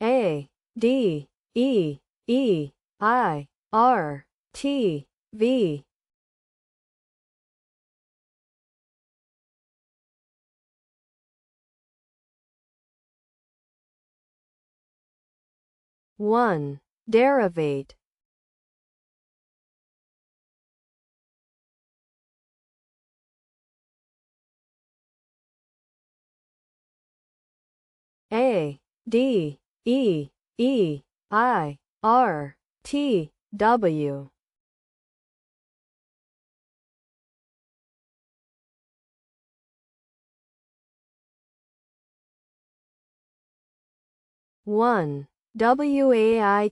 A, D, E, E, I, R, T, V. 1. Derivate. A, D, E, E, I, R, T, W. 1. Waitered.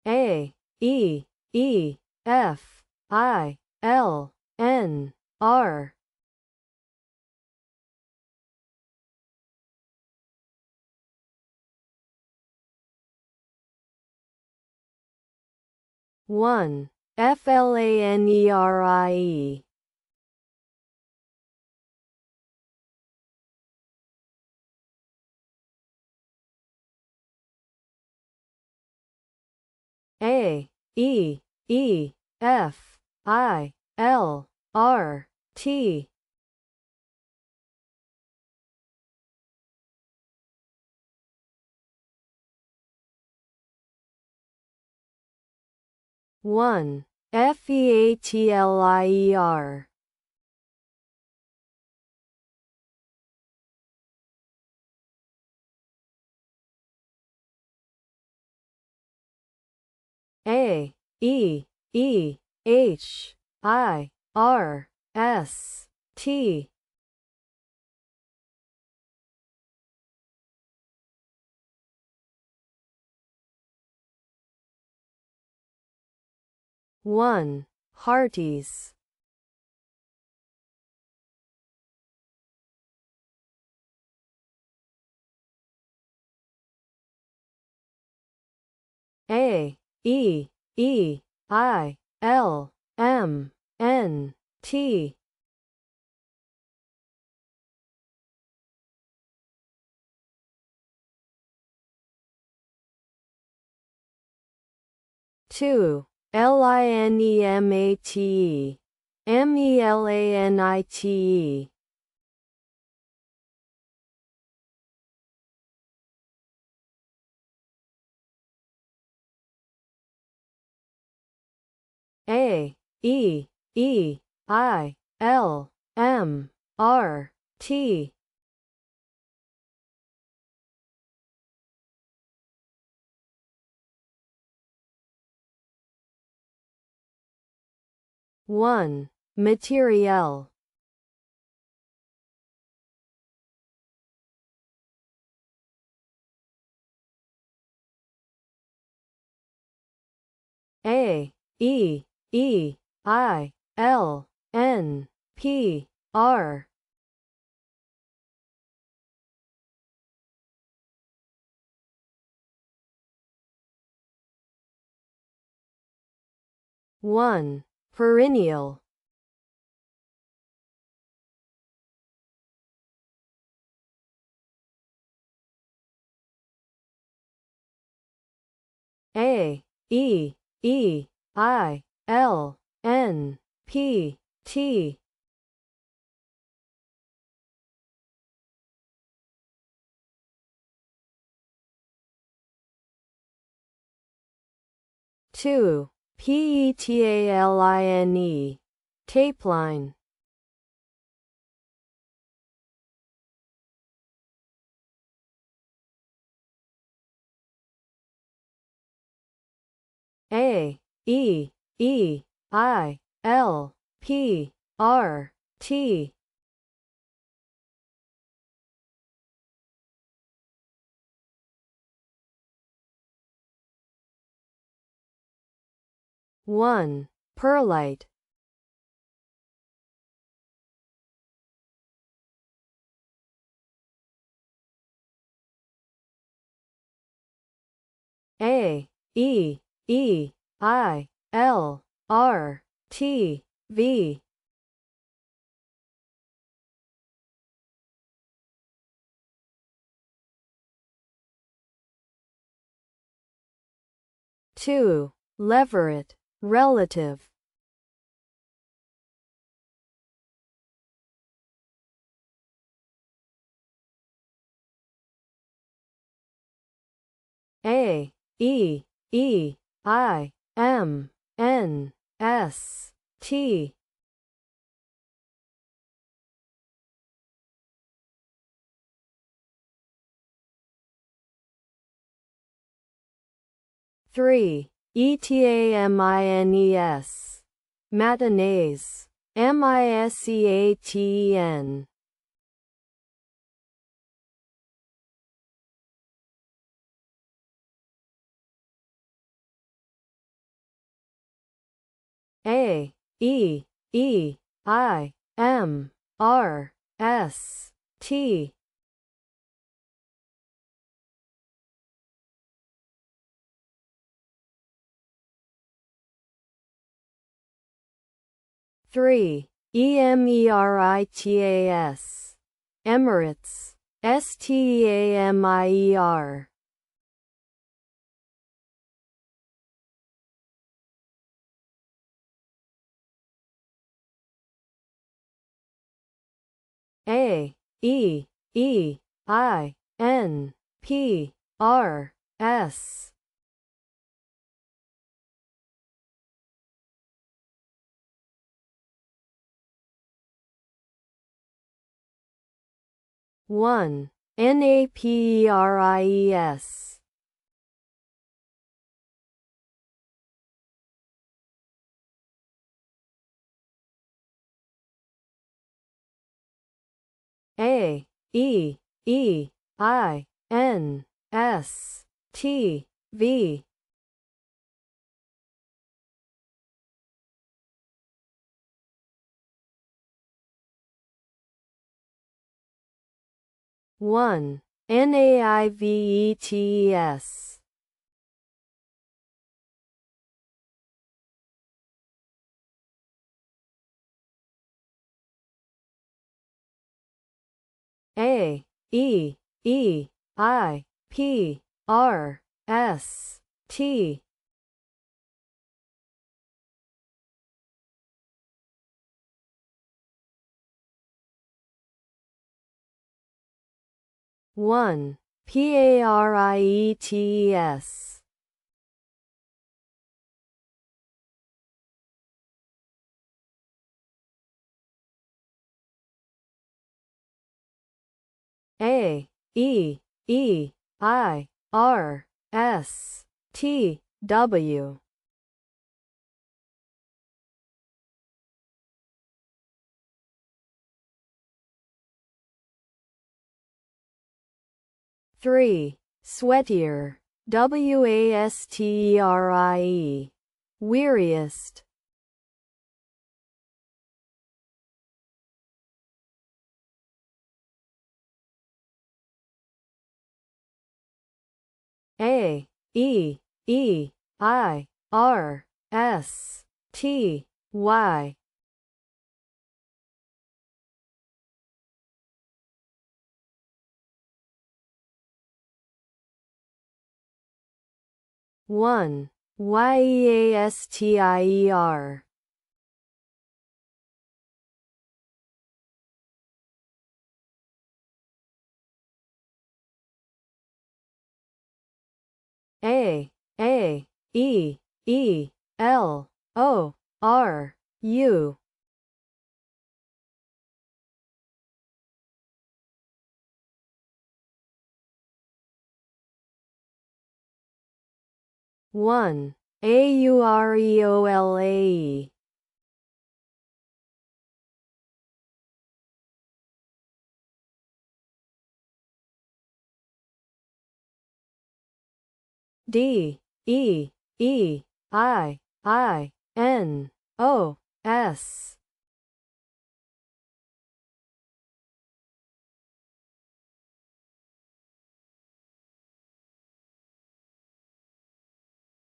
A, E, E, F, I, L, N, R. 1. Flanerie. A, E, E, F, I, L, R, T. 1. Featlier. A, E, E, H, I, R, S, T. 1. Hearties. A, E, E, I, L, M, N, T. 2. Linemate. Melanite. A, E, E, I, L, M, R, T. 1. Materiel. A, E, E, I, L, N, P, R. 1. perennial, A, E, E, I, L, N, P, T. 2. P-E-T-A-L-I-N-E. Tape line. A, E, E, I, L, P, R, T. 1. Perlite. A, E, E, I, L, R, T, V. 2. Leveret. Relative. A, E, E, I, M, N, S, T. 3. ETAMINES. Matinees. MISEATEN. A, E, E, I, M, R, S, T. 3. EMERITAS. Emirates. STEAMIER. A, E, E, I, N, P, R, S. 1. NAPERIES. A, E, E, I, N, S, T, V. 1. NAIVETES. A, E, E, I, P, R, S, T. 1. PARIETES. A, E, E, I, R, S, T, W. 3. Sweatier. WASTERIE. Weariest. A, E, E, I, R, S, T, Y. One. Yeastier. A E L O R U. One. Aureolae. D E I N O S.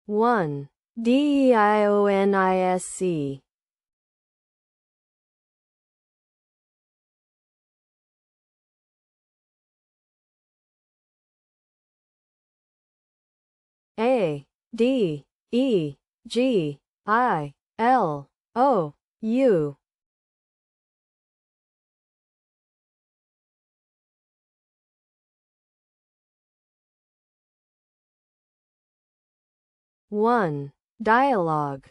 One. Deionice. A D E G I L O U. One. Dialogue.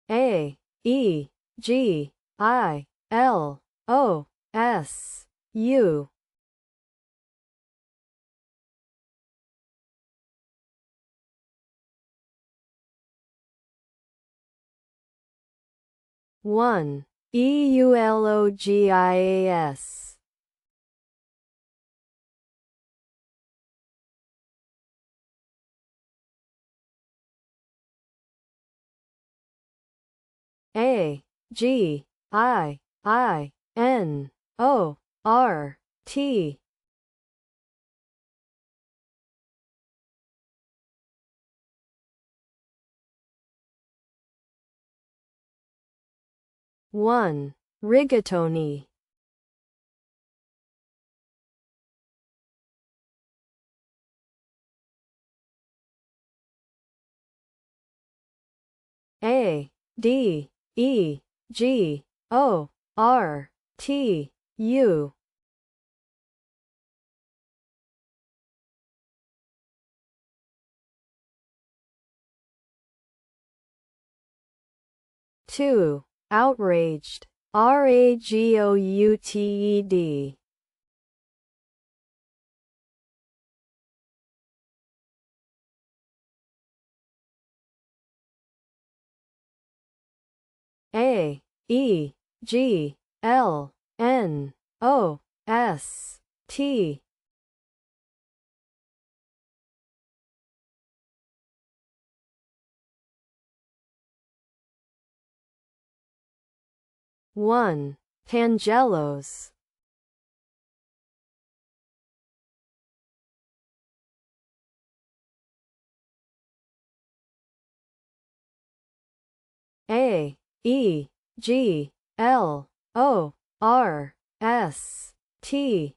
A E G I L O S U. One. EULOGIAS. A G I N O R T. One. Rigatoni. A D E G O R T U. Two. Outraged. RAGOUTED. A E G L N O S T. One. Pangelos. A E G L O R S T.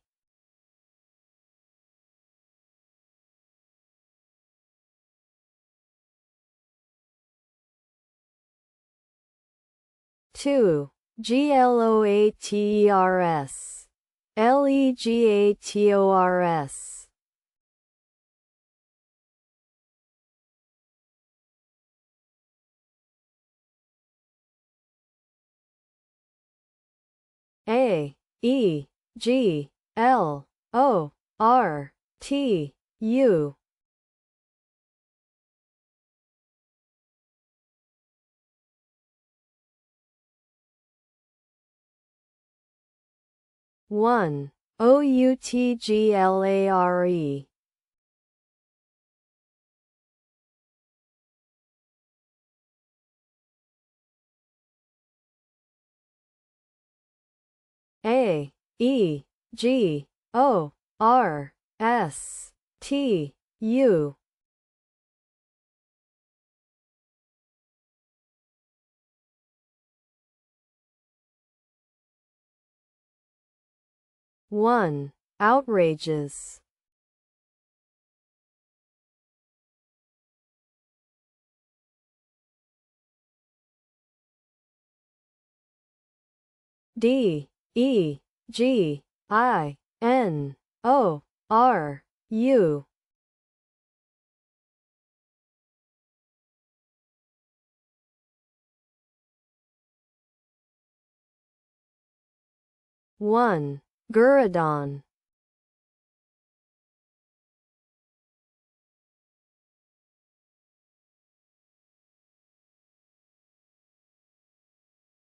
Two. GLOATERS. LEGATORS. A E G L O R T U. One. OUTGLARE. A E G O R S T U. 1. Outrageous. D E G I N O R U. 1. Guridon.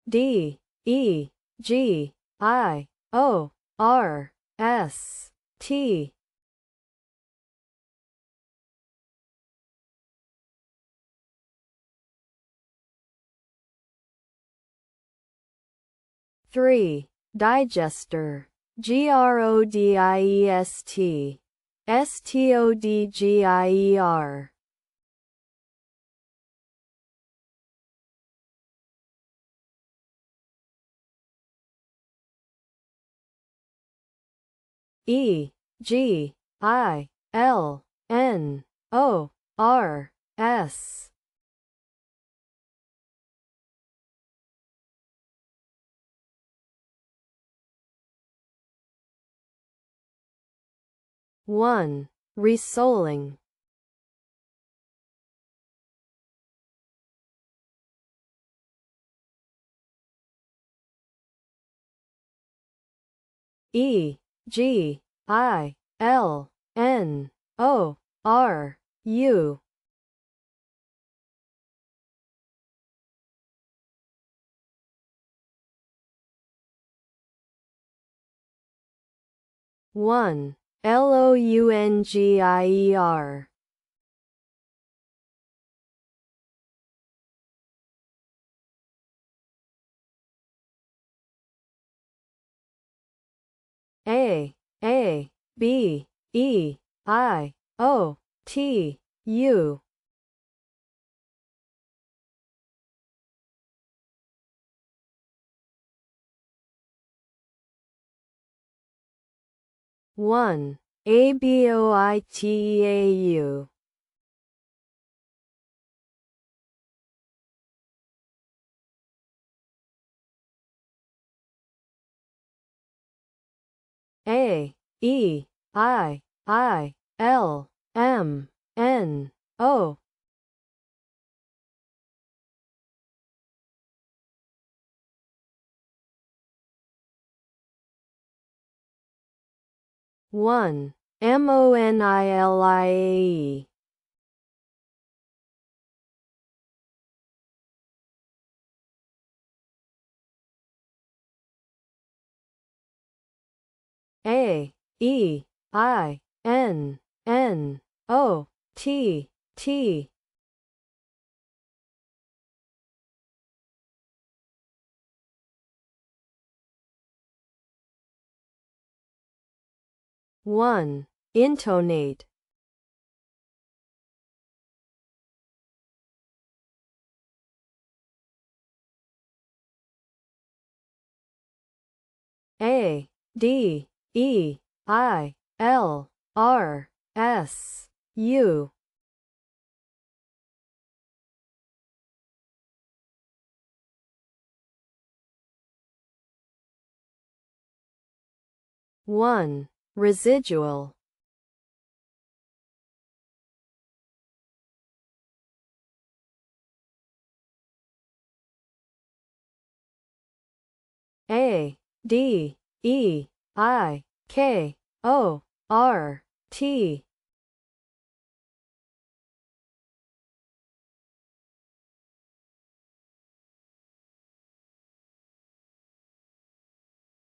D E G I O R S T. 3. Digester. Grodiest. Stodgier. Gilnors. 1. Resoling. Egilnoru. 1. Loungier. Abeiou. 1. Aboiteau. 1. Monilie. 1. Intonate. Adilrsu. 1. Residual. Adeikort.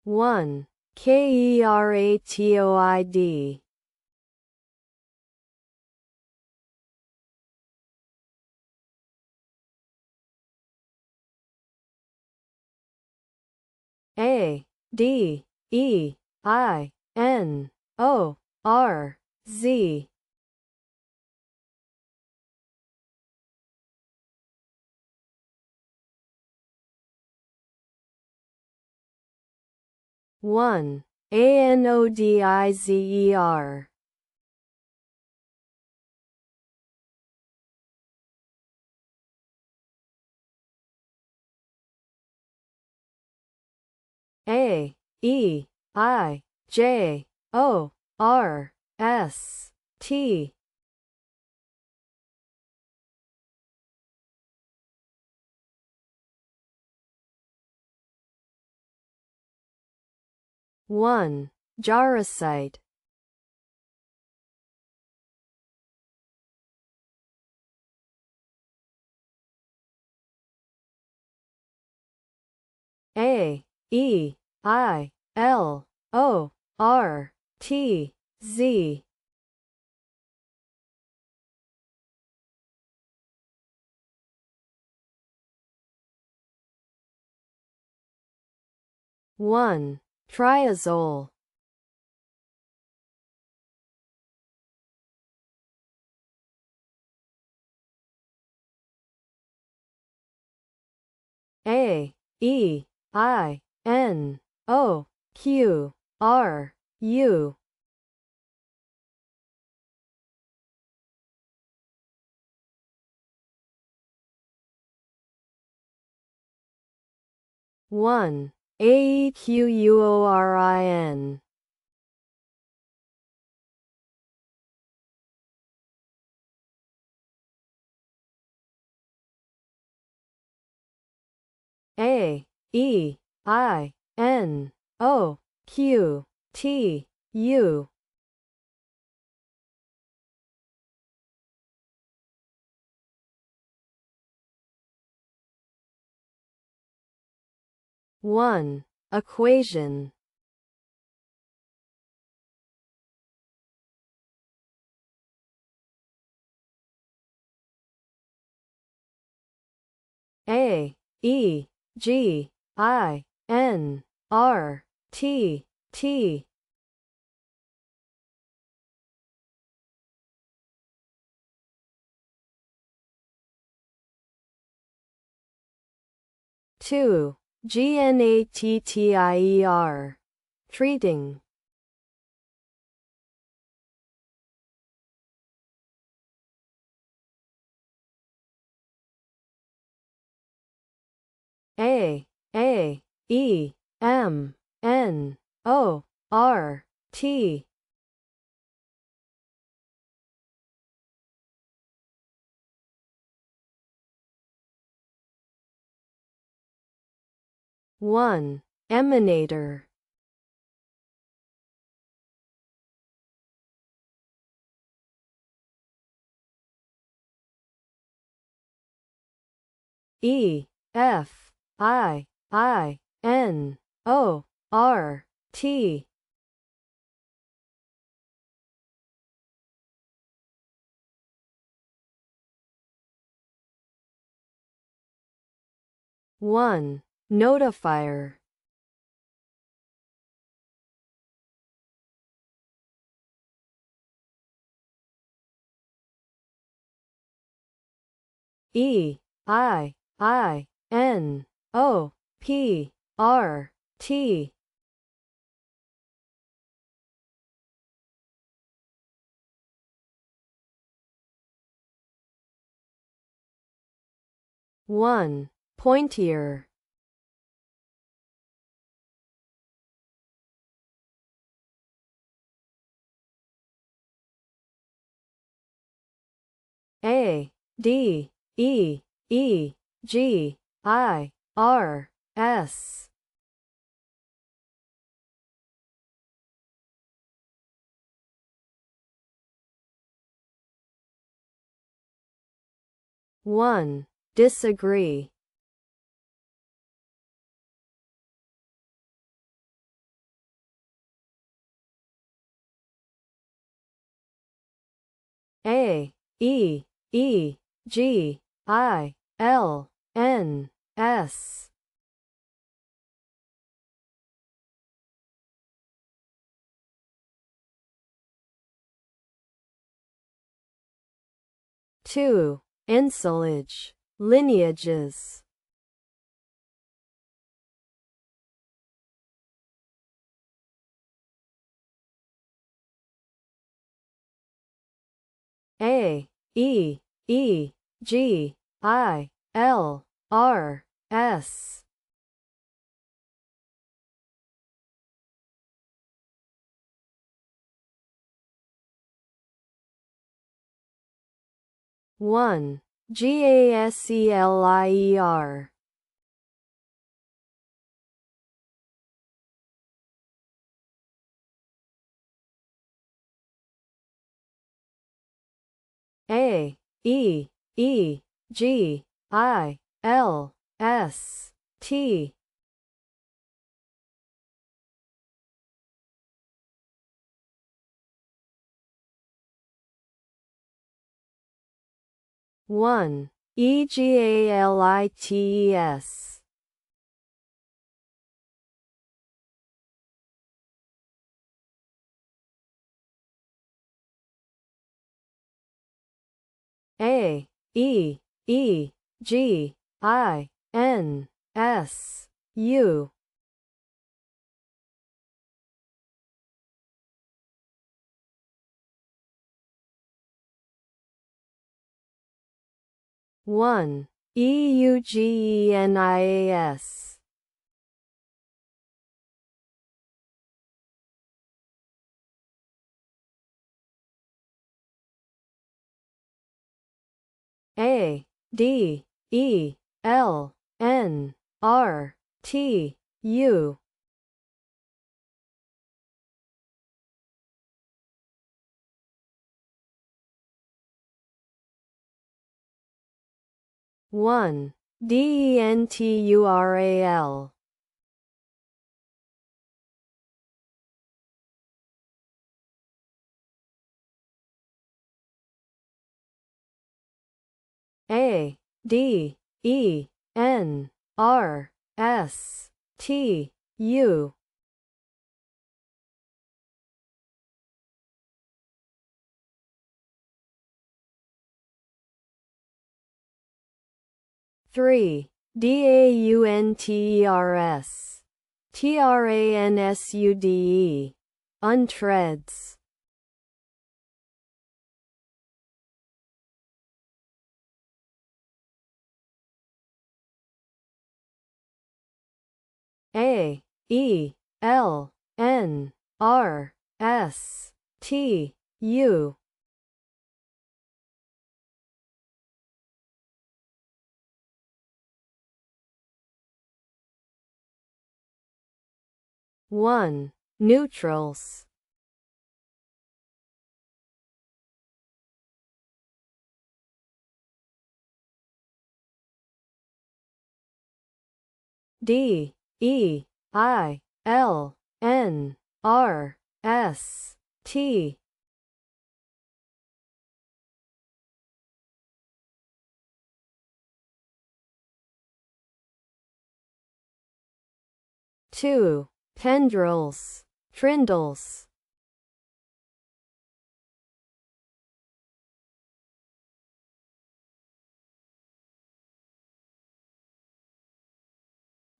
1. Keratoid. 1. N O R Z 1 ANODIZER A E I J O R S T 1 Jarosite A E I L O R T Z 1 Triazole A E I N O Q R U 1 AEQUORIN A E I N O Q T U 1 Equation A E G I N R T T 2 GNATTIER Treating A E M N O R T 1 Emanator E F I N O R T 1 Notifier E I N O P R T 1 Pointier A D E E G I R S one Disagree A E E G I L N S 2. Ensilage. Lineages. A, E, E, G, I, L, R, S. One. GASELIER. A, E, E, G, I, L, S, T. One. EGALITES. A, E, E, G, I, N, S, U. One. EUGENIAS. A, D, E, L, N, R, T, U. One. DENTURAL. A, D, E, N, R, S, T, U. Three. DAUNTERS. TRANSUDE. Untreads. A, E, L, N, R, S, T, U. One. Neutrals. D, E, I, L, N, R, S, T. Two. Tendrils. Trindles.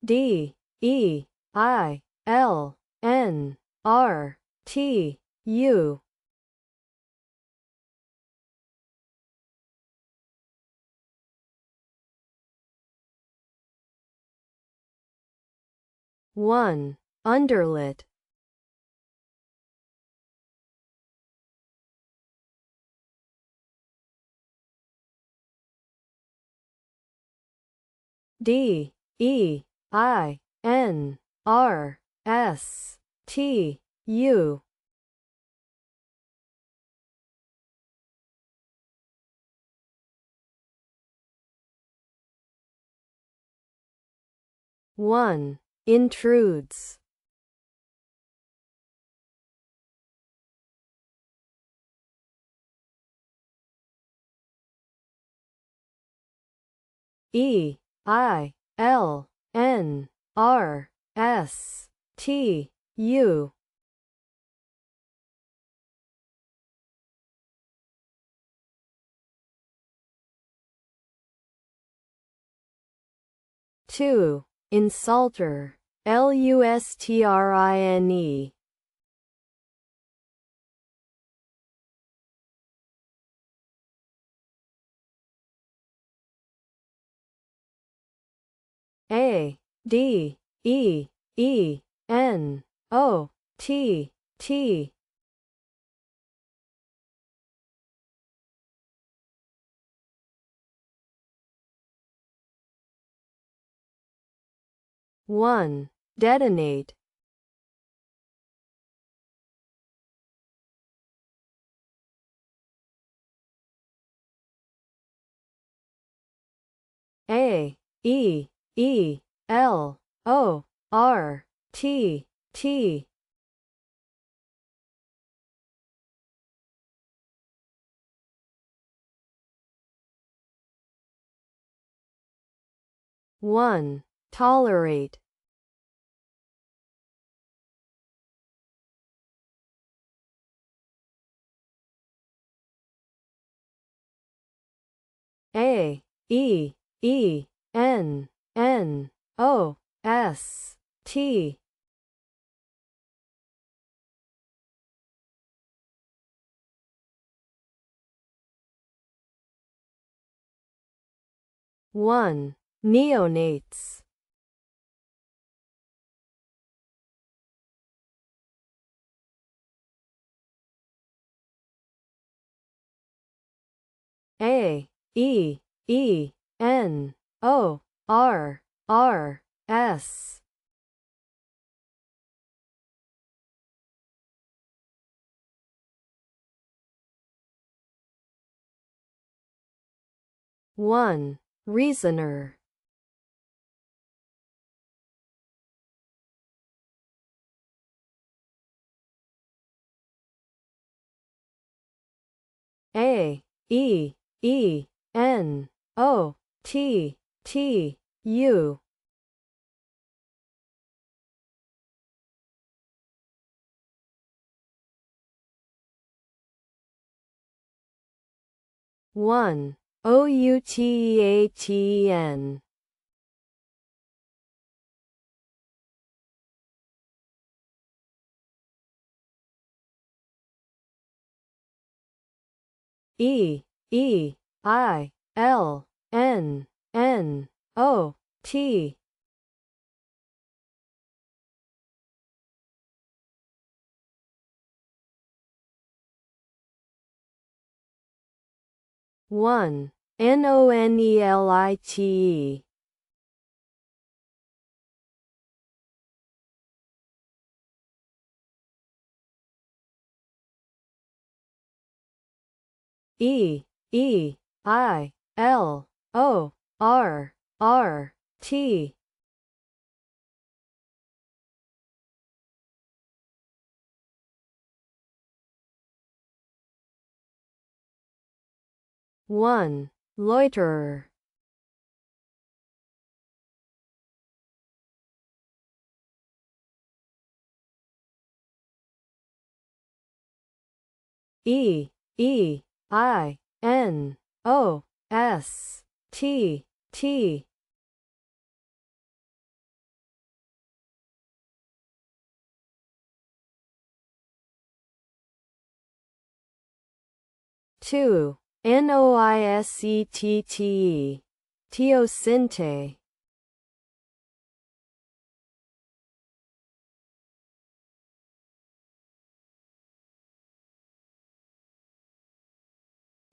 D, E, I, L, N, R, T, U. One. Underlit. D, E, I, N, R, S, T, U. One. Intrudes. E, I, L, N, R, S, T, U. 2. Insulter. Lustrine. A D E E N O T T. 1. Detonate. A E E L O R T T. 1. Tolerate. A E E N N O S T. 1. Neonates. A E E N O R R S. 1. Reasoner. A E E N O T T U. 1. Outatn. E E I L N N O T. 1. Nonelite. E E I L O R R T. 1. Loiterer. E E I N O S T T. 2. Noisette. Teosinte.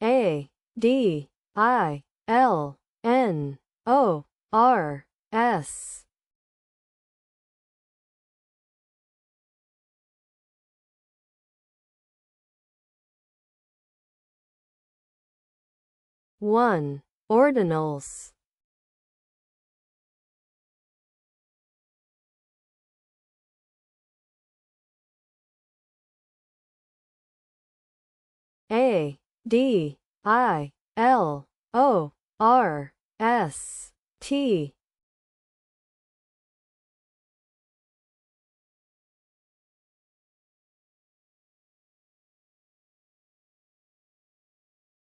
A D I L N O R S. 1. Ordinals. A D I L O R S T.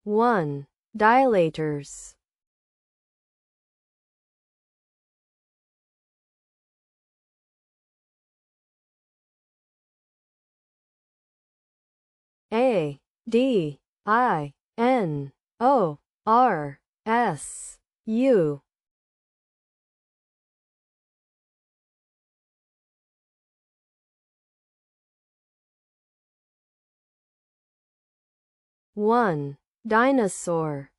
1. Dilators. A D I N O R S U. 1. Dinosaur.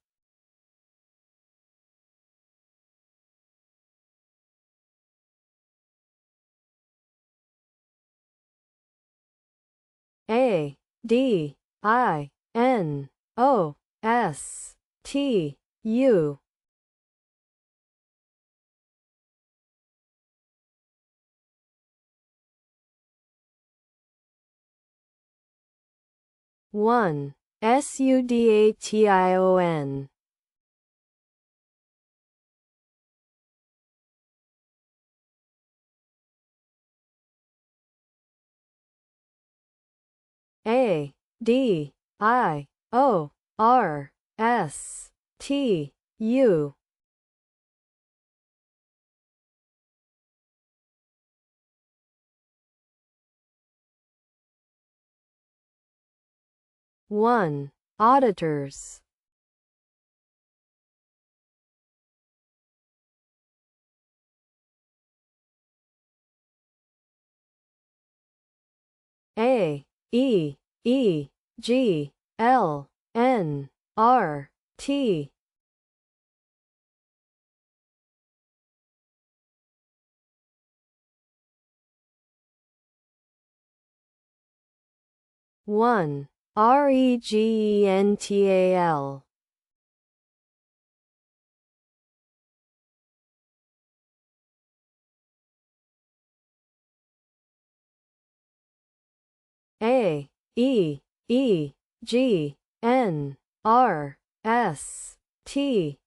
A D I N O S T U. 1. Sudation. A D I O R S T U. 1. Auditors. A E E G L N R T. 1. Regental. A E E G N R S T.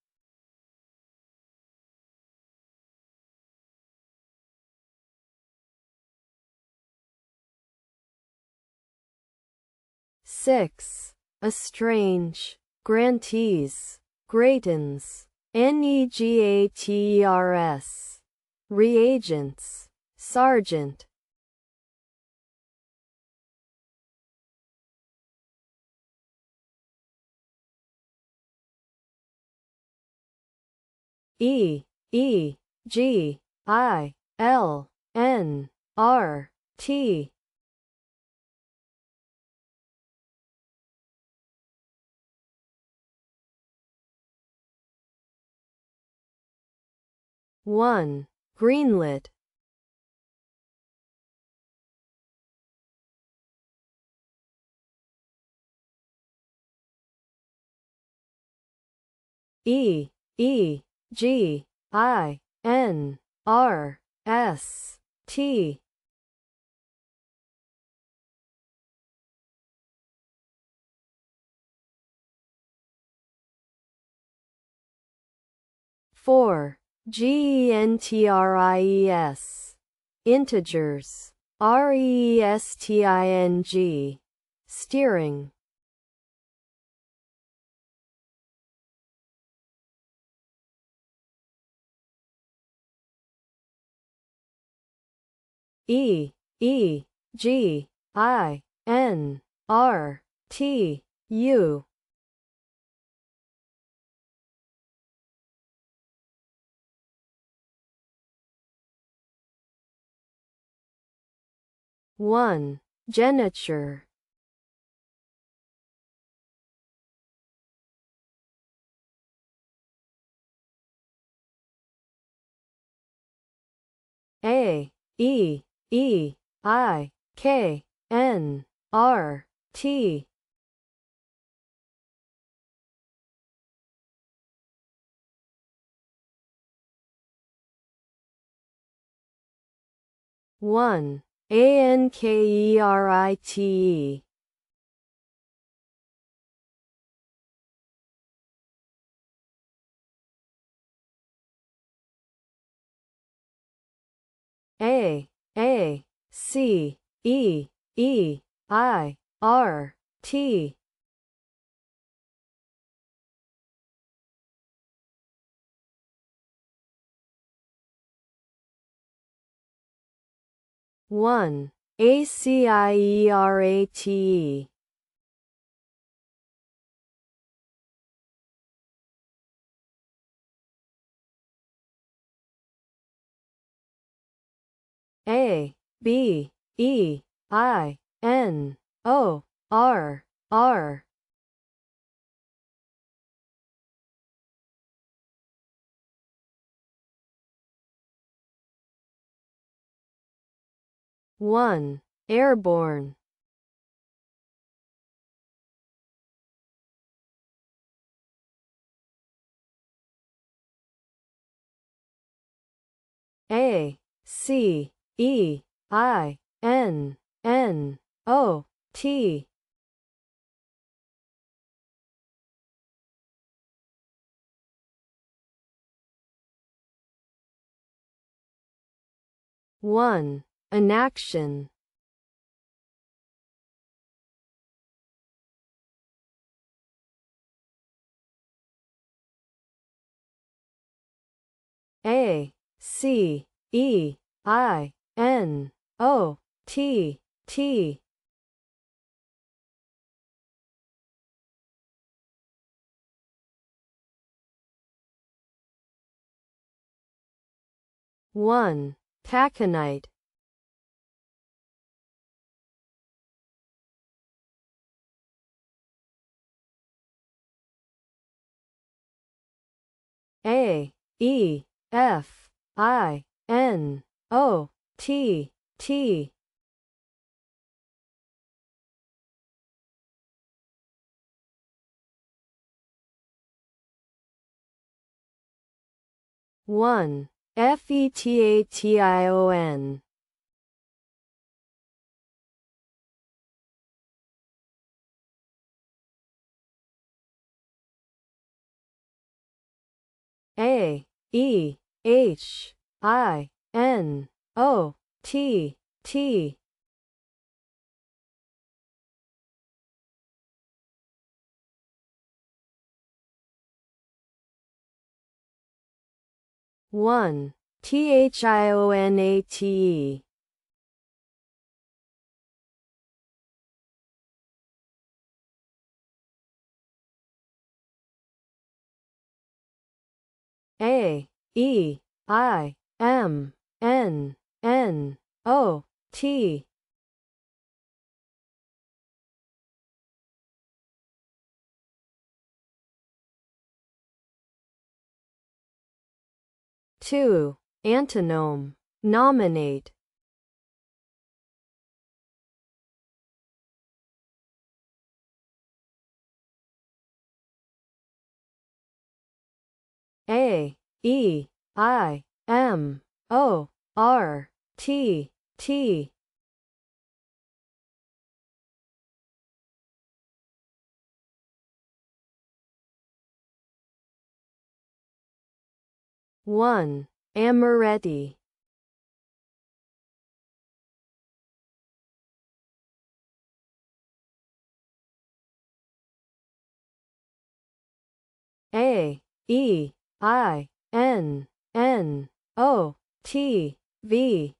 6. Estrange. Grantees. Gratans. Negaters. Reagents. Sergeant. E E G I L N R T. 1. Greenlit. E E G I N R S T. 4. Gentries. Integers. Resting. Steering. E E G I N R T U. 1. Geniture. A E E I K N R T. 1. Ankerite. A C E E I R T. 1. ACIERATE. A, B, E, I, N, O, R, R. 1. Airborne. A, C, E, I, N, N, O, T. 1. Inaction. A, C, E, I, N, O, T, T. 1. Taconite. A, E, F, I, N, O, T, T. 1. Fetation. A, E, H, I, N, O, T, T. 1. Thionate. A, E, I, M, N, N, O, T. 2. Antonym. Nominate. A, E, I, M, O, R, T, T. 1. Amaretti. A, E, I, N, N, O, T, V.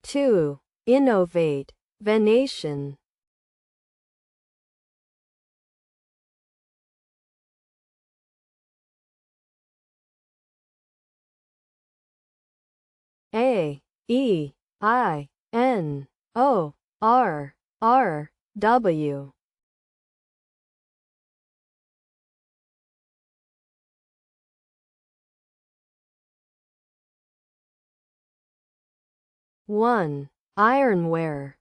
2. Innovate. Venation. A, E, I, N, O, R, R, W. 1. Ironware.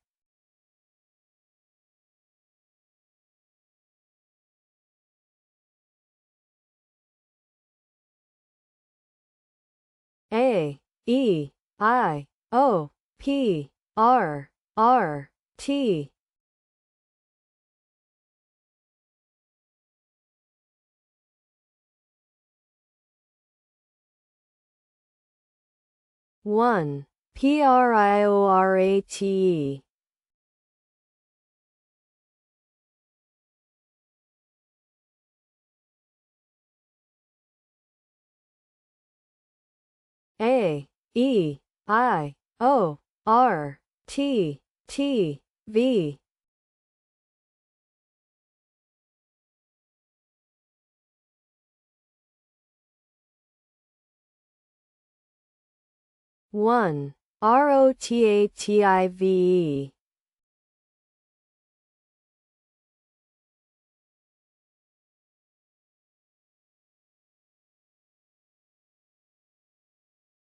A, E, I, O, P, R, R, T. 1. Priorate. A, E, I, O, R, T, T, V. 1. Rotative.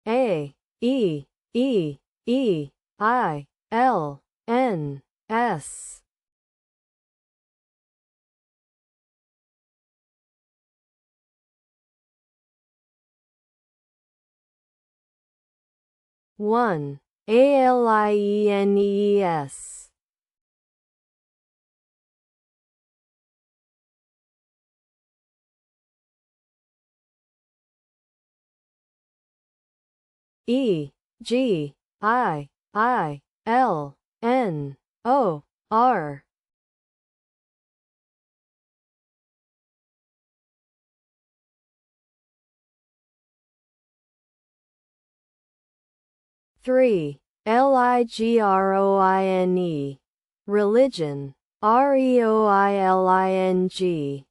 A, E, E, E, I, L, N, S. 1. Alienes. E, G, I, L, N, O, R. 3. Ligroine. Religion. Reoiling. 3.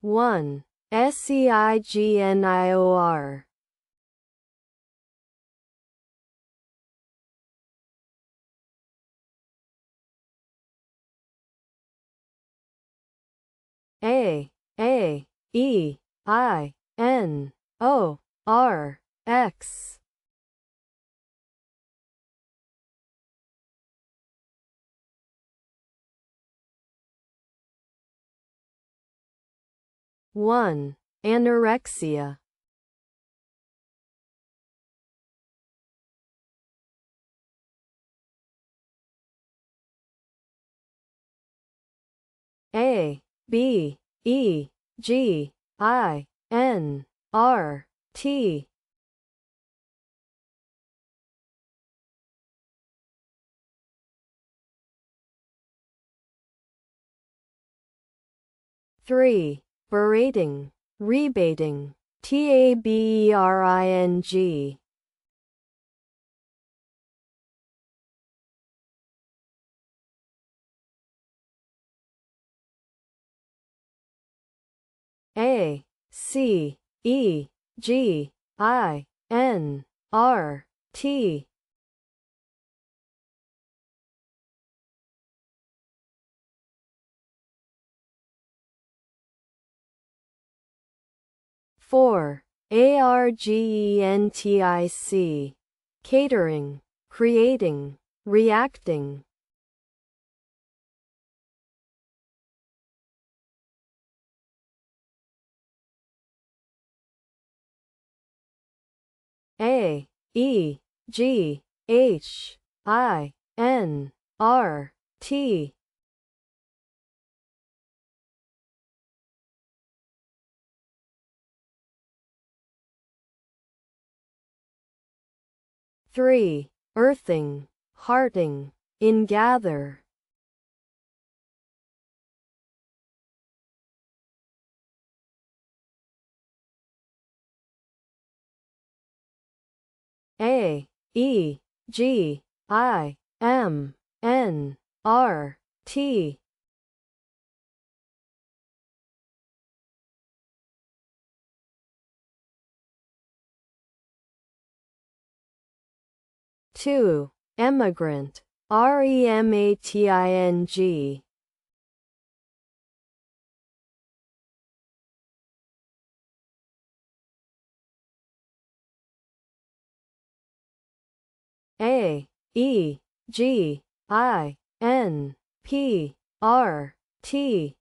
1. Seigneur. A, E, I, N, O, R, X. 1. Anorexia. A, B, E, G, I, N, R, T. 3. Berating. Rebating. Tabering. 'A, C, E, G, I, N, R, T. 4. Argentic. Catering. Creating. Reacting. 'A, E, G, H, I, N, R, T. 3. Earthing. Hearting. Ingather. 'A, E, G, I, M, N, R, T. 2. Emigrant. Remating. 'A, E, G, I, N, P, R, T.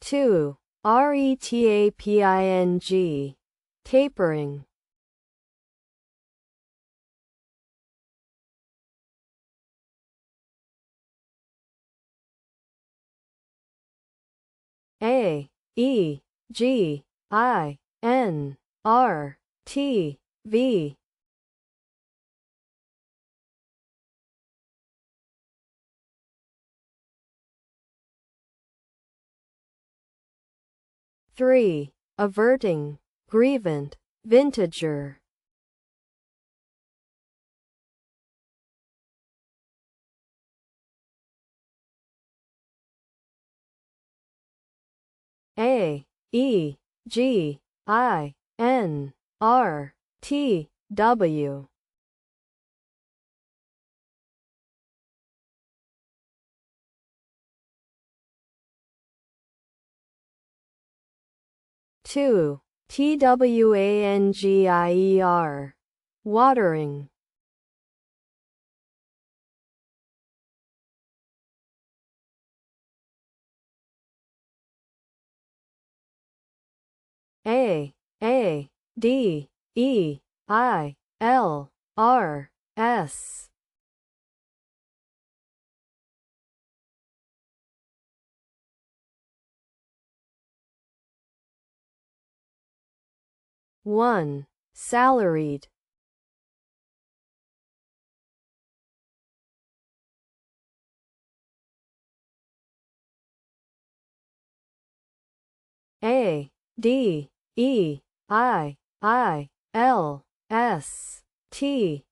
2. Retaping. Tapering. 'A, E, G I N R T V 3. Averting, grievant, vintager. A E G I N R T W 2. Twangier. Watering. A D E I L R S. One. Salaried. A D E I L S T.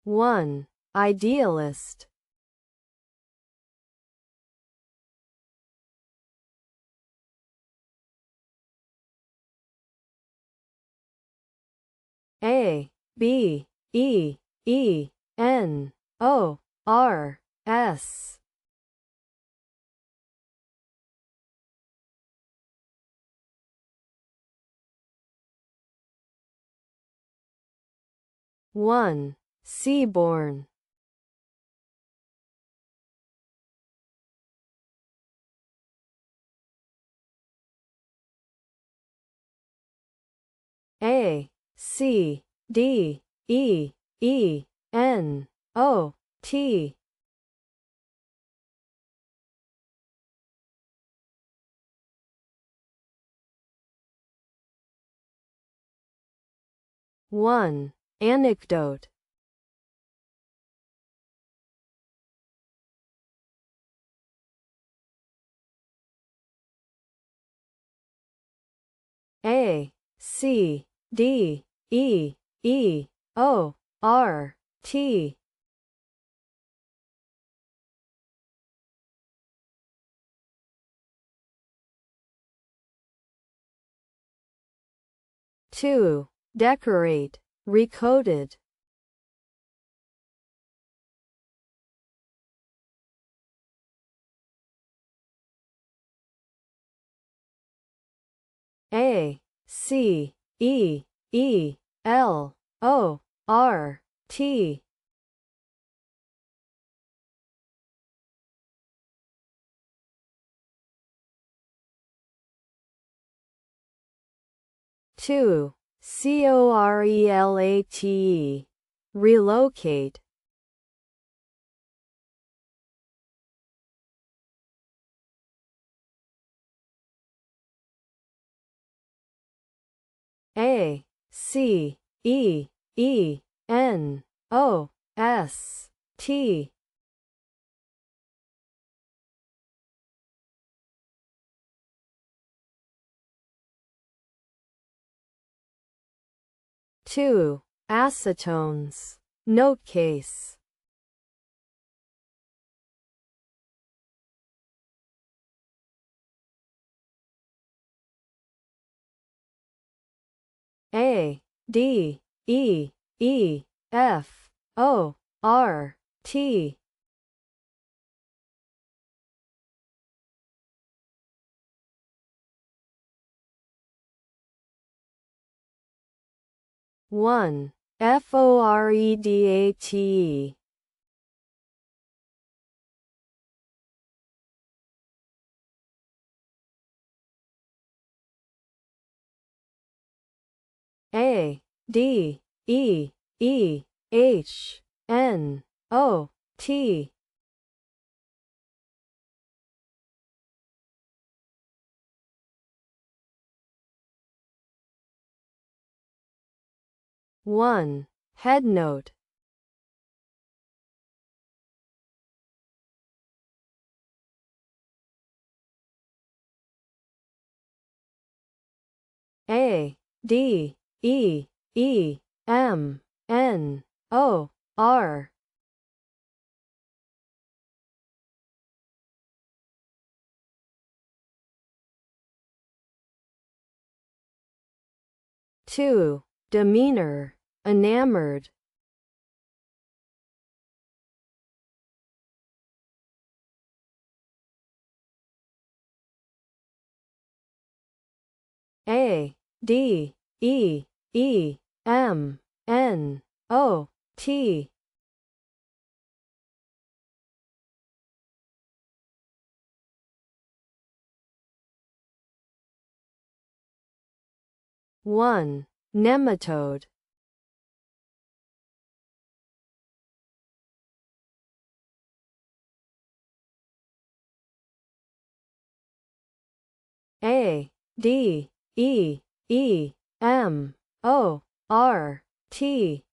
1. Idealist. A B E E N O R S. One. Seaborn. A C D E E N O T. 1. Anecdote. A C D E E O R T. 2. Decorate, recoded. A C E E L O R T. 2. Corelate. Relocate. A C E E N O S T. 2. Acetones. Notecase. A D E E F O R T. 1. Foredate. A D E E H N O T. 1. Head note. A D E E M N O R. Two. Demeanor. Enamored. A D E E M N O T. 1. Nematode. A D E E M O R T.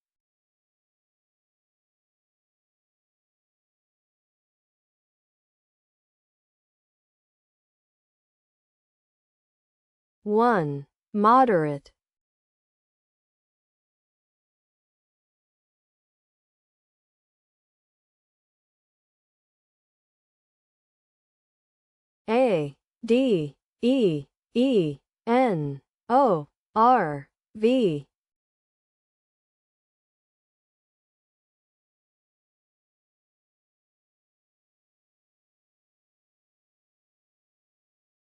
1. Moderate. A D E E N O R V.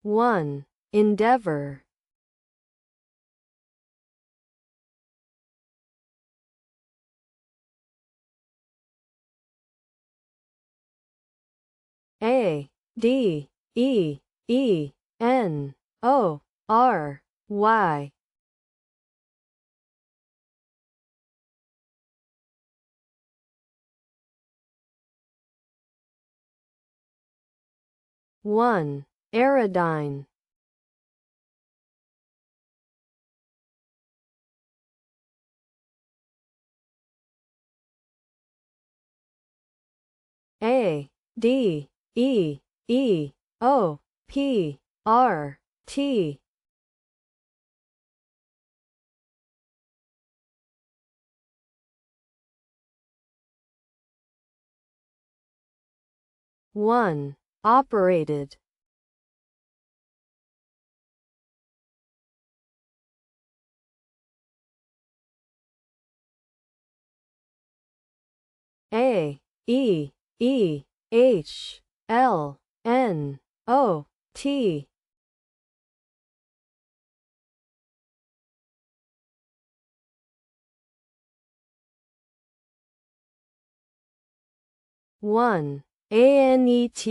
1. Endeavor. A D E E N O R Y. 1. Aerodyne. A D E E O P R T. 1. Operated. A E E H L N O T. 1. Anethole.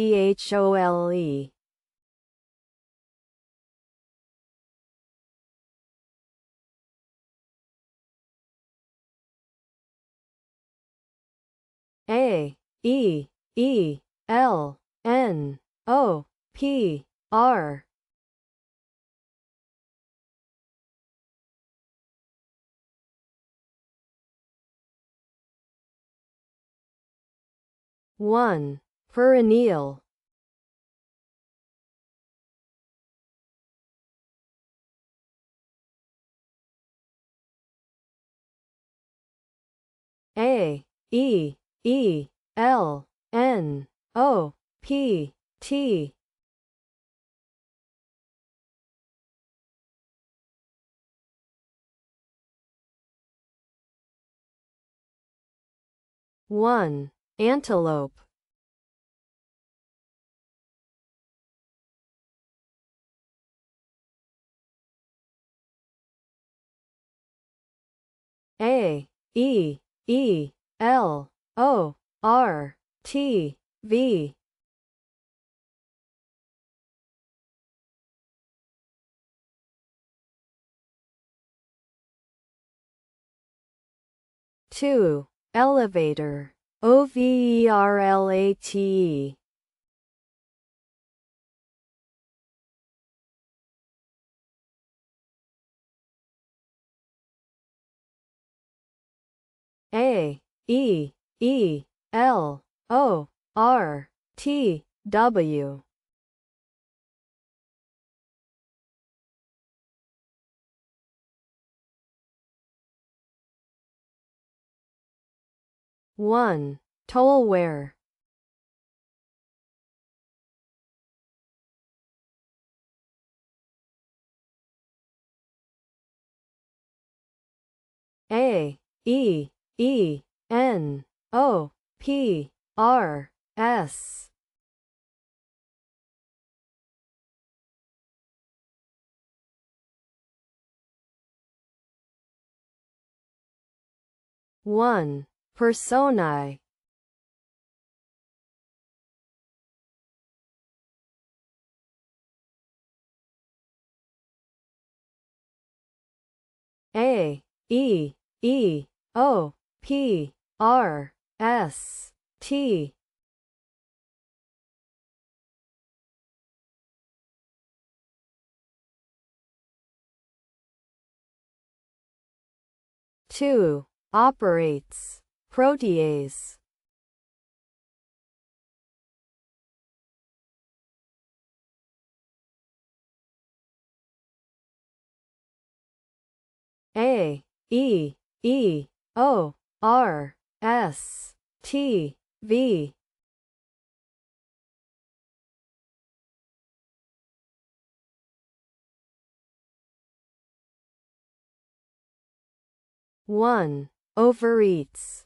A E E L N O P R. 1. Perennial. A E E L N O P T. 1. Antelope. A E E L O R T V. 2. elevator, overlate, A E E L O R T W. One. Tollware. A E E N O P R S. One. Personae. A E E O P R S T. Two. Operates. Protease. A E E O R S T V. One. Overeats.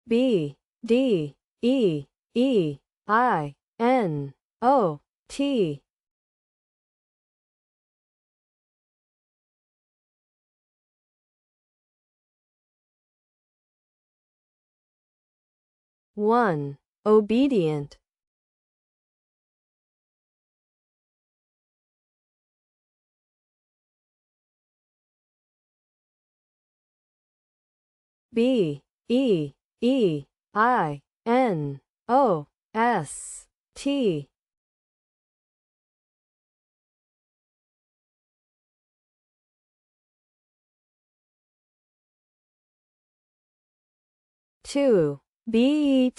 B D E E I N O T. One. Obedient. B E E I N O S T. Two. Betonies.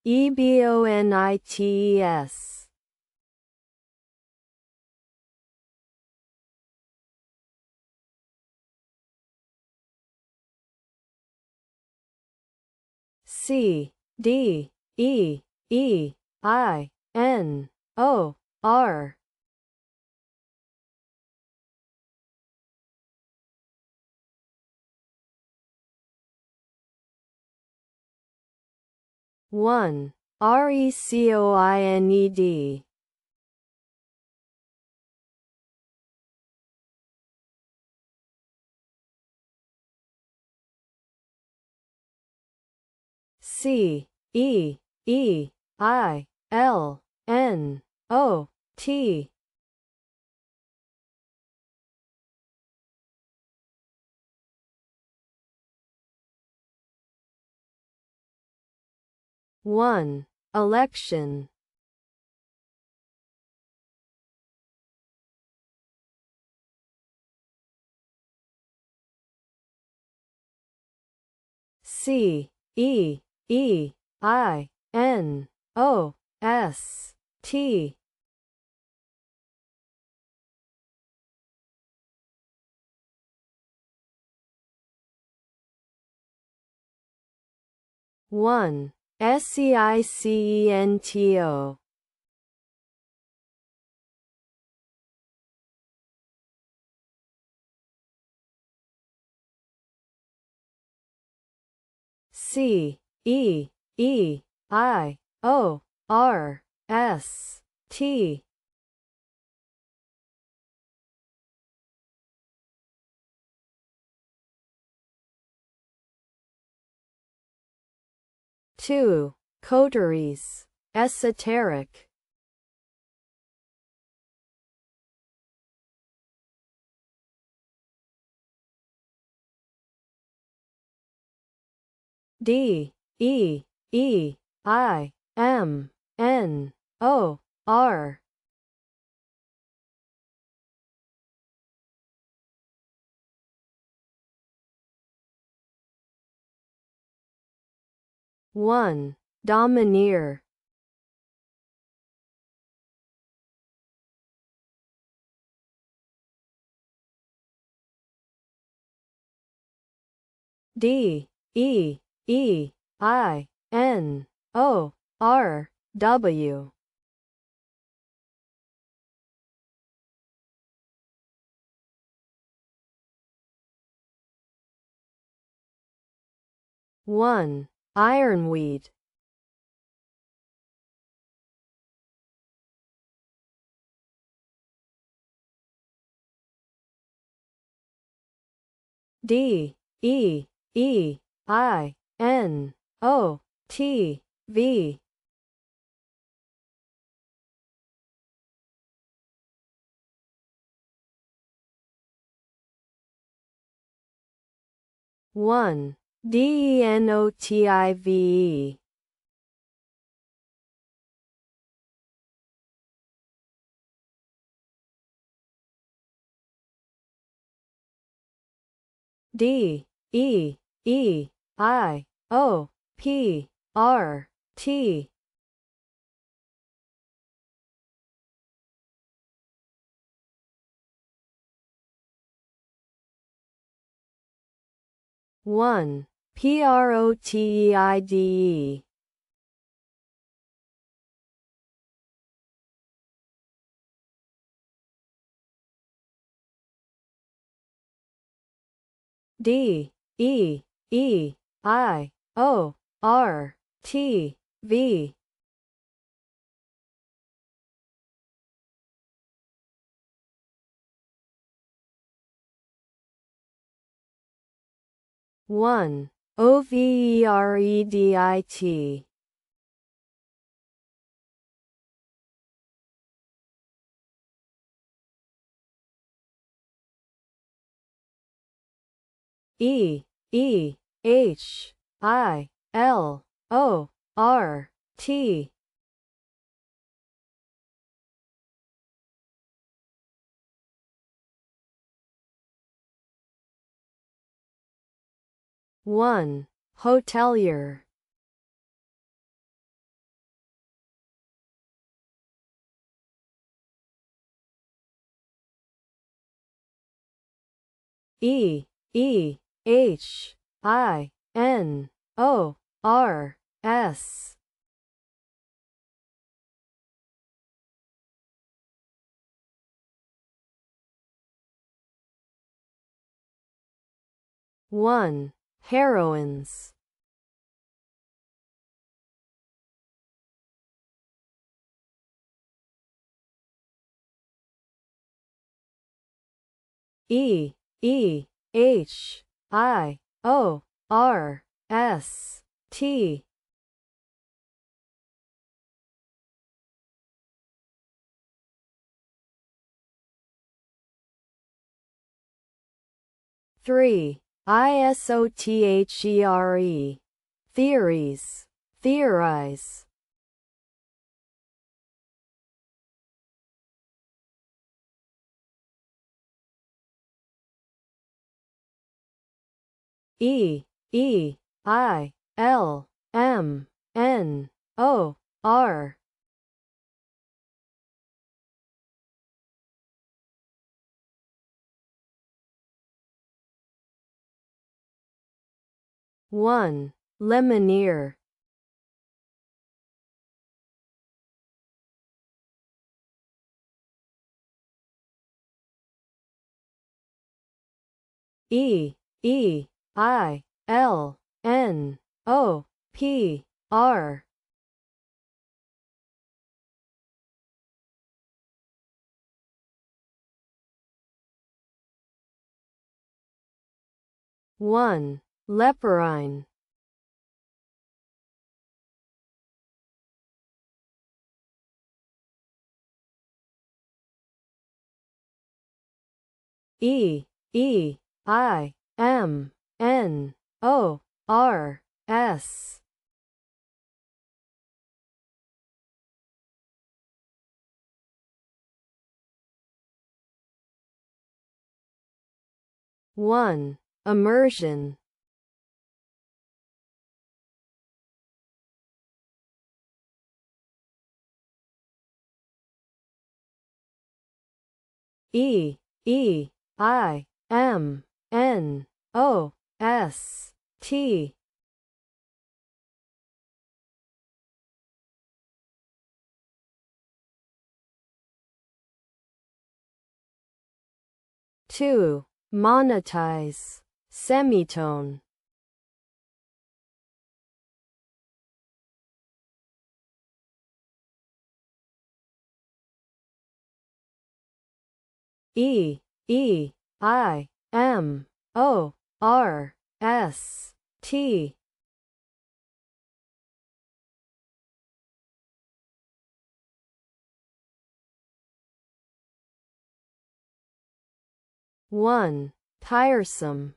Ebonites. C D E E I N O R. One. Recoined. C E E I L N O T. One. Election. C E E I N O S T. One. Seicento. C E E I O R S T. Two. Coteries. esoteric. D E E I M N O R. One. Domineer. D E E I N O R W. One. Ironweed. D E E I N O T V. One. Denotive. D E E I O P R T. One. Proteide. D E E I O R T V. One. Overedit. E E H I L O R T. One. Hotelier. E E H I N O R S. One. Heroines. E E H I O R S T. Three. Isothere. Theories. Theorize. E E I L M N O R. One. Lemonnier. E E I L N O P R. One. Leporine. E, E, I, M, N, O, R, S. 1. Immersion. E, E, I, M, N, O, S, T. 2. Monetize. Semitone. E, E, I, M, O, R, S, T. 1. Tiresome.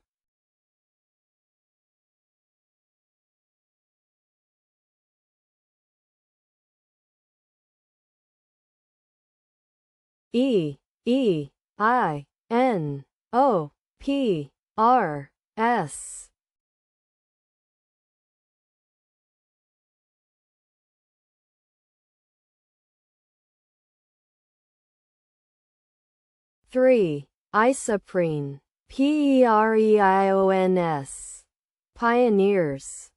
E, E, I, N, O, P, R, S. 3. Isoprene. Pereins. Pioneers.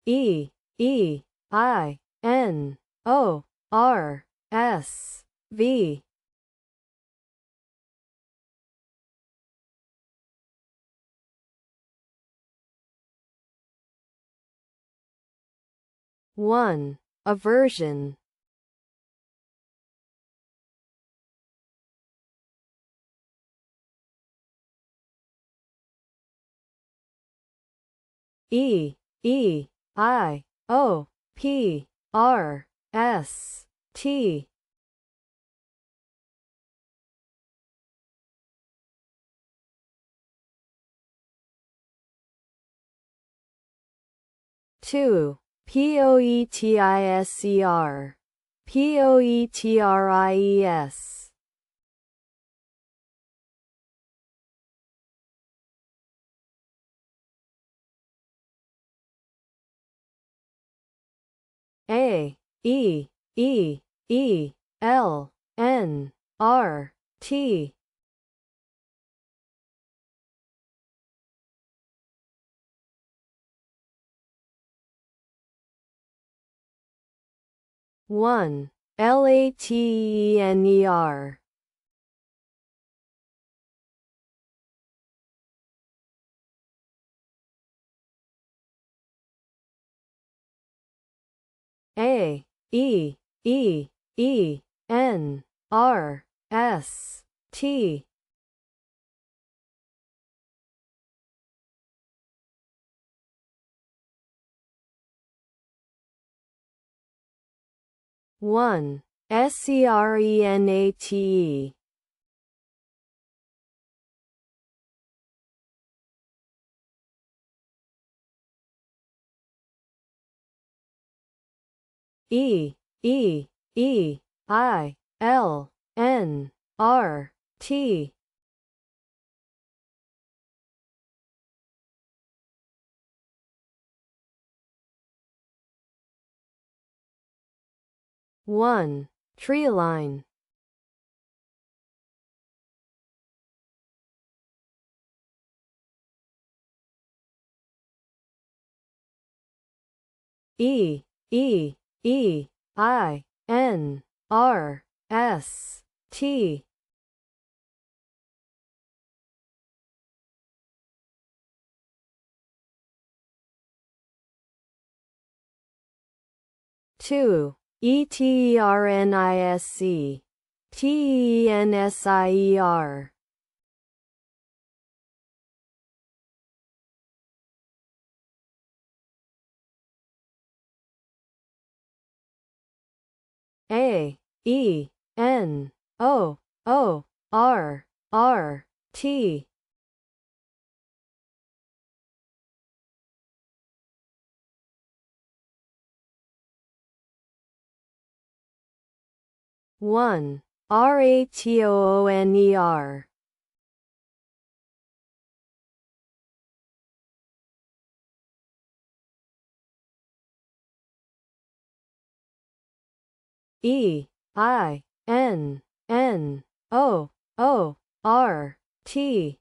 E, E, I, N, O, R, S, V. 1. Aversion. E, E, I, O, P, R, S, T. 2. Poetiser. Poetries. A, E, E, E, L, N, R, T. 1. Latener. A, E, E, E, N, R, S, T. 1. Serenate. E, E, E, I, L, N, R, T. 1. Treeline. E, E, E, I, N, R, S, T. 2. Eternisc. Tensier. A, E, N, O, O, R, R, T. One, RATOONER. E, I, N, N, O, O, R, T.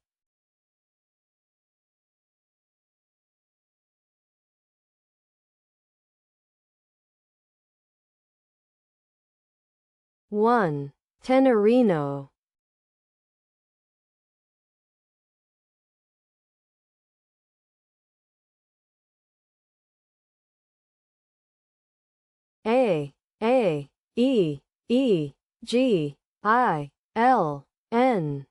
One, Tenerino. A, E, E, G, I, L, N.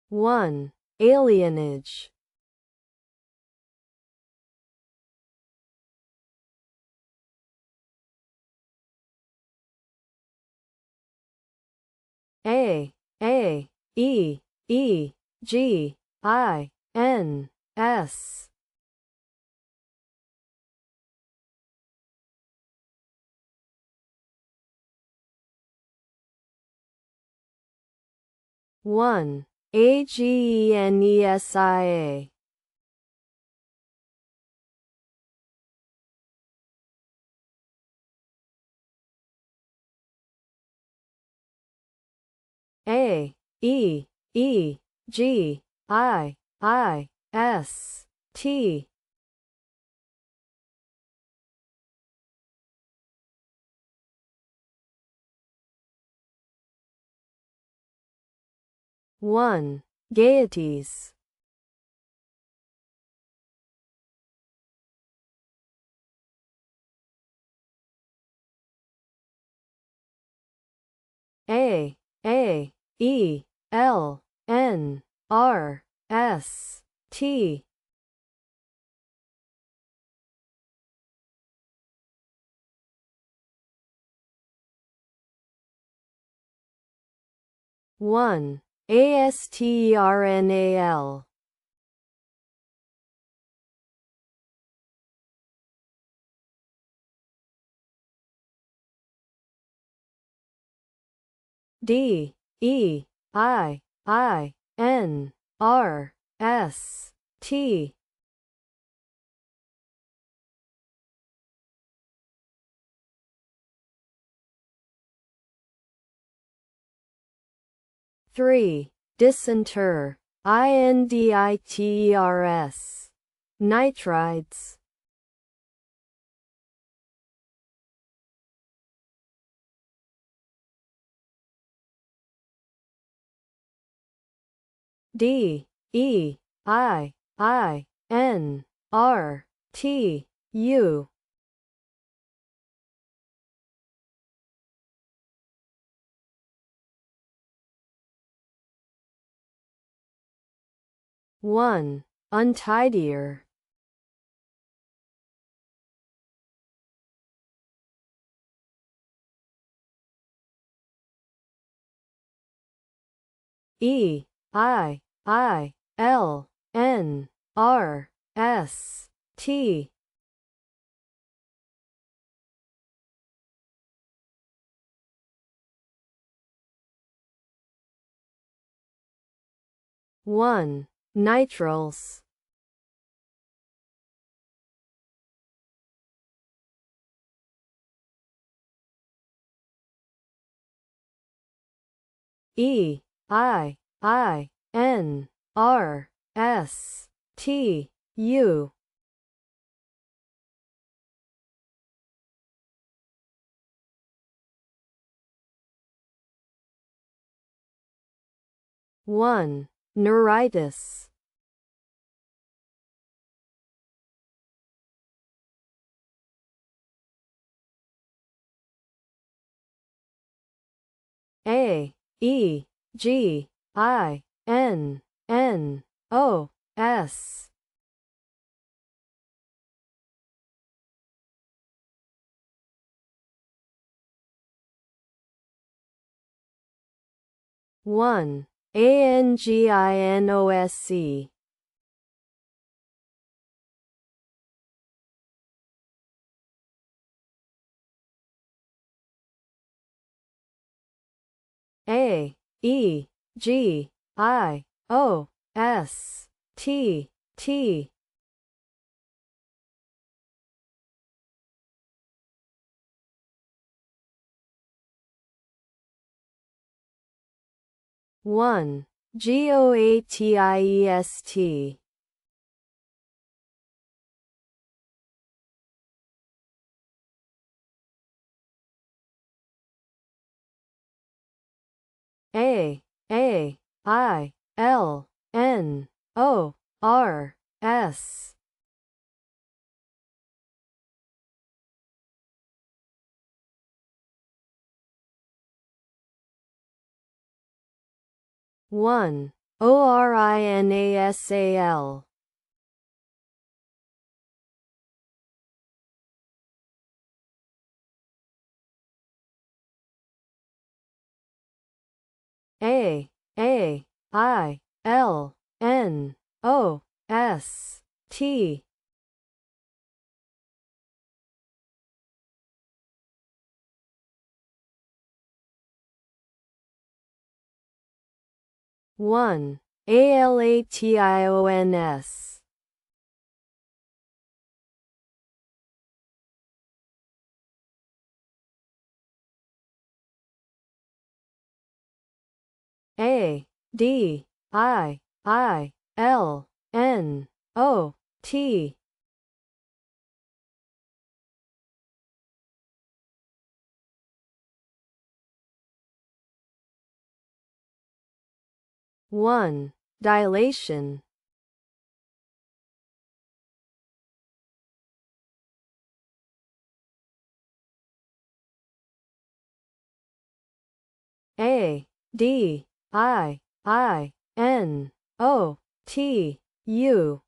One, alienage. A, E, E, G, I, N, S. One, AGENESIA. A, E, E, G, I, S, T. One, gaieties. A, E, L, N, R, S, T. One, ASTERNAL. D, E, I, N, R, S, T. Three, disinter. INDITERS. Nitrides. D, E, I, N, R, T, U. One, untidier. E, I, L, N, R, S, T. One, nitriles. E, I, N, R, S, T, U. One, neuritis. A, E, G, I, N, N O S. 1. Anginosc. A E G I O S T T. 1. Goatiest. A I L N O R S. 1. Orinasal. A I L N O S T. 1. Alations. A D I L N O T. 1. Dilation. A D I N O T U.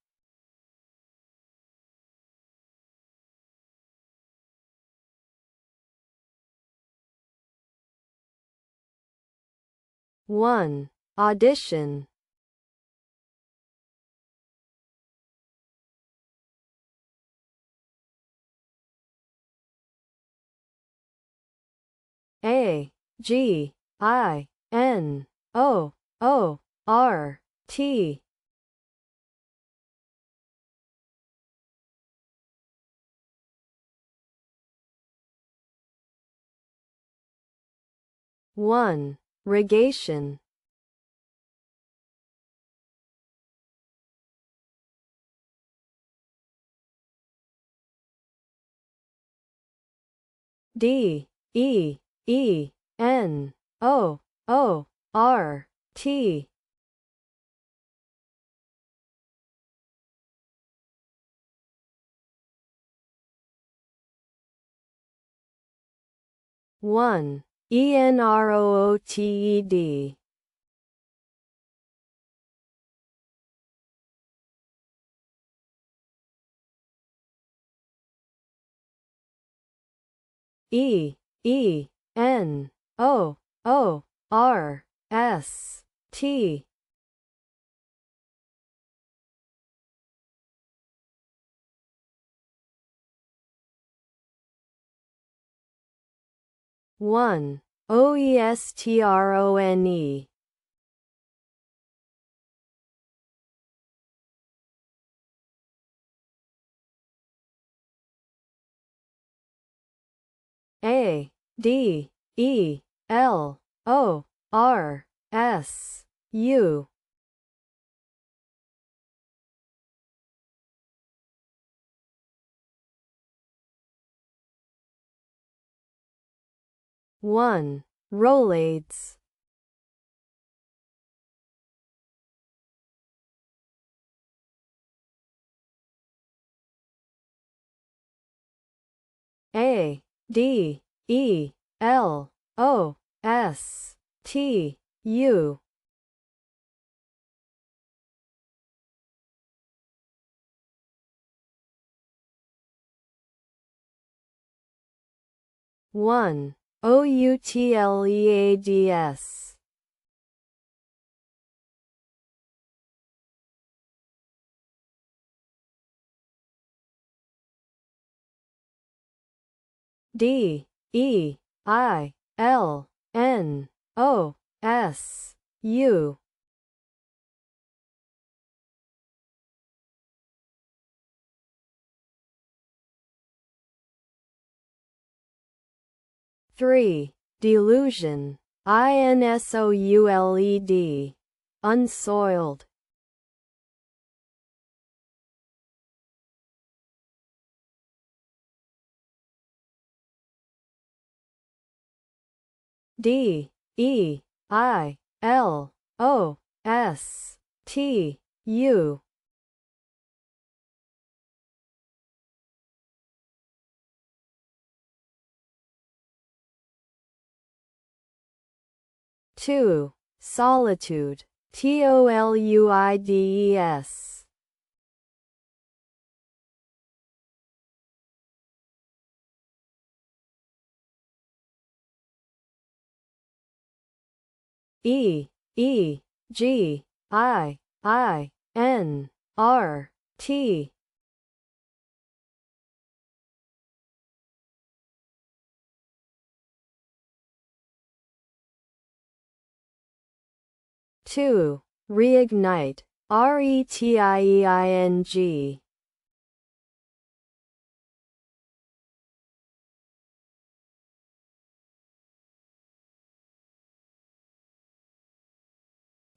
1. Audition. A G I N O O R T. 1. Regation. D E N O O R T. 1. ENROOTED. E N O O R S T. 1. OESTRONE. A D E L O R S U. 1. Rolaids. A D E L O S T U. 1. Outleads. D E I L N O S U. 3. Delusion. INSOULED. Unsoiled. D E I L O S T U. 2. Solitude. TOLUIDES. E E G I N R T. 2. Reignite. RETIEING.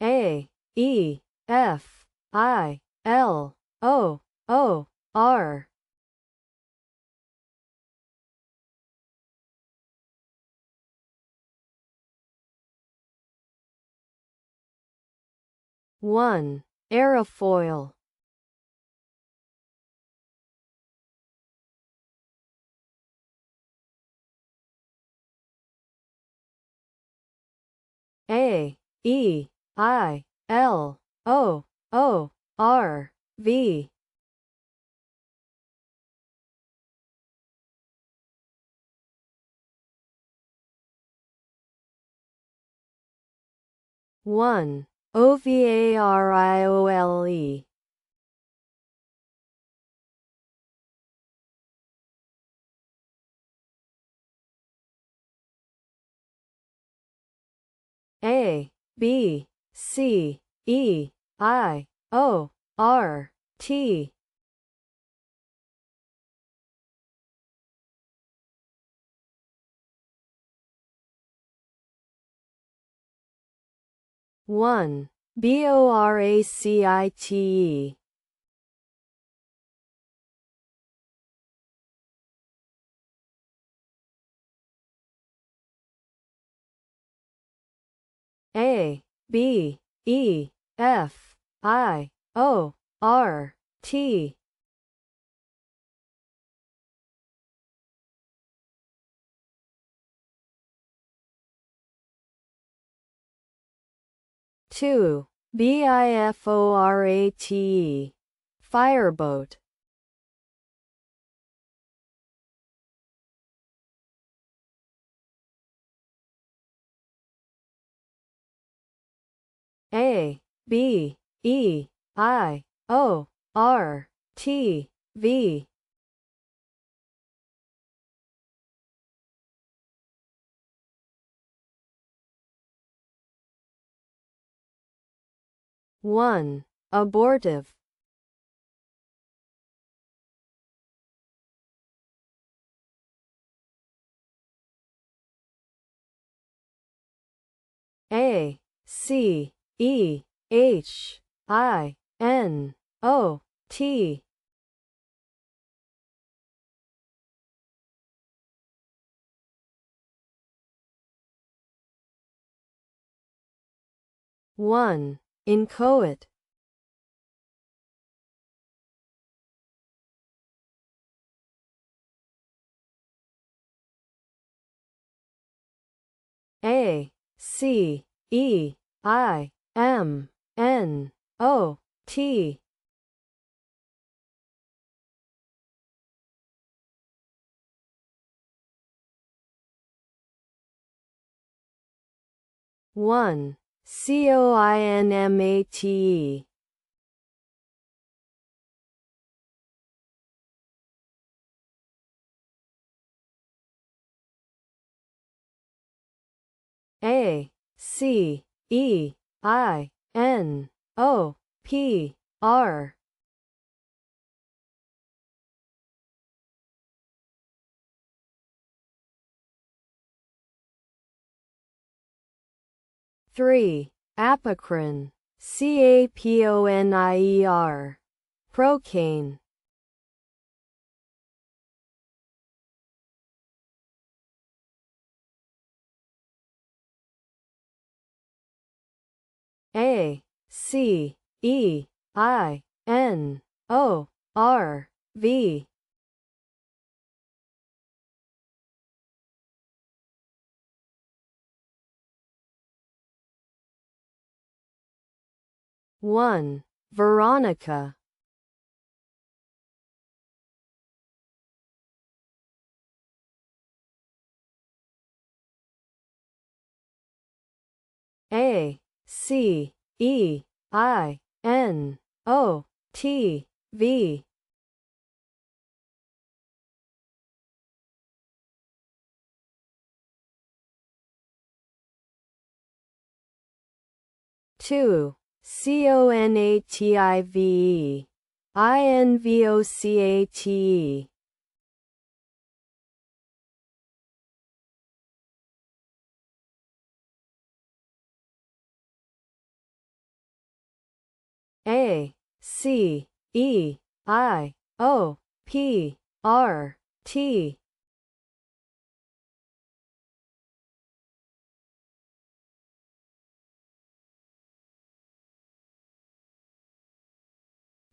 A E F I L O O R. 1. Aerofoil. A E I L O O R V. 1. OVARIOLE. A B C E I O R T. 1. BORACITE. A B E F I O R T. 2. BIFORATE. Fireboat. A B E I O R T V. 1. Abortive. A C E H I N O T. One. Inchoate. A C E I M N O T. 1. Coinmate. A C E I N O P R. 3. Apocrine. CAPONIER. Procaine. A C E I N O R V. 1. Veronica. A C E I N O T V. 2. CONATIVE. INVOCATE.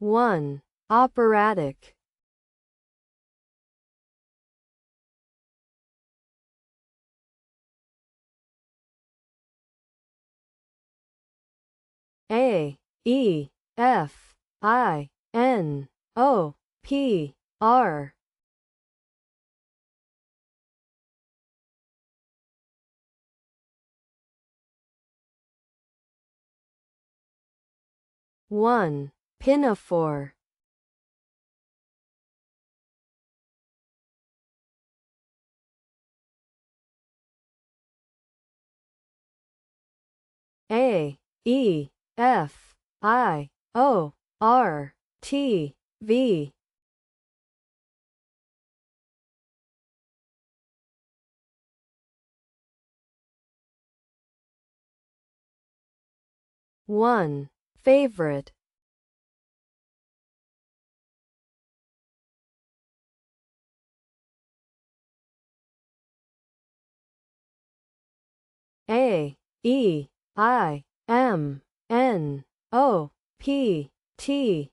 1. Operatic. A E F I N O P R. 1. Pinafore. A E F I O R T V. 1. Favorite. A E I M N O P T.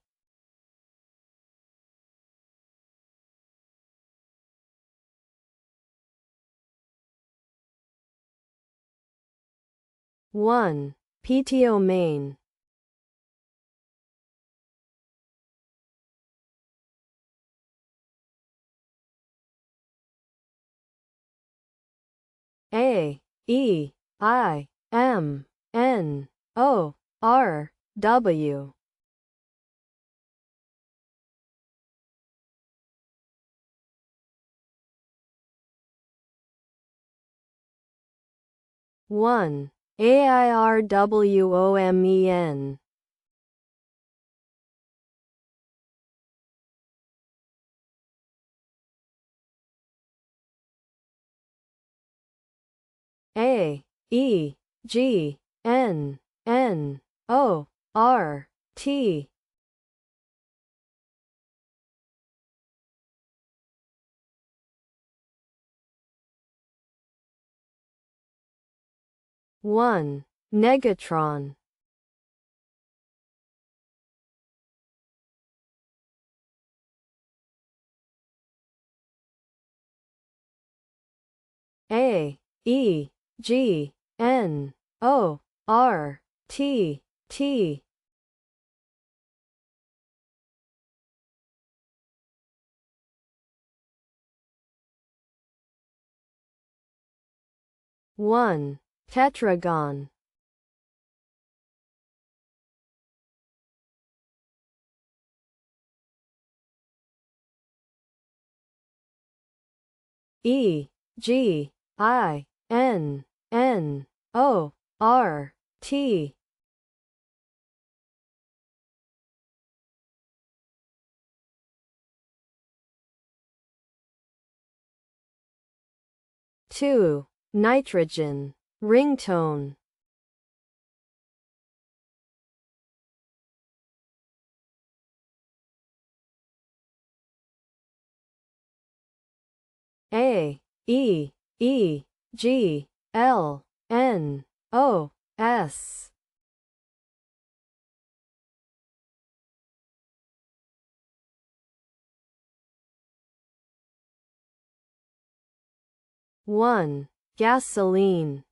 1. PTO main. A E I M N O R W. 1. AIRWOMEN. A E G N N O R T. 1. Negatron. A E G N O R T T. 1. Tetragon. E, G, I, N, N, O, R, T. Two, nitrogen, ringtone. A, E, E, G, L, N, O, S. One, gasoline.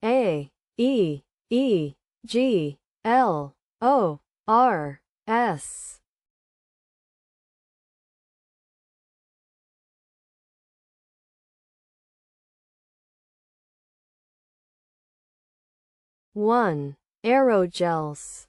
A, E, E, G, L, O, R, S. One, aerogels.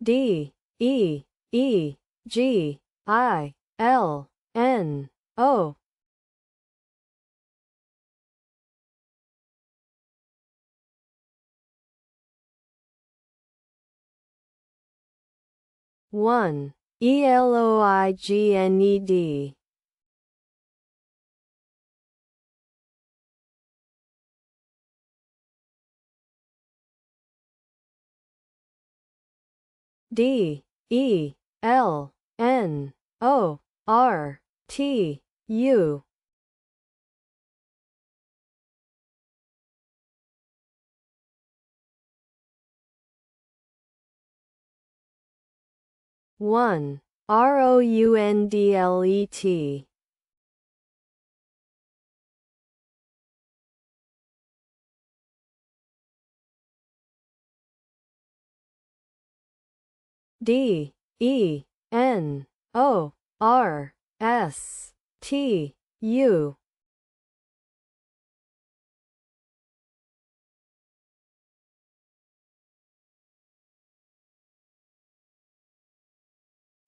D, E, E, G, I, L, N, O. One, ELOIGNED. D, E, L, N, O, R, T, U. One, ROUNDLET. D, E, N, O, R, S, T, U.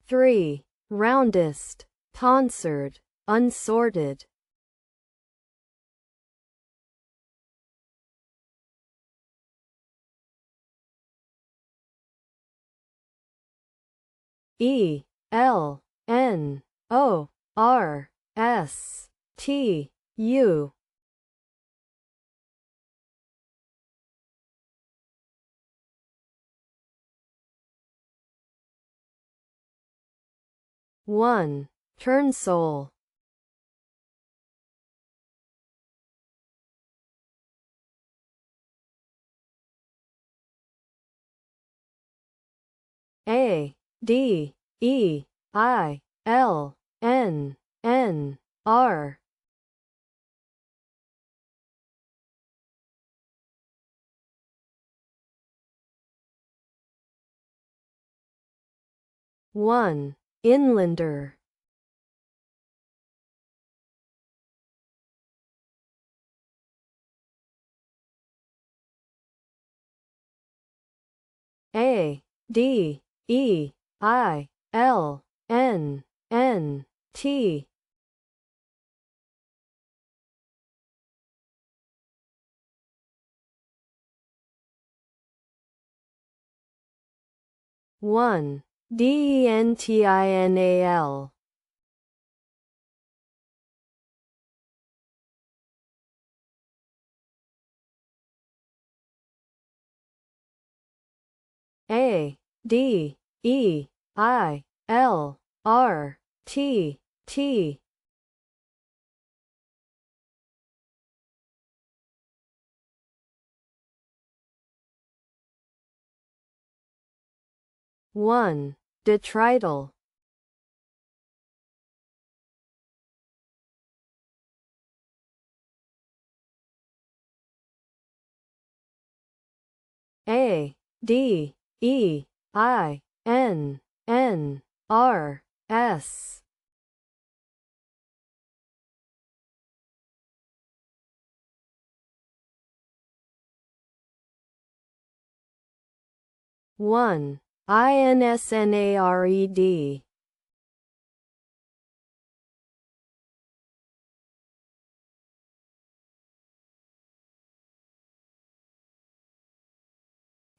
Three, roundest, tonsured, unsorted. E, L, N, O, R, S, T, U. One, turnsole. A, D, E, I, L, N, N, R. One, inlander. A, D, E, I, L, N, N, T. One, DENTINAL. A, D, E, I, L, R, T, T. One, detrital. A, D, E, I, N, N, R, S. One. INSNARED.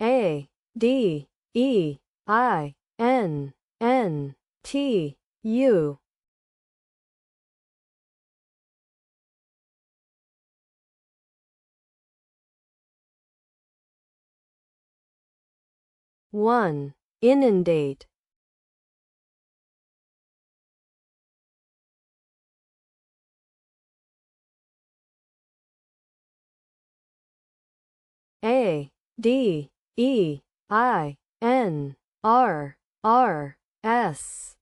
A D E I N N T U. One. Inundate. A D E I N R R S.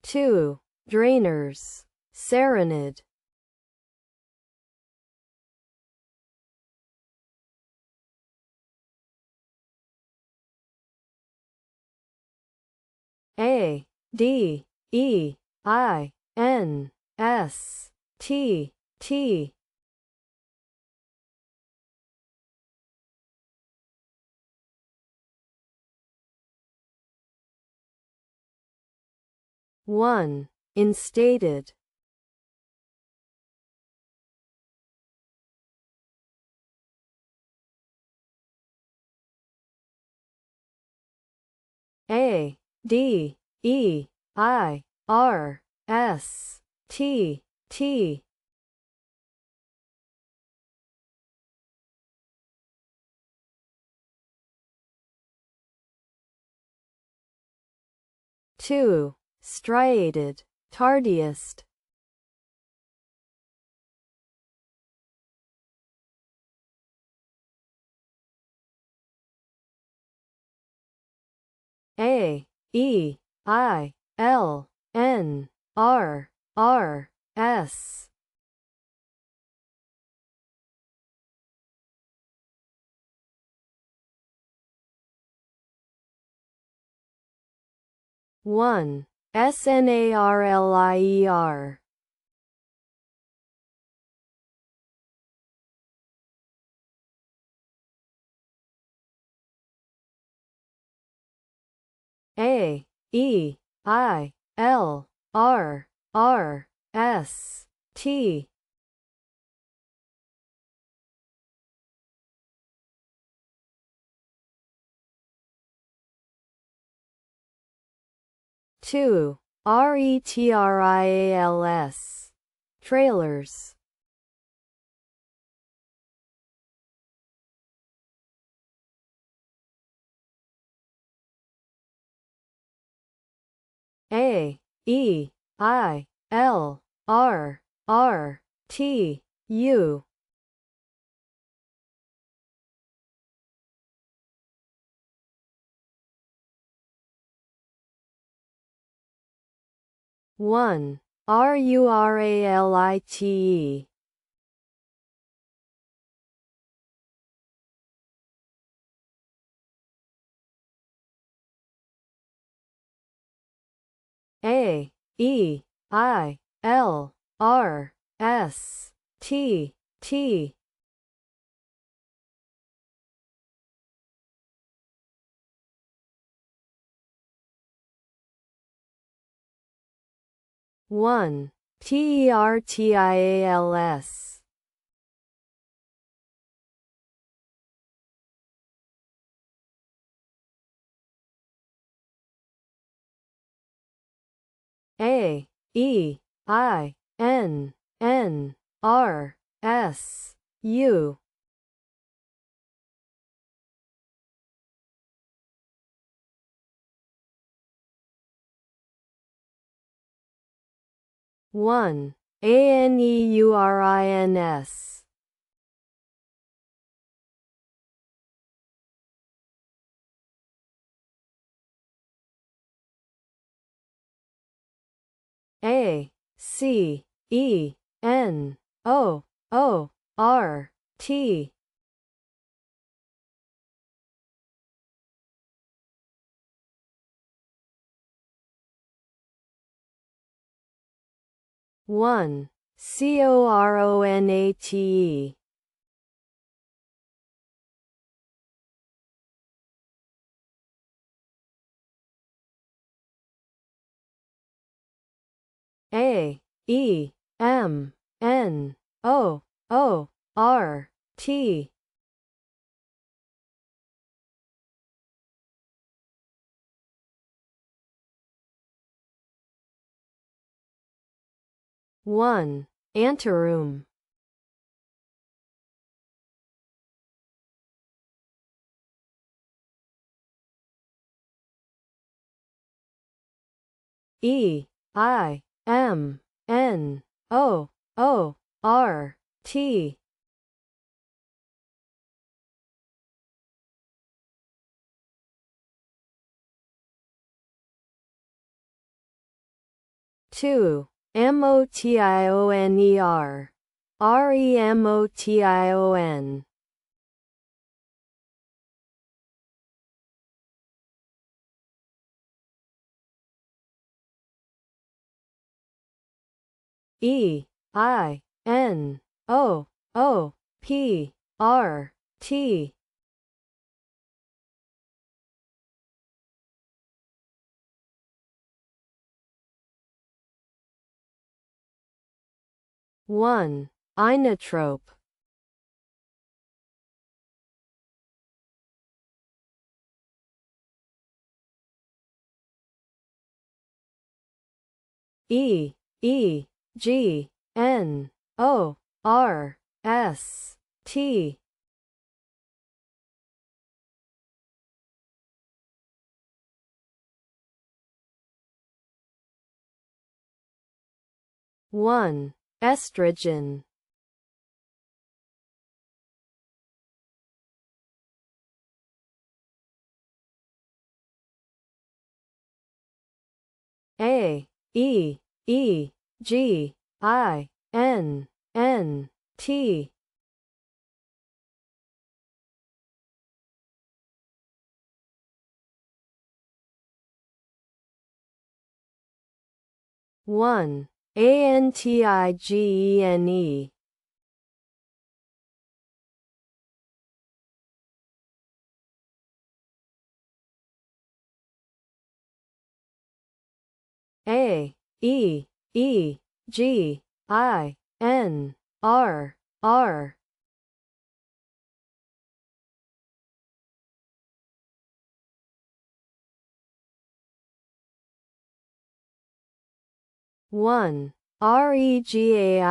Two. Drainers. Serenade. A D E I N S T T. One. Instated. A D E I R S T T. Two. Striated. Tardiest. A E I L N R R S. One. SNARLIER. A E I L R R S T. Two. RETRIALS. Trailers. A E I L R R T U. One. RURALITE. A E I L R S T T. One. TERTIALS. A E I N N R S U. One. ANEURINS. A C E N O O R, T. One, CORONATE. A, E, M, N, O, O, R, T. One, anteroom. E, I, M, N, O, O, R, T. Two, MOTIONER. REMOTION. E, I, N, O, O, P, R, T. One, inotrope. E, E, G, N, O, R, S, T. One, estrogen. A, E, E, G, I, N, N, T. One, ANTIGENE. A, E, E, G, I, N, R, R. One, REGAINER.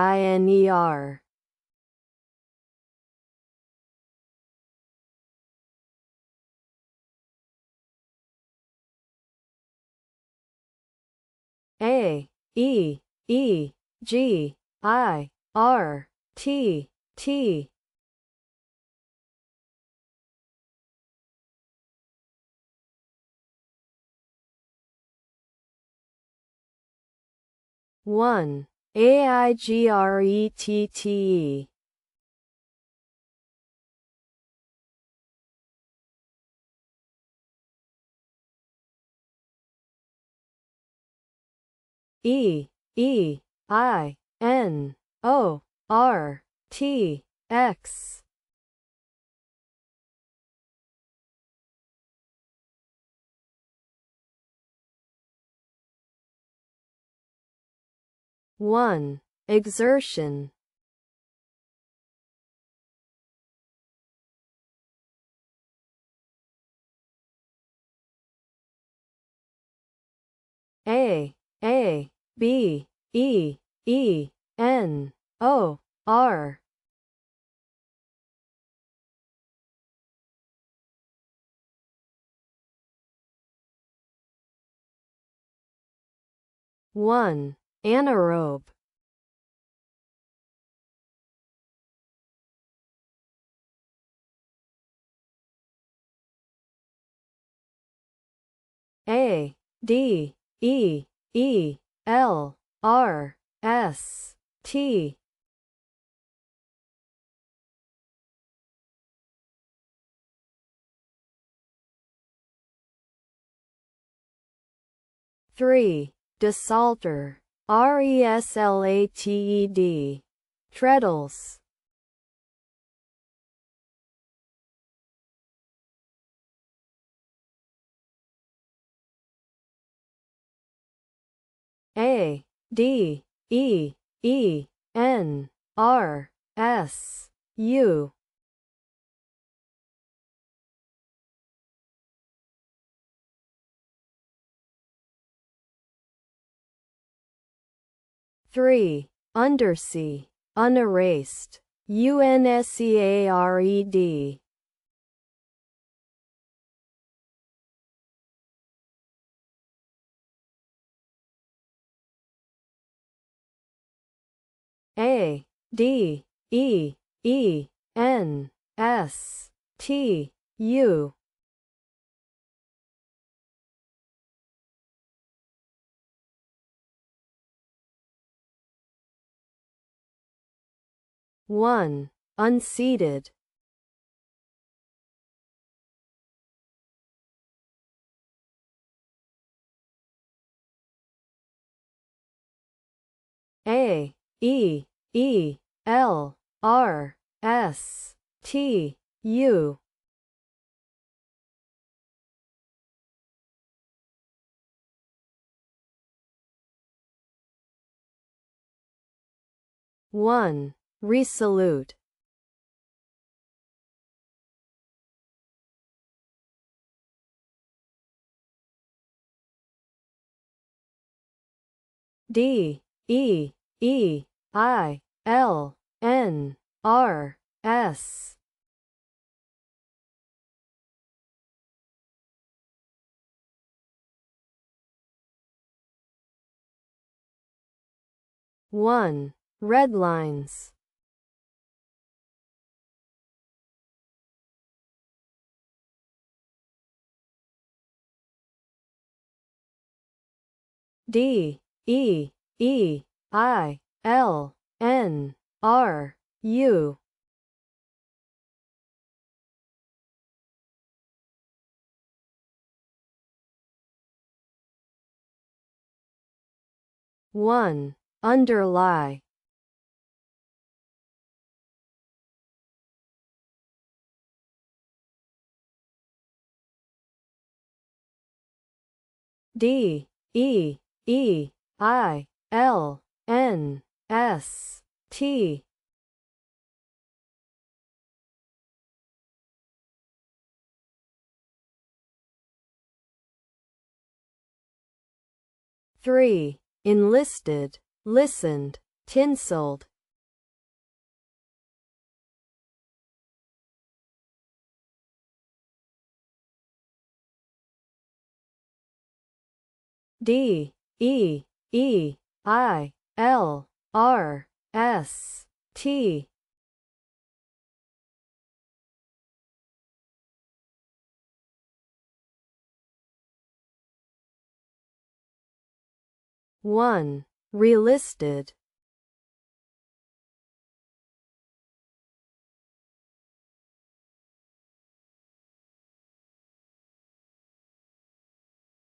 A, E, E, G, I, R, T, T. One, AIGRETTE. E, E, I, N, O, R, T, X. One, exertion. A, B, E, E, N, O, R. One, anaerobe. A, D, E, E, L, R, S, T. 3. Desalter. Reslated. Treadles. A D E E N R S U. Three. Undersea. Unerased. UNSEARED. A D E E N S T U. One. Unseated. A E E L R S T U. One. Resolute. D E E I L N R S. One. Red lines. D E E I L N R U. One. Underlie. D E E I L N S T. Three. Enlisted. Listened. Tinseled. D E E I L R S T. One. Relisted.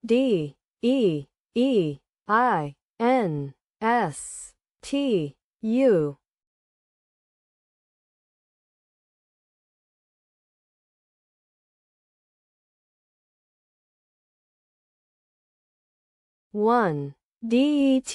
D E E I N S T U. One. DETINUES.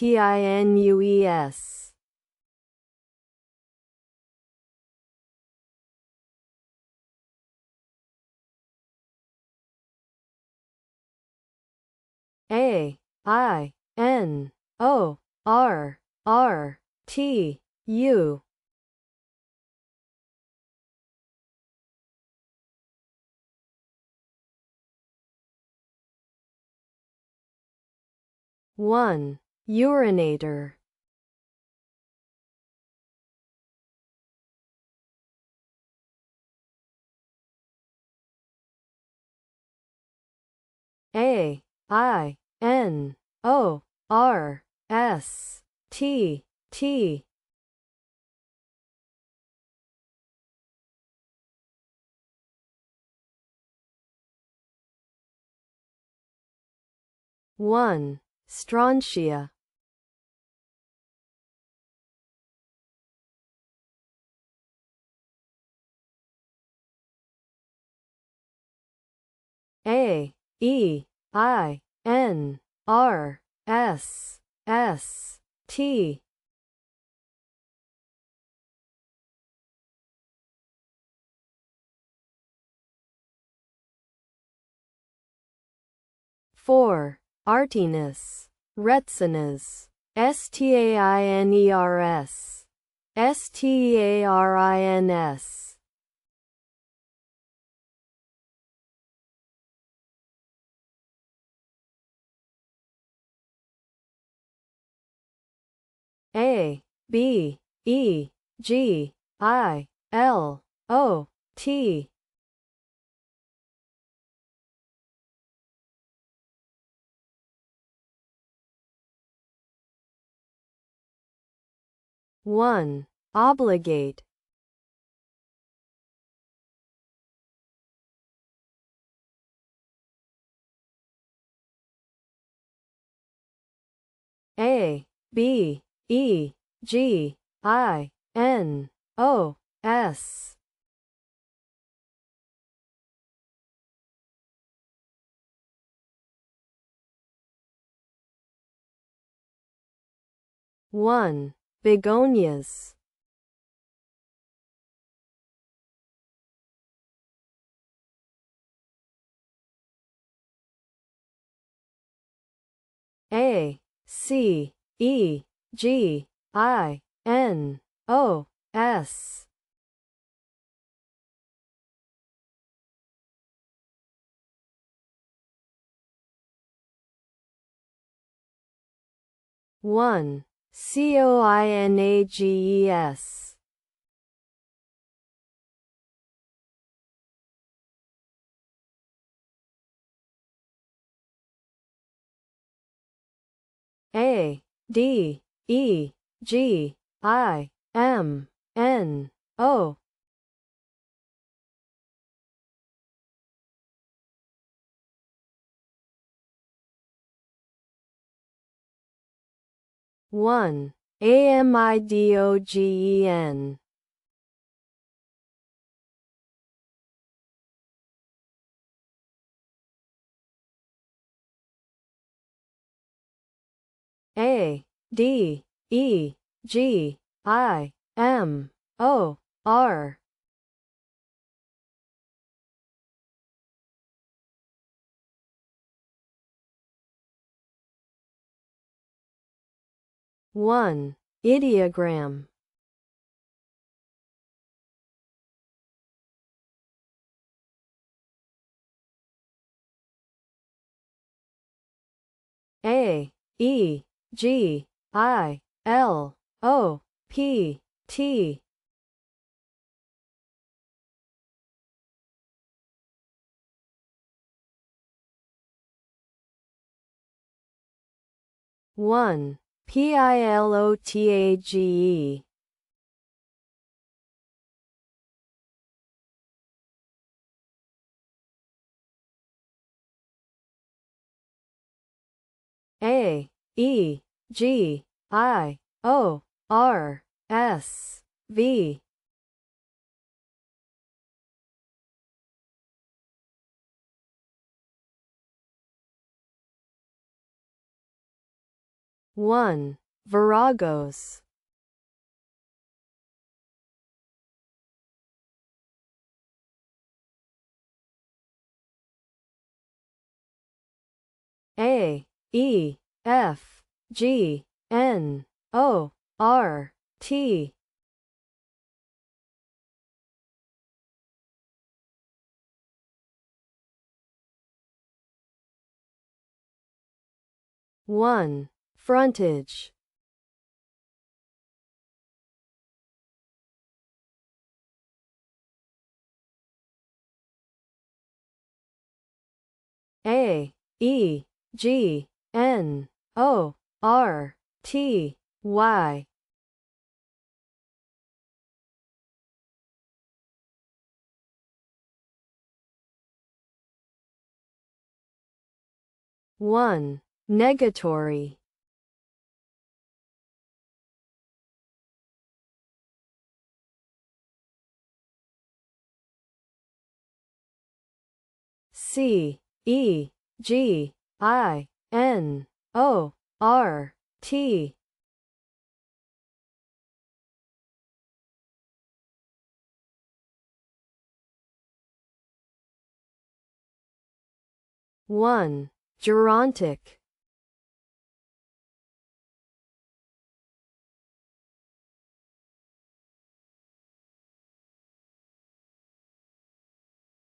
A I N O R R T U. One. Urinator. A I N O R S T T. One. Strontia. A E I N R S S T. 4. Artiness. Retsinus. Stainers. Starins. 1. Obligate. A B E G I N O S. 1. Begonias. A C E G I N O S. 1. Coinages. A D E G I M N O. 1. Amidogen. A D E G I M O R. 1. Ideogram. A E G I L O P T. 1. Pilotage. A E G I O R S V. 1. Viragos. A E F G N O R T. 1. Frontage. A E G N O R T Y. 1. negatory, C E G I N O R T. 1. Gerontic.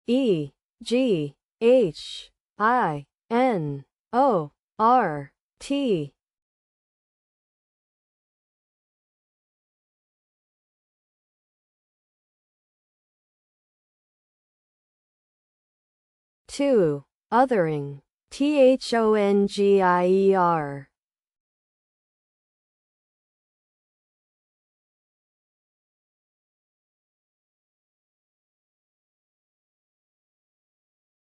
E G H I N O R T. 2. Othering. THONGIER.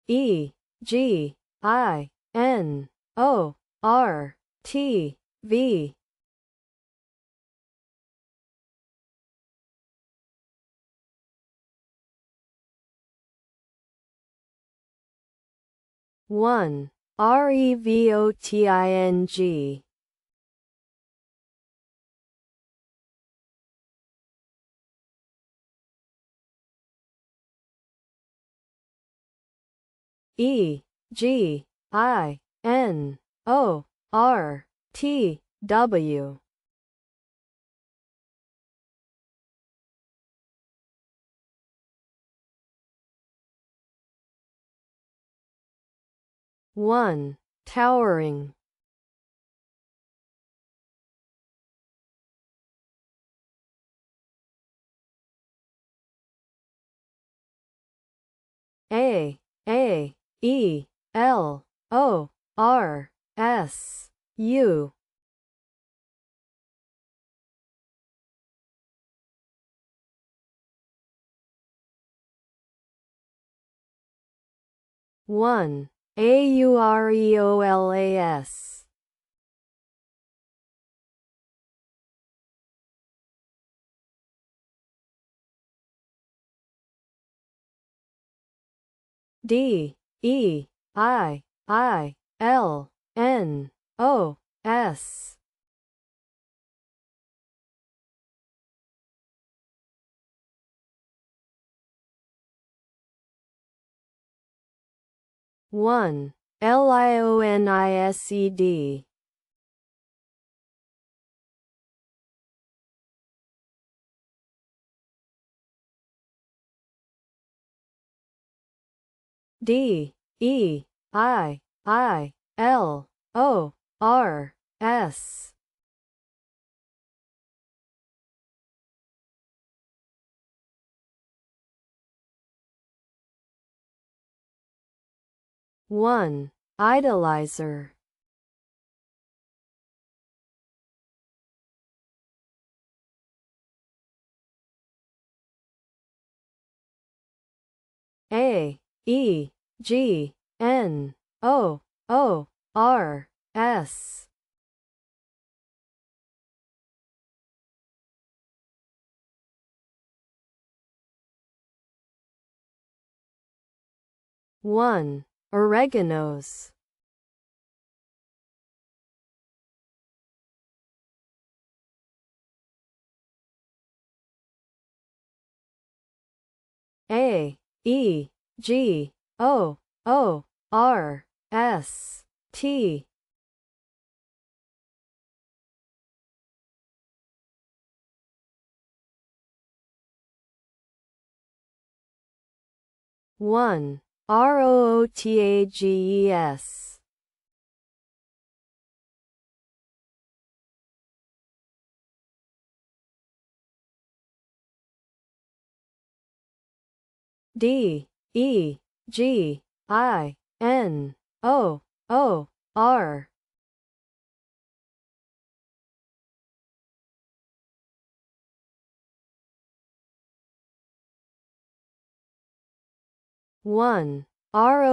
E G I N O R T V. 1. REVOTING. E G I N O R T W. 1. Towering. A E L O R S U. 1. AUREOLAS. D E I L N O S. 1. LIONISED. D E I L O R S. 1. Idolizer. A E G N O O R S. 1. Oreganos. A E G O O R S T. 1. ROOTAGES. D E G I N O O R. 1. RODEOING.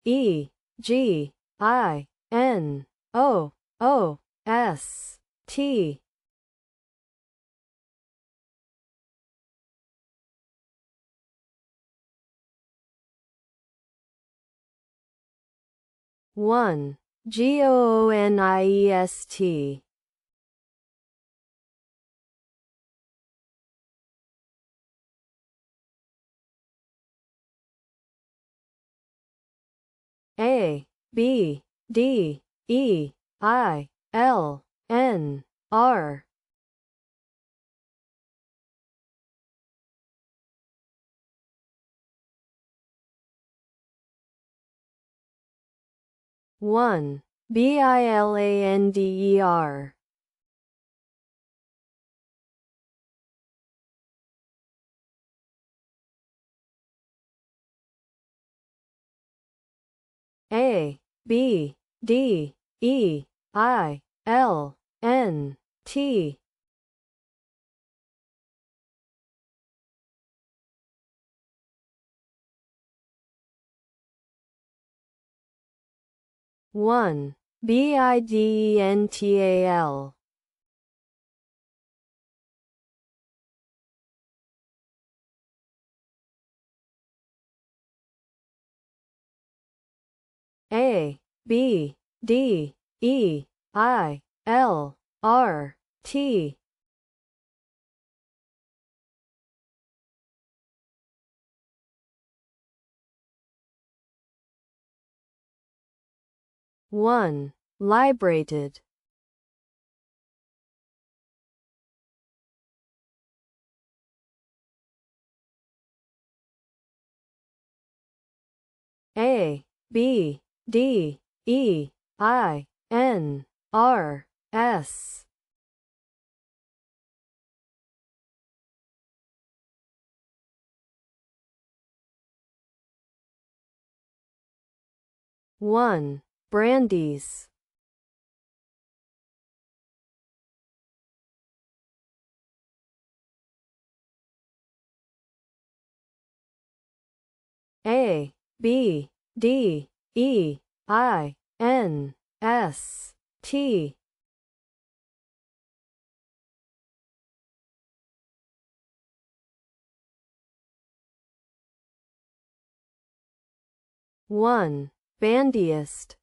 E G I N O O S T. 1. GOONIEST. A B D E I L N R. 1. BILANDER. A B D E I L N T. 1. BIDENTAL. A B D E I L R T. 1. Liberated. A B D E I N R S. 1. Brandies. A B D E I N S T. 1. Bandiest.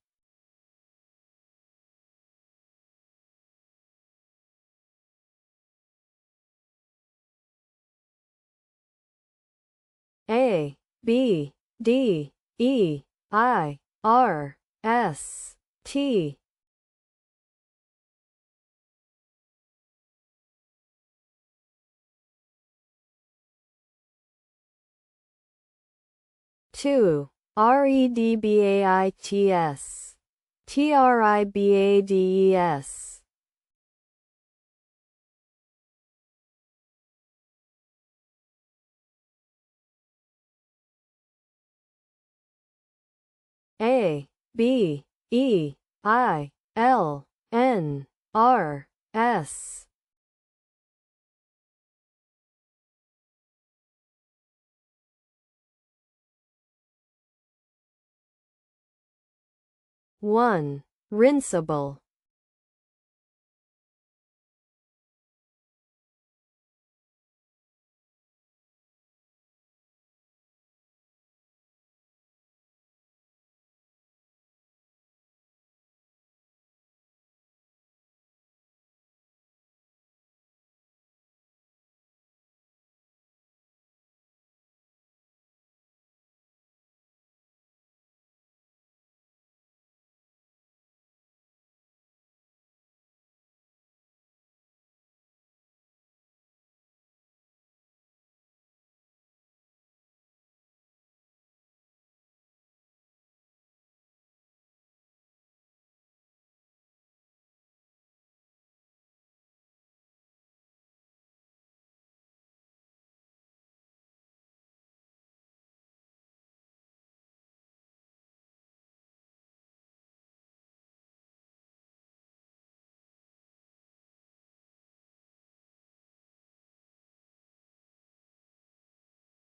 A B D E I R S T. 2. REDBAITS. TRIBADES. A B E I L N R S. 1. Rinsable.